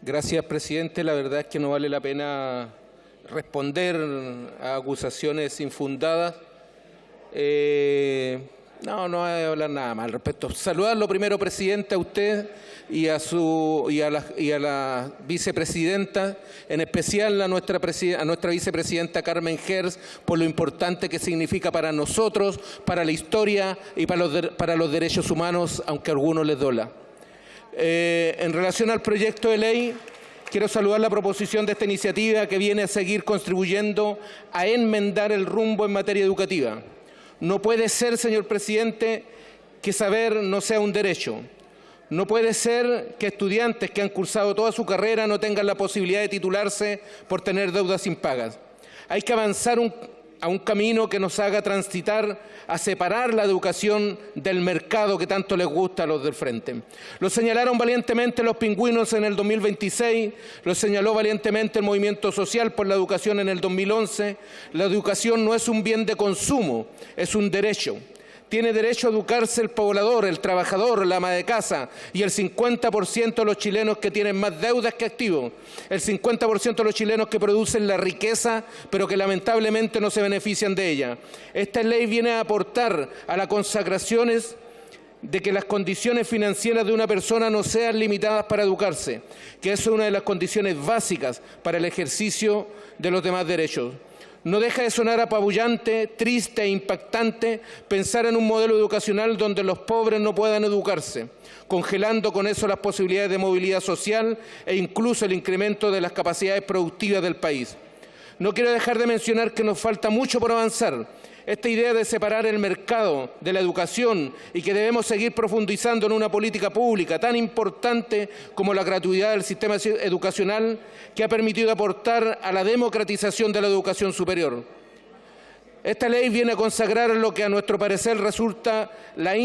Gracias, presidente. La verdad es que no vale la pena responder a acusaciones infundadas. No voy a hablar nada más al respecto. Saludarlo primero, presidente, a usted y a la vicepresidenta, en especial a nuestra vicepresidenta Carmen Gers, por lo importante que significa para nosotros, para la historia y para los derechos humanos, aunque a algunos les duela. En relación al proyecto de ley, quiero saludar la proposición de esta iniciativa que viene a seguir contribuyendo a enmendar el rumbo en materia educativa. No puede ser, señor presidente, que saber no sea un derecho. No puede ser que estudiantes que han cursado toda su carrera no tengan la posibilidad de titularse por tener deudas impagas. Hay que avanzar a un camino que nos haga transitar a separar la educación del mercado que tanto les gusta a los del Frente. Lo señalaron valientemente los pingüinos en el 2026, lo señaló valientemente el Movimiento Social por la Educación en el 2011. La educación no es un bien de consumo, es un derecho. Tiene derecho a educarse el poblador, el trabajador, la ama de casa y el 50% de los chilenos que tienen más deudas que activos. El 50% de los chilenos que producen la riqueza, pero que lamentablemente no se benefician de ella. Esta ley viene a aportar a las consagraciones de que las condiciones financieras de una persona no sean limitadas para educarse, que eso es una de las condiciones básicas para el ejercicio de los demás derechos. No deja de sonar apabullante, triste e impactante pensar en un modelo educacional donde los pobres no puedan educarse, congelando con eso las posibilidades de movilidad social e incluso el incremento de las capacidades productivas del país. No quiero dejar de mencionar que nos falta mucho por avanzar. Esta idea de separar el mercado de la educación y que debemos seguir profundizando en una política pública tan importante como la gratuidad del sistema educacional que ha permitido aportar a la democratización de la educación superior. Esta ley viene a consagrar lo que a nuestro parecer resulta la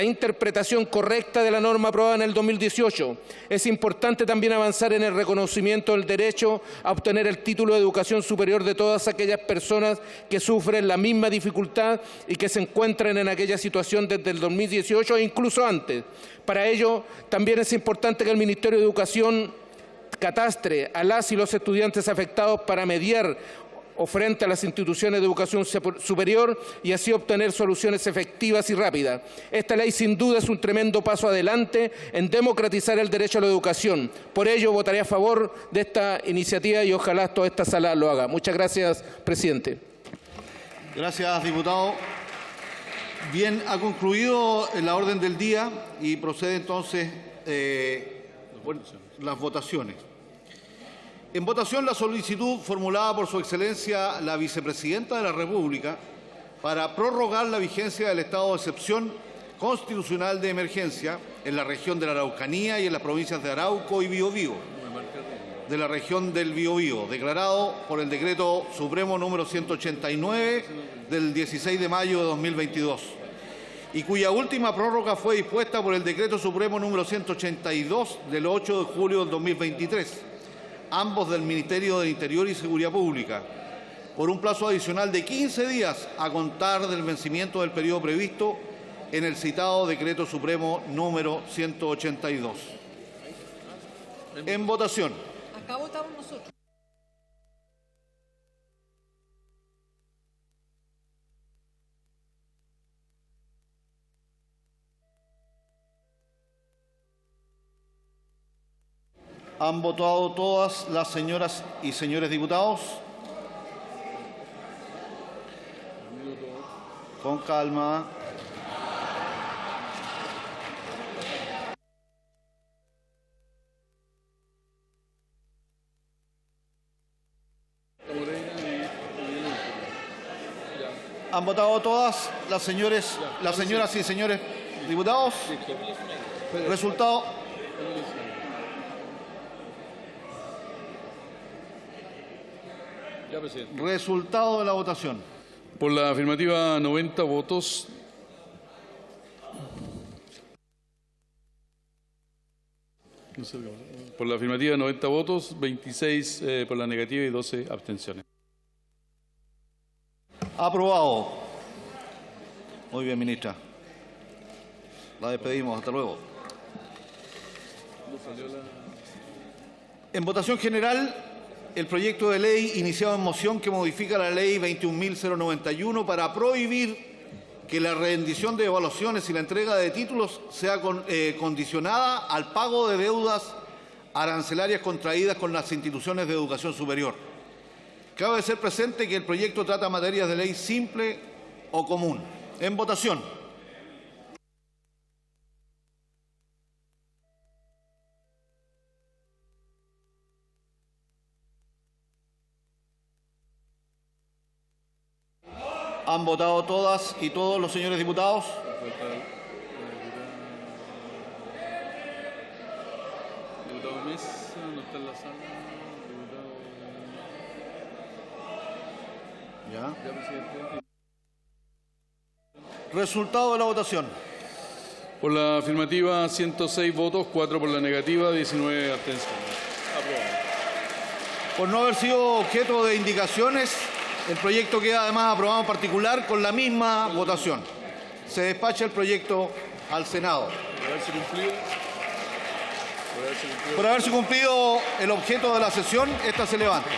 interpretación correcta de la norma aprobada en el 2018. Es importante también avanzar en el reconocimiento del derecho a obtener el título de educación superior de todas aquellas personas que sufren la misma dificultad y que se encuentran en aquella situación desde el 2018 e incluso antes. Para ello, también es importante que el Ministerio de Educación catastre a las y los estudiantes afectados para mediar o frente a las instituciones de educación superior y así obtener soluciones efectivas y rápidas. Esta ley sin duda es un tremendo paso adelante en democratizar el derecho a la educación. Por ello votaré a favor de esta iniciativa y ojalá toda esta sala lo haga. Muchas gracias, presidente. Gracias, diputado. Bien, ha concluido la orden del día y procede entonces las votaciones. En votación la solicitud formulada por Su Excelencia la Vicepresidenta de la República para prorrogar la vigencia del estado de excepción constitucional de emergencia en la región de la Araucanía y en las provincias de Arauco y Biobío, de la región del Biobío, declarado por el Decreto Supremo número 189 del 16 de mayo de 2022, y cuya última prórroga fue dispuesta por el Decreto Supremo número 182 del 8 de julio del 2023, ambos del Ministerio del Interior y Seguridad Pública, por un plazo adicional de 15 días a contar del vencimiento del periodo previsto en el citado Decreto Supremo número 182. En votación. Acá votamos nosotros. ¿Han votado todas las señoras y señores diputados? Con calma. ¿Han votado todas las señoras y señores diputados? Resultado. Resultado de la votación. Por la afirmativa, 90 votos. Por la afirmativa, 90 votos, 26 por la negativa y 12 abstenciones. Aprobado. Muy bien, ministra. La despedimos. Hasta luego. En votación general, el proyecto de ley iniciado en moción que modifica la ley 21.091 para prohibir que la rendición de evaluaciones y la entrega de títulos sea condicionada al pago de deudas arancelarias contraídas con las instituciones de educación superior. Cabe hacer presente que el proyecto trata materias de ley simple o común. En votación. ¿Han votado todas y todos los señores diputados? Diputado Mesa, no está en la sala. Ya. Ya, presidente. Resultado de la votación. Por la afirmativa, 106 votos, 4 por la negativa, 19 abstenciones. Aprobado. Por no haber sido objeto de indicaciones, el proyecto queda además aprobado en particular con la misma votación. Se despacha el proyecto al Senado. Por haberse cumplido el objeto de la sesión, esta se levanta.